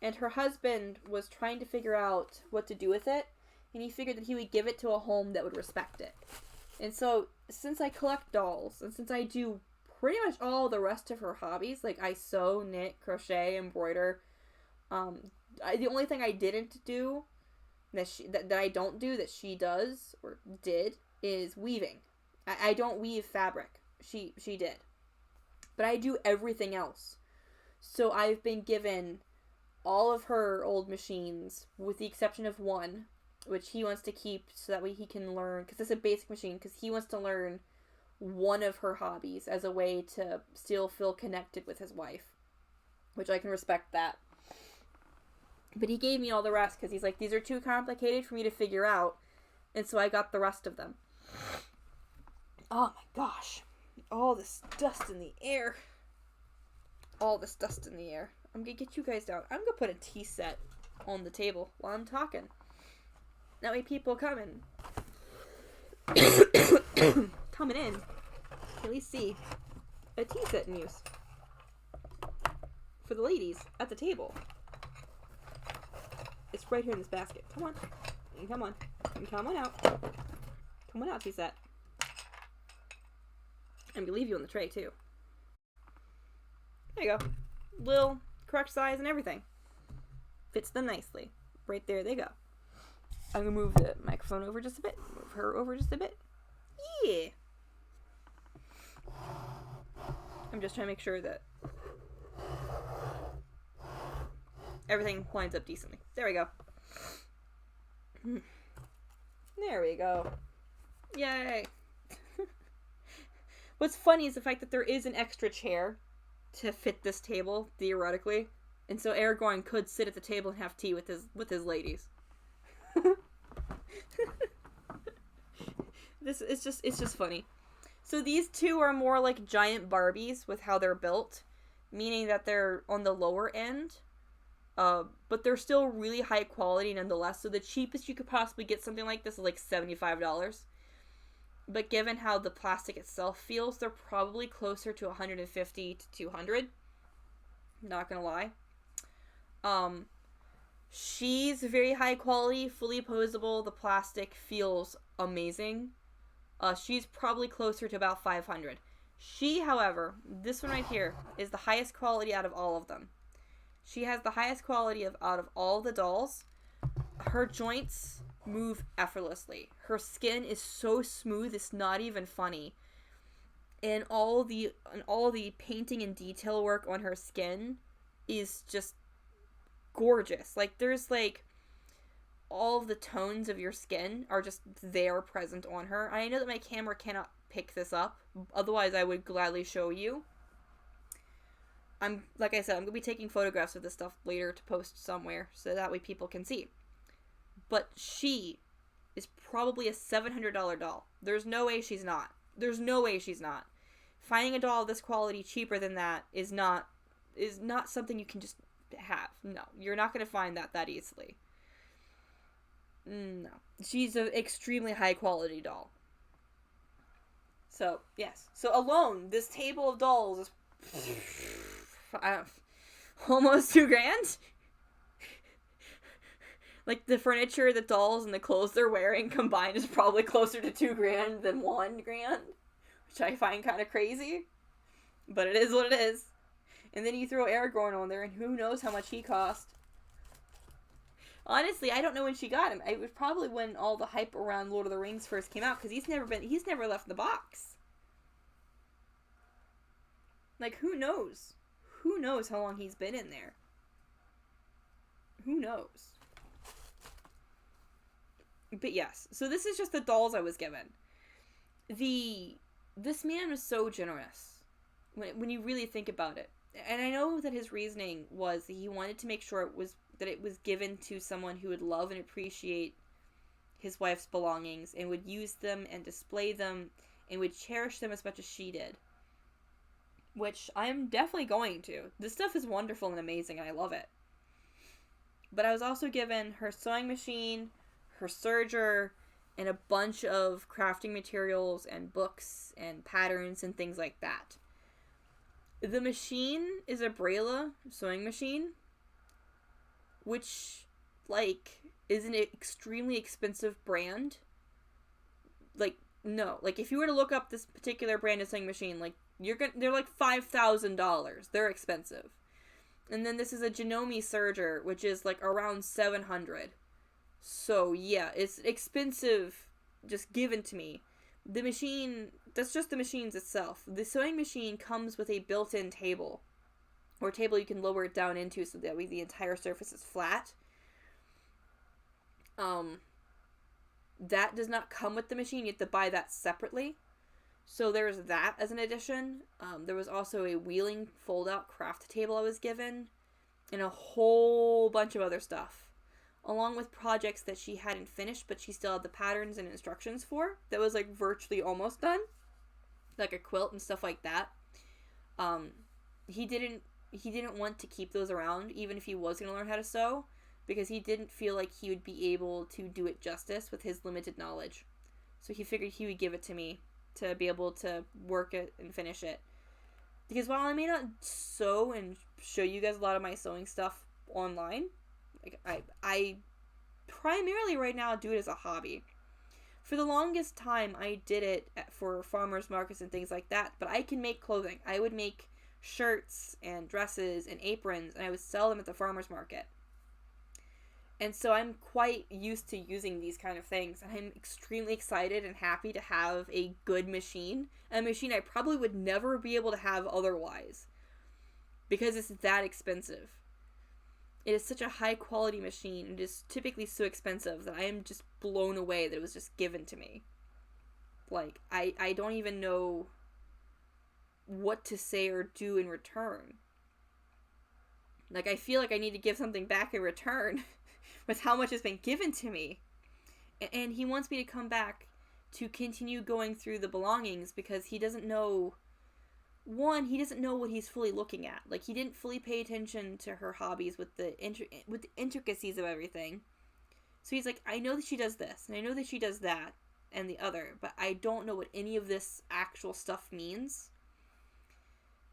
And her husband was trying to figure out what to do with it. And he figured that he would give it to a home that would respect it. And so, since I collect dolls, and since I do pretty much all the rest of her hobbies, like I sew, knit, crochet, embroider, the only thing I didn't do that I don't do that she does or did is weaving. I don't weave fabric. She did. But I do everything else. So I've been given all of her old machines with the exception of one, which he wants to keep so that way he can learn, because it's a basic machine, because he wants to learn one of her hobbies as a way to still feel connected with his wife, which I can respect that. But he gave me all the rest because he's like, these are too complicated for me to figure out. And so I got the rest of them. Oh my gosh. All this dust in the air. All this dust in the air. I'm going to get you guys down. I'm going to put a tea set on the table while I'm talking. That way people coming in can at least see a tea set in use. For the ladies at the table. It's right here in this basket. Come on. Come on. Come on out. Come on out, tea set. And we leave you on the tray, too. There you go. Little correct size and everything. Fits them nicely. Right there they go. I'm going to move the microphone over just a bit. Move her over just a bit. Yeah. I'm just trying to make sure that everything lines up decently. There we go. There we go. Yay. What's funny is the fact that there is an extra chair to fit this table, theoretically. And so Aragorn could sit at the table and have tea with his ladies. It's just funny. So these two are more like giant Barbies with how they're built, meaning that they're on the lower end. But they're still really high quality nonetheless. So the cheapest you could possibly get something like this is like $75. But given how the plastic itself feels, they're probably closer to $150 to $200. Not gonna lie. She's very high quality, fully posable. The plastic feels amazing. She's probably closer to about $500. She, however, this one right here, is the highest quality out of all of them. She has the highest quality out of all the dolls. Her joints move effortlessly. Her skin is so smooth, it's not even funny. And all the painting and detail work on her skin is just gorgeous. Like, there's like all of the tones of your skin are just there present on her. I know that my camera cannot pick this up, otherwise I would gladly show you. Like I said, I'm gonna be taking photographs of this stuff later to post somewhere so that way people can see. But she is probably a $700 doll. There's no way she's not. There's no way she's not. Finding a doll of this quality cheaper than that is not something you can just have. No, you're not going to find that easily. No. She's an extremely high quality doll. So, yes. So alone, this table of dolls is almost $2,000. Like, the furniture, the dolls, and the clothes they're wearing combined is probably closer to $2,000 than $1,000, which I find kind of crazy. But it is what it is. And then you throw Aragorn on there, and who knows how much he cost. Honestly, I don't know when she got him. It was probably when all the hype around Lord of the Rings first came out, because he's never left the box. Like, who knows? Who knows how long he's been in there? Who knows? But yes, so this is just the dolls I was given. This man was so generous when you really think about it. And I know that his reasoning was that he wanted to make sure it was given to someone who would love and appreciate his wife's belongings and would use them and display them and would cherish them as much as she did. Which I'm definitely going to. This stuff is wonderful and amazing and I love it. But I was also given her sewing machine, her serger, and a bunch of crafting materials and books and patterns and things like that. The machine is a Brayla sewing machine, which, like, is an extremely expensive brand. Like, no. Like, if you were to look up this particular brand of sewing machine, like, they're like $5,000. They're expensive. And then this is a Janome serger, which is, like, around $700. So, yeah, it's expensive, just given to me. The machine, that's just the machines itself. The sewing machine comes with a built-in table, or table you can lower it down into so that way the entire surface is flat. That does not come with the machine. You have to buy that separately. So there's that as an addition. There was also a wheeling fold-out craft table I was given, and a whole bunch of other stuff, along with projects that she hadn't finished, but she still had the patterns and instructions for, that was, like, virtually almost done. Like a quilt and stuff like that. He didn't want to keep those around, even if he was going to learn how to sew, because he didn't feel like he would be able to do it justice with his limited knowledge. So he figured he would give it to me to be able to work it and finish it. Because while I may not sew and show you guys a lot of my sewing stuff online, like, I primarily right now do it as a hobby. For the longest time, I did it for farmers markets and things like that, but I can make clothing. I would make shirts and dresses and aprons, and I would sell them at the farmers market. And so I'm quite used to using these kind of things, and I'm extremely excited and happy to have a good machine, a machine I probably would never be able to have otherwise, because it's that expensive. It is such a high quality machine. It is typically so expensive that I am just blown away that it was just given to me. Like, I don't even know what to say or do in return. Like, I feel like I need to give something back in return with how much has been given to me. And he wants me to come back to continue going through the belongings because he doesn't know... One, he doesn't know what he's fully looking at. Like, he didn't fully pay attention to her hobbies with the intricacies of everything. So he's like, I know that she does this, and I know that she does that, and the other, but I don't know what any of this actual stuff means.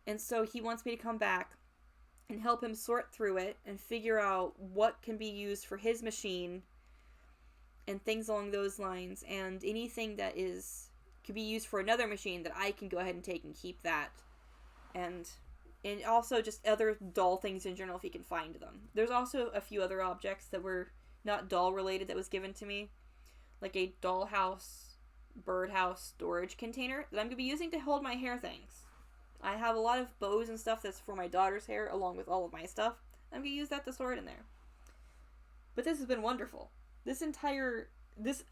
And so he wants me to come back and help him sort through it and figure out what can be used for his machine and things along those lines, and anything that could be used for another machine that I can go ahead and take and keep that. And also just other doll things in general if he can find them. There's also a few other objects that were not doll related that was given to me. Like a dollhouse, birdhouse storage container that I'm going to be using to hold my hair things. I have a lot of bows and stuff that's for my daughter's hair along with all of my stuff. I'm going to use that to store it in there. But this has been wonderful.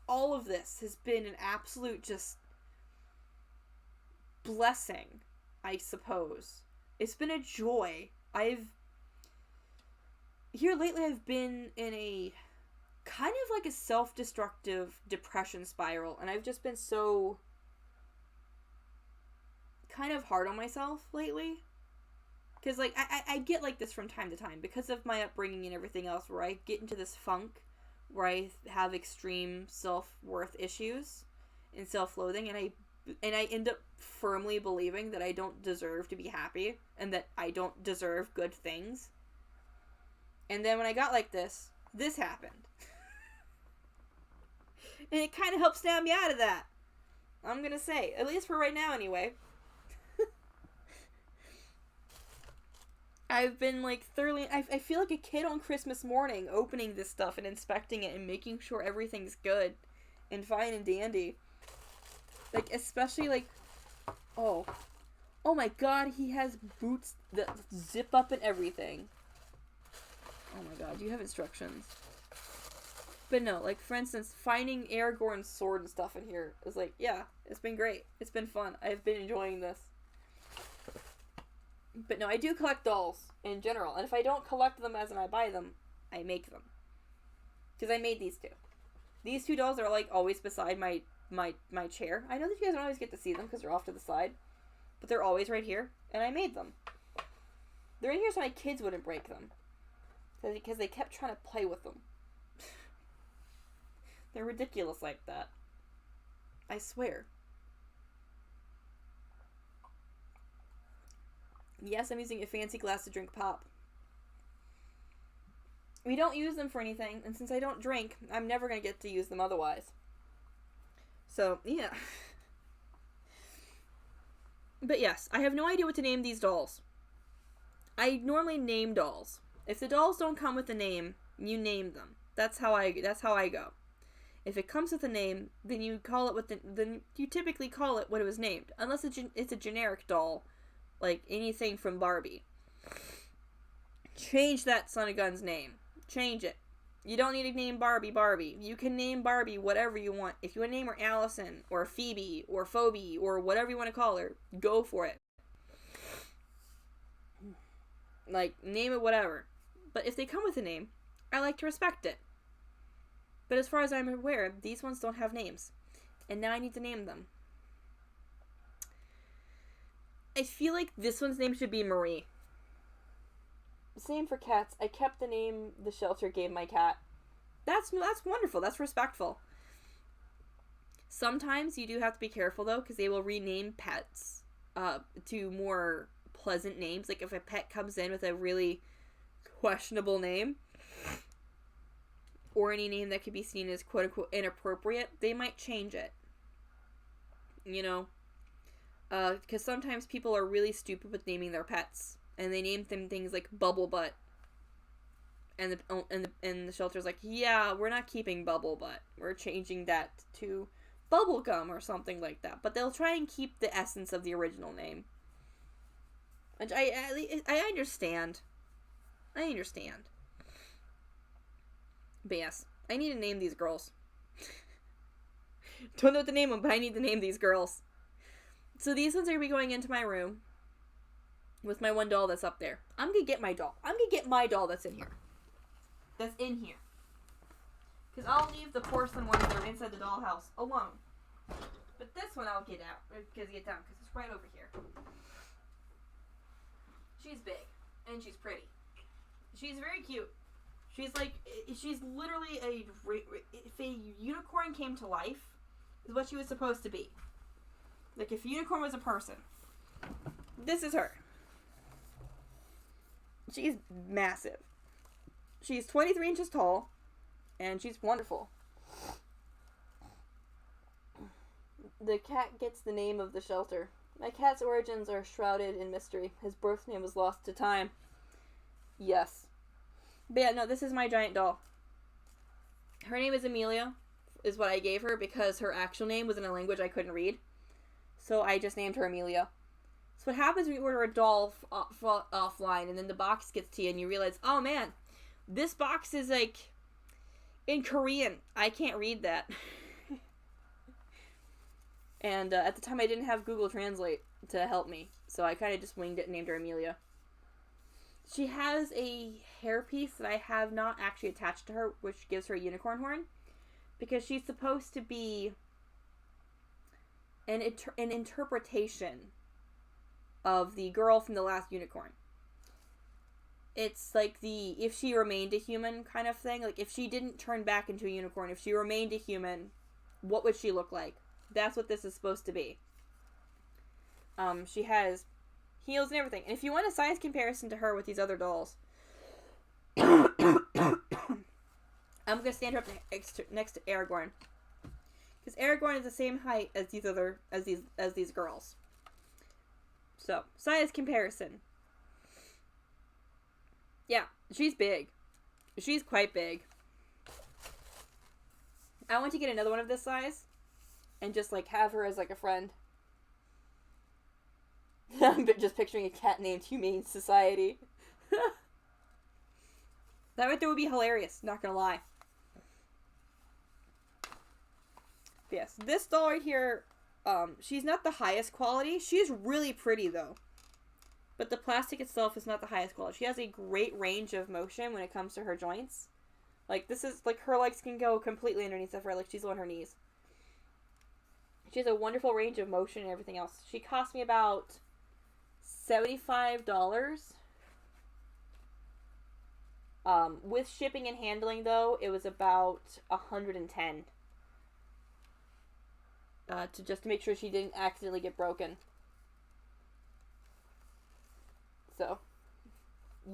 All of this has been an absolute just blessing, I suppose. It's been a joy. Here lately I've been in a kind of like a self-destructive depression spiral, and I've just been so kind of hard on myself lately. Because, like, I get like this from time to time because of my upbringing and everything else, where I get into this funk where I have extreme self-worth issues and self-loathing, and I end up firmly believing that I don't deserve to be happy and that I don't deserve good things. And then when I got like this happened. And it kind of helped snap me out of that. I'm gonna say, at least for right now anyway. I've been like thoroughly, I feel like a kid on Christmas morning opening this stuff and inspecting it and making sure everything's good and fine and dandy. Like, especially like, oh my god, he has boots that zip up and everything. Oh my god, you have instructions. But no, like, for instance, finding Aragorn's sword and stuff in here is like, yeah, it's been great. It's been fun. I've been enjoying this. But no, I do collect dolls in general. And if I don't collect them as in I buy them, I make them. Because I made these two. These two dolls are, like, always beside my chair. I know that you guys don't always get to see them because they're off to the side. But they're always right here. And I made them. They're in here so my kids wouldn't break them. Because they kept trying to play with them. They're ridiculous like that. I swear. Yes, I'm using a fancy glass to drink pop. We don't use them for anything, and since I don't drink, I'm never going to get to use them otherwise. So, yeah. But yes, I have no idea what to name these dolls. I normally name dolls. If the dolls don't come with a name, you name them. That's how I go. If it comes with a name, then you call it then you typically call it what it was named, unless it's a generic doll, like anything from Barbie. Change that son of gun's name. Change it. You don't need to name Barbie Barbie. You can name Barbie whatever you want. If you want to name her Allison or Phoebe or Phoebe or whatever you want to call her, go for it. Like, name it whatever. But if they come with a name, I like to respect it. But as far as I'm aware, these ones don't have names. And now I need to name them. I feel like this one's name should be Marie. Same for cats. I kept the name the shelter gave my cat. That's wonderful. That's respectful. Sometimes you do have to be careful, though, because they will rename pets to more pleasant names. Like, if a pet comes in with a really questionable name, or any name that could be seen as quote-unquote inappropriate, they might change it. You know? Because sometimes people are really stupid with naming their pets. And they name them things like Bubble Butt. And the shelter's like, yeah, we're not keeping Bubble Butt. We're changing that to Bubblegum or something like that. But they'll try and keep the essence of the original name. Which I understand. I understand. But yes, I need to name these girls. Don't know what to name them, but I need to name these girls. So these ones are going to be going into my room with my one doll that's up there. I'm going to get my doll. I'm going to get my doll that's in here. That's in here. Because I'll leave the porcelain ones that are inside the dollhouse alone. But this one I'll get down, because it's right over here. She's big, and she's pretty. She's very cute. She's literally if a unicorn came to life, is what she was supposed to be. Like, if a unicorn was a person, this is her. She's massive. She's 23 inches tall, and she's wonderful. The cat gets the name of the shelter. My cat's origins are shrouded in mystery. His birth name was lost to time. Yes. But yeah, no, this is my giant doll. Her name is Amelia, is what I gave her, because her actual name was in a language I couldn't read. So I just named her Amelia. So what happens when you order a doll offline, and then the box gets to you, and you realize, oh man, this box is like in Korean. I can't read that. And at the time I didn't have Google Translate to help me. So I kind of just winged it and named her Amelia. She has a hairpiece that I have not actually attached to her, which gives her a unicorn horn. Because she's supposed to be an interpretation of the girl from The Last Unicorn. It's like the if she remained a human kind of thing. Like, if she didn't turn back into a unicorn, if she remained a human, what would she look like? That's what this is supposed to be. She has heels and everything. And if you want a size comparison to her with these other dolls, I'm going to stand her up next to Aragorn. Because Aragorn is the same height as these girls. So, size comparison. Yeah, she's big. She's quite big. I want to get another one of this size and just, like, have her as, like, a friend. I'm just picturing a cat named Humane Society. That right there would be hilarious, not gonna lie. But yes, this doll right here, she's not the highest quality. She's really pretty, though. But the plastic itself is not the highest quality. She has a great range of motion when it comes to her joints. Like, this is, like, her legs can go completely underneath of her, like she's on her knees. She has a wonderful range of motion and everything else. She cost me about $75. With shipping and handling, though, it was about $110. To make sure she didn't accidentally get broken. So,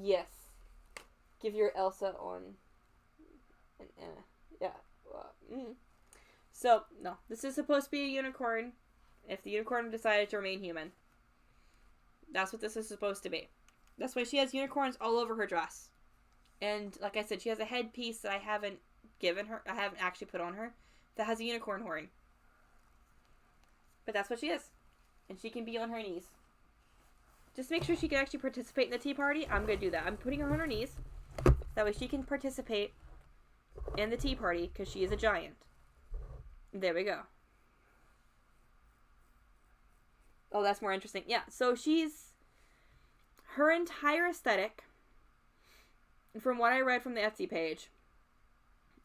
yes. Give your Elsa on an Anna. Yeah. So, no. This is supposed to be a unicorn. If the unicorn decided to remain human. That's what this is supposed to be. That's why she has unicorns all over her dress. And, like I said, she has a headpiece that I haven't given her. I haven't actually put on her. That has a unicorn horn. But that's what she is. And she can be on her knees. Just make sure she can actually participate in the tea party. I'm going to do that. I'm putting her on her knees. That way she can participate in the tea party because she is a giant. There we go. Oh, that's more interesting. Yeah, so her entire aesthetic, from what I read from the Etsy page,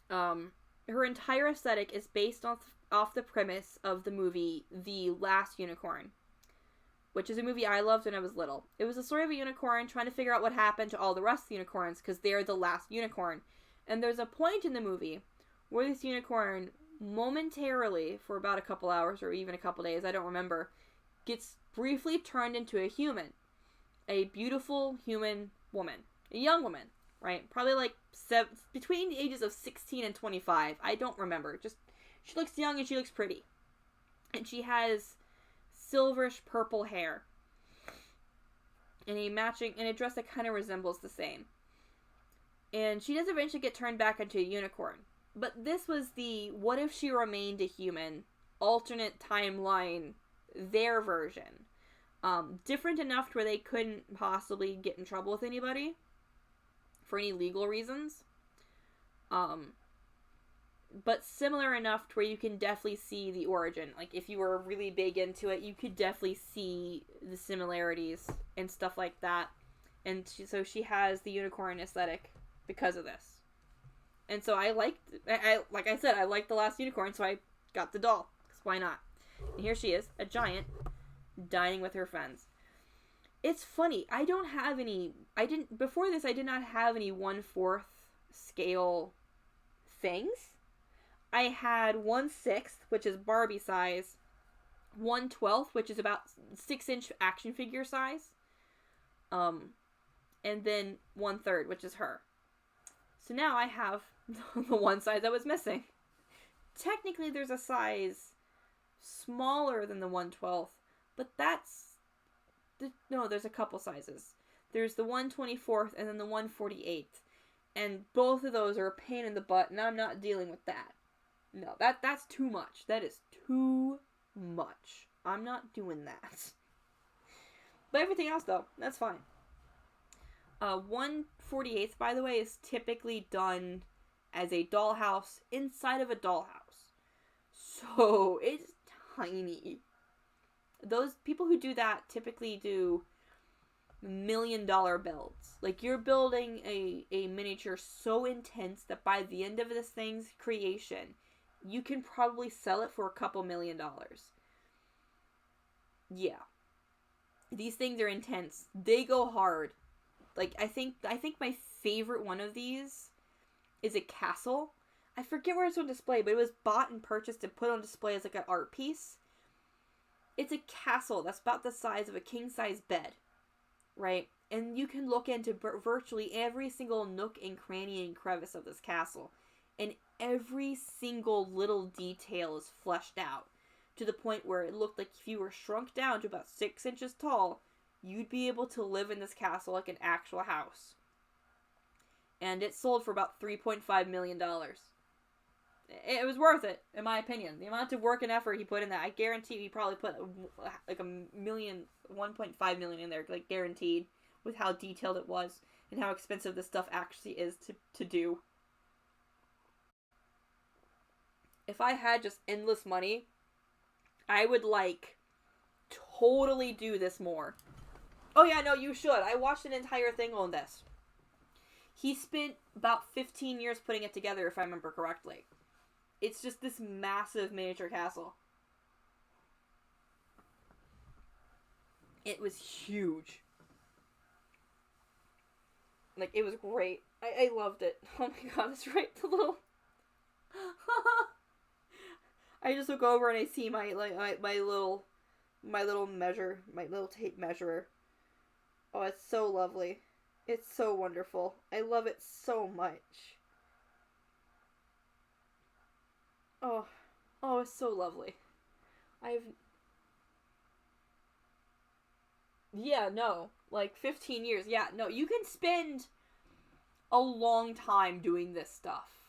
her entire aesthetic is based off the premise of the movie The Last Unicorn, which is a movie I loved when I was little. It was a story of a unicorn trying to figure out what happened to all the rest of the unicorns because they're the last unicorn. And there's a point in the movie where this unicorn momentarily, for about a couple hours or even a couple days, I don't remember, gets briefly turned into a human. A beautiful human woman. A young woman, right? Probably like between the ages of 16 and 25. I don't remember. Just, she looks young and she looks pretty. And she has silverish purple hair. And a dress that kind of resembles the same. And she does eventually get turned back into a unicorn. But this was the what if she remained a human alternate timeline, their version. Different enough to where they couldn't possibly get in trouble with anybody for any legal reasons. But similar enough to where you can definitely see the origin. Like, if you were really big into it, you could definitely see the similarities and stuff like that. And so she has the unicorn aesthetic because of this. And so like I said, I liked the last unicorn, so I got the doll. Because why not? And here she is, a giant, dining with her friends. It's funny, before this, I did not have any 1/4 scale things. I had 1/6, which is Barbie size, 1/12, which is about 6-inch action figure size, and then 1/3, which is her. So now I have the one size I was missing. Technically, there's a size smaller than the 1/12, but there's a couple sizes. There's the 1/24 and then the 1/48, and both of those are a pain in the butt, and I'm not dealing with that. No, that's too much. That is too much. I'm not doing that. But everything else, though, that's fine. 1/48, by the way, is typically done as a dollhouse inside of a dollhouse. So, it's tiny. Those people who do that typically do $1 million builds. Like, you're building a miniature so intense that by the end of this thing's creation, you can probably sell it for a couple $1 million. Yeah. These things are intense. They go hard. Like, I think my favorite one of these is a castle. I forget where it's on display, but it was bought and purchased and put on display as like an art piece. It's a castle that's about the size of a king-size bed, right? And you can look into virtually every single nook and cranny and crevice of this castle. And every single little detail is fleshed out to the point where it looked like if you were shrunk down to about 6 inches tall, you'd be able to live in this castle like an actual house. And it sold for about $3.5 million. It was worth it, in my opinion. The amount of work and effort he put in that, I guarantee he probably put like $1.5 million in there, like guaranteed, with how detailed it was and how expensive this stuff actually is to do. If I had just endless money, I would totally do this more. Oh yeah, no, you should. I watched an entire thing on this. He spent about 15 years putting it together, if I remember correctly. It's just this massive miniature castle. It was huge. Like, it was great. I loved it. Oh my god, that's right. The little... I just look over and I see my little tape measurer. Oh, it's so lovely. It's so wonderful. I love it so much. Oh, it's so lovely. Yeah, no. 15 years. Yeah, no. You can spend a long time doing this stuff.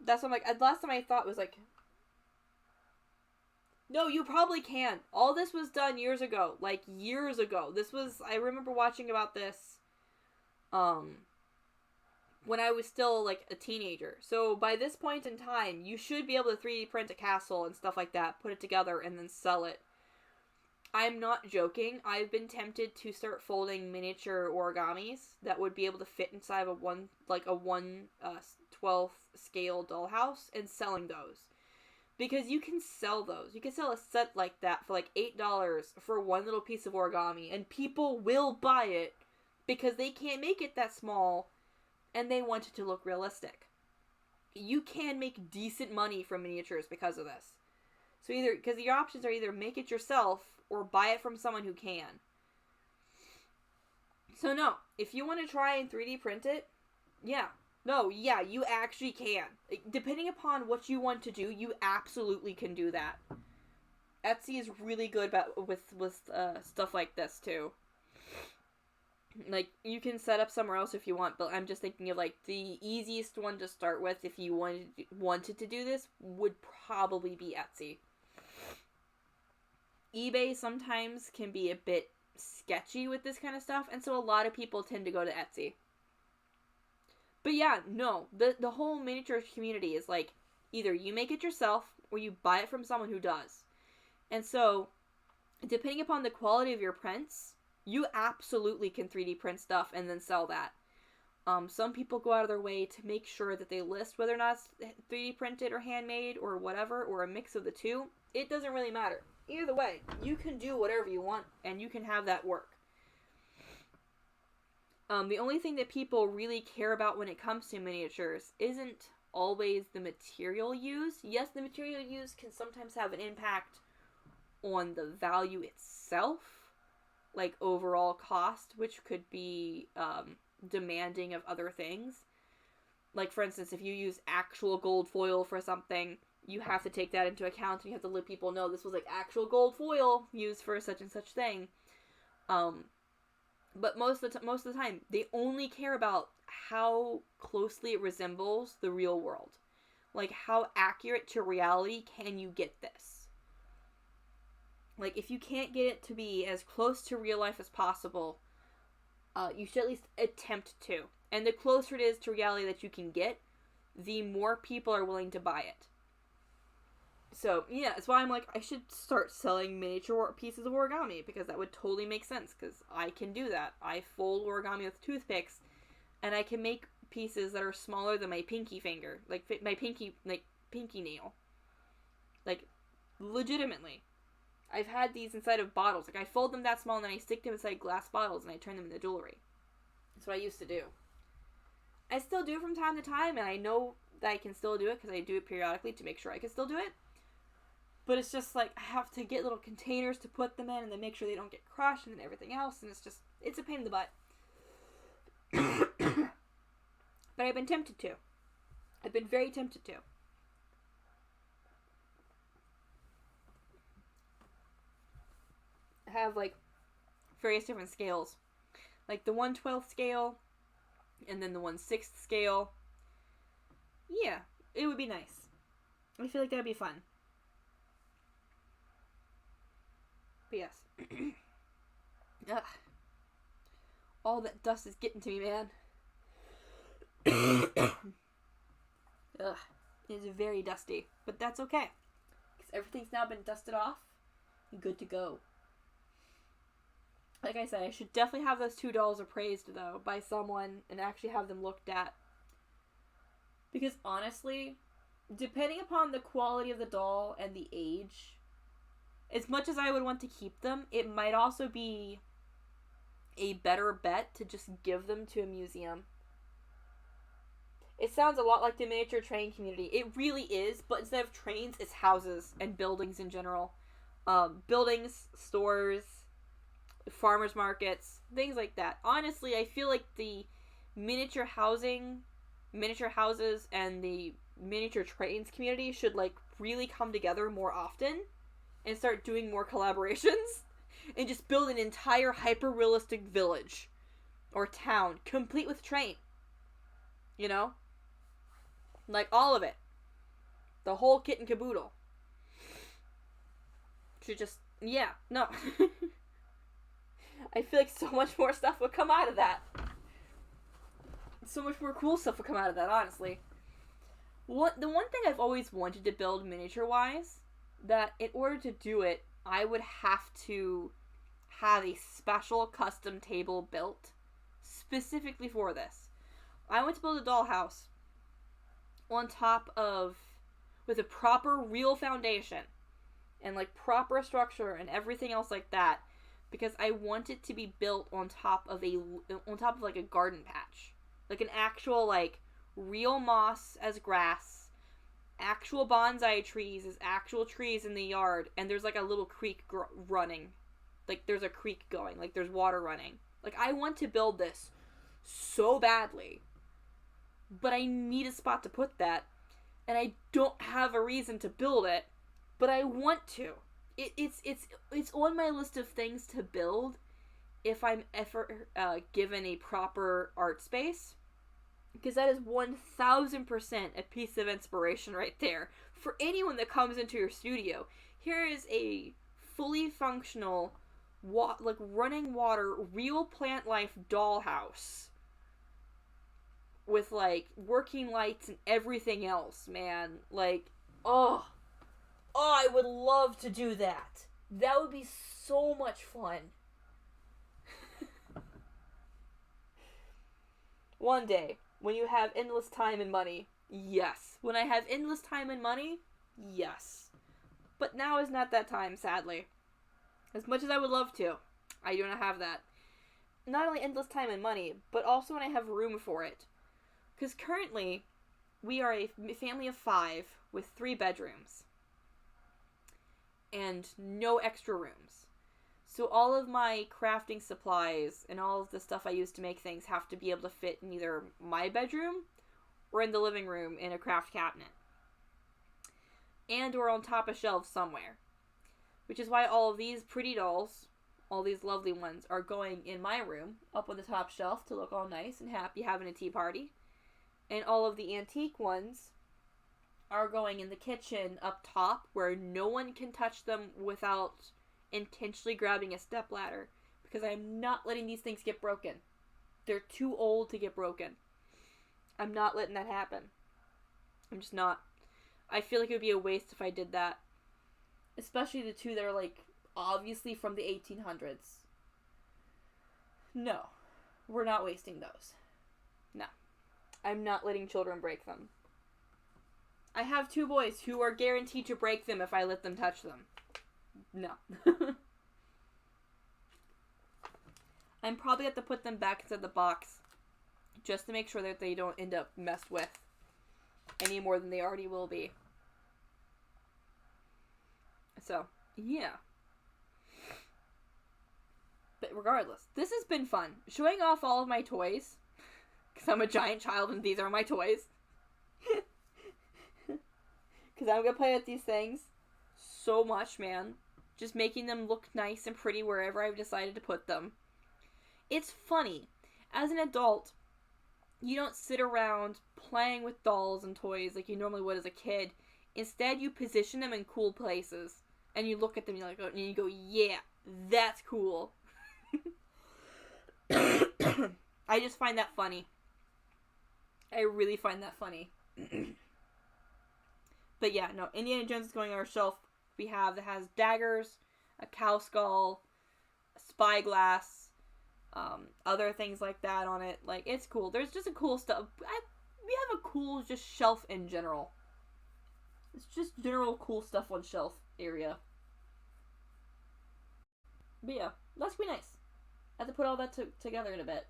That's what last time I thought was no, you probably can. All this was done years ago. Years ago. I remember watching about this, when I was still, a teenager. So, by this point in time, you should be able to 3D print a castle and stuff like that, put it together, and then sell it. I'm not joking. I've been tempted to start folding miniature origamis that would be able to fit inside of a 1/12 scale dollhouse and selling those. Because you can sell those. You can sell a set like that for $8 for one little piece of origami. And people will buy it because they can't make it that small and they want it to look realistic. You can make decent money from miniatures because of this. So because your options are either make it yourself or buy it from someone who can. So no, if you want to try and 3D print it, Yeah. No, yeah, you actually can. Depending upon what you want to do, you absolutely can do that. Etsy is really good about with stuff like this too. Like, you can set up somewhere else if you want, but I'm just thinking of like the easiest one to start with if you wanted to do this would probably be Etsy. eBay sometimes can be a bit sketchy with this kind of stuff, and so a lot of people tend to go to Etsy. But yeah, no, the whole miniature community is like either you make it yourself or you buy it from someone who does. And so, depending upon the quality of your prints, you absolutely can 3D print stuff and then sell that. Some people go out of their way to make sure that they list whether or not it's 3D printed or handmade or whatever, or a mix of the two. It doesn't really matter. Either way, you can do whatever you want and you can have that work. The only thing that people really care about when it comes to miniatures isn't always the material used. Yes, the material used can sometimes have an impact on the value itself, like overall cost, which could be demanding of other things. Like, for instance, if you use actual gold foil for something, you have to take that into account, and you have to let people know this was like actual gold foil used for such and such thing. But most of the time, they only care about how closely it resembles the real world. Like, how accurate to reality can you get this? Like, if you can't get it to be as close to real life as possible, you should at least attempt to. And the closer it is to reality that you can get, the more people are willing to buy it. So, yeah, that's why I'm like, I should start selling miniature pieces of origami, because that would totally make sense, because I can do that. I fold origami with toothpicks, and I can make pieces that are smaller than my pinky finger. Like, my pinky nail. Like, legitimately. I've had these inside of bottles. Like, I fold them that small, and then I stick them inside glass bottles, and I turn them into jewelry. That's what I used to do. I still do it from time to time, and I know that I can still do it, because I do it periodically to make sure I can still do it. But it's just like, I have to get little containers to put them in, and then make sure they don't get crushed, and everything else, and it's a pain in the butt. But I've been tempted to. I've been very tempted to. I have, like, various different scales. Like, the 1/12 scale, and then the 1/6 scale. Yeah, it would be nice. I feel like that would be fun. But yes. Ugh. All that dust is getting to me, man. Ugh. It is very dusty. But that's okay. Because everything's now been dusted off. And good to go. Like I said, I should definitely have those 2 dolls appraised, though, by someone and actually have them looked at. Because honestly, depending upon the quality of the doll and the age, as much as I would want to keep them, it might also be a better bet to just give them to a museum. It sounds a lot like the miniature train community. It really is, but instead of trains, it's houses and buildings in general. Buildings, stores, farmers markets, things like that. Honestly, I feel like the miniature houses, and the miniature trains community should, like, really come together more often and start doing more collaborations and just build an entire hyper-realistic village or town complete with train. You know? Like, all of it. The whole kit and caboodle. Should just, yeah, no. I feel like so much more stuff would come out of that. So much more cool stuff would come out of that, honestly. The one thing I've always wanted to build miniature-wise, that in order to do it, I would have to have a special custom table built specifically for this. I want to build a dollhouse on top of, with a proper real foundation and like proper structure and everything else like that, because I want it to be built on top of like a garden patch, like an actual, like, real moss as grass, actual bonsai trees as actual trees in the yard, and there's like a little creek running, like there's a creek going, like there's water running. Like, I want to build this so badly, but I need a spot to put that, and I don't have a reason to build it, but I want to. It's on my list of things to build if I'm ever given a proper art space, because that is 1000% a piece of inspiration right there for anyone that comes into your studio. Here is a fully functional, like running water, real plant life dollhouse with like working lights and everything else, man. Like, oh, I would love to do that. That would be so much fun. One day, when you have endless time and money, yes. When I have endless time and money, yes. But now is not that time, sadly. As much as I would love to, I do not have that. Not only endless time and money, but also when I have room for it. Because currently, we are a family of 5 with 3 bedrooms. And no extra rooms. So all of my crafting supplies and all of the stuff I use to make things have to be able to fit in either my bedroom or in the living room in a craft cabinet. And or on top of shelves somewhere. Which is why all of these pretty dolls, all these lovely ones, are going in my room, up on the top shelf to look all nice and happy having a tea party. And all of the antique ones are going in the kitchen up top where no one can touch them without intentionally grabbing a stepladder, because I'm not letting these things get broken. They're too old to get broken. I'm not letting that happen. I'm just not. I feel like it would be a waste if I did that. Especially the 2 that are like obviously from the 1800s. No. We're not wasting those. No. I'm not letting children break them. I have 2 boys who are guaranteed to break them if I let them touch them. No. I'm probably have to put them back into the box just to make sure that they don't end up messed with any more than they already will be. So, yeah. But regardless, this has been fun. Showing off all of my toys, because I'm a giant child and these are my toys. Because I'm going to play with these things so much, man. Just making them look nice and pretty wherever I've decided to put them. It's funny. As an adult, you don't sit around playing with dolls and toys like you normally would as a kid. Instead, you position them in cool places. And you look at them and you go, yeah, that's cool. I just find that funny. I really find that funny. But yeah, no, Indiana Jones is going on our shelf. We have that has daggers, a cow skull, a spyglass, other things like that on it. Like, it's cool. There's just a cool stuff. We have a cool just shelf in general. It's just general cool stuff on shelf area. But yeah, that's be nice. I have to put all that together in a bit.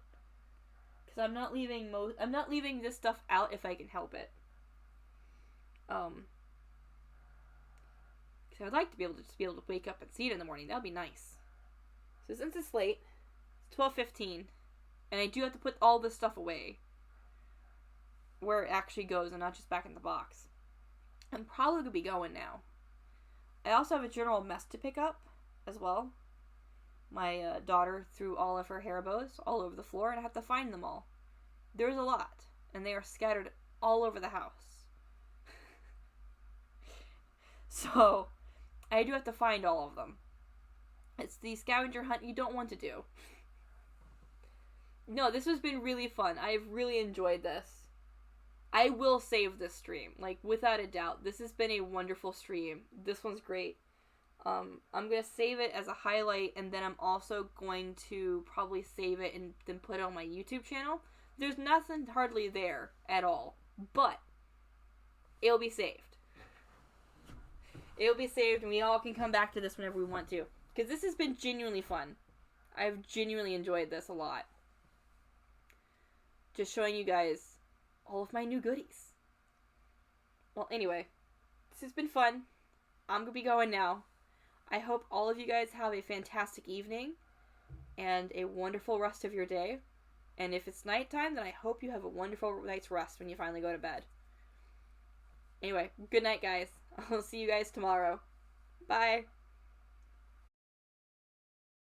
Because I'm not leaving this stuff out if I can help it. Because I'd like to be able to wake up and see it in the morning. That would be nice. So since it's late, it's 12:15, and I do have to put all this stuff away where it actually goes and not just back in the box. I'm probably going to be going now. I also have a general mess to pick up as well. My daughter threw all of her hair bows all over the floor, and I have to find them all. There's a lot, and they are scattered all over the house. So, I do have to find all of them. It's the scavenger hunt you don't want to do. No, this has been really fun. I've really enjoyed this. I will save this stream, like, without a doubt. This has been a wonderful stream. This one's great. I'm going to save it as a highlight, and then I'm also going to probably save it and then put it on my YouTube channel. There's nothing hardly there at all, but it'll be saved. It'll be saved, and we all can come back to this whenever we want to. Because this has been genuinely fun. I've genuinely enjoyed this a lot. Just showing you guys all of my new goodies. Well, anyway, this has been fun. I'm going to be going now. I hope all of you guys have a fantastic evening and a wonderful rest of your day. And if it's nighttime, then I hope you have a wonderful night's rest when you finally go to bed. Anyway, good night, guys. I'll see you guys tomorrow. Bye.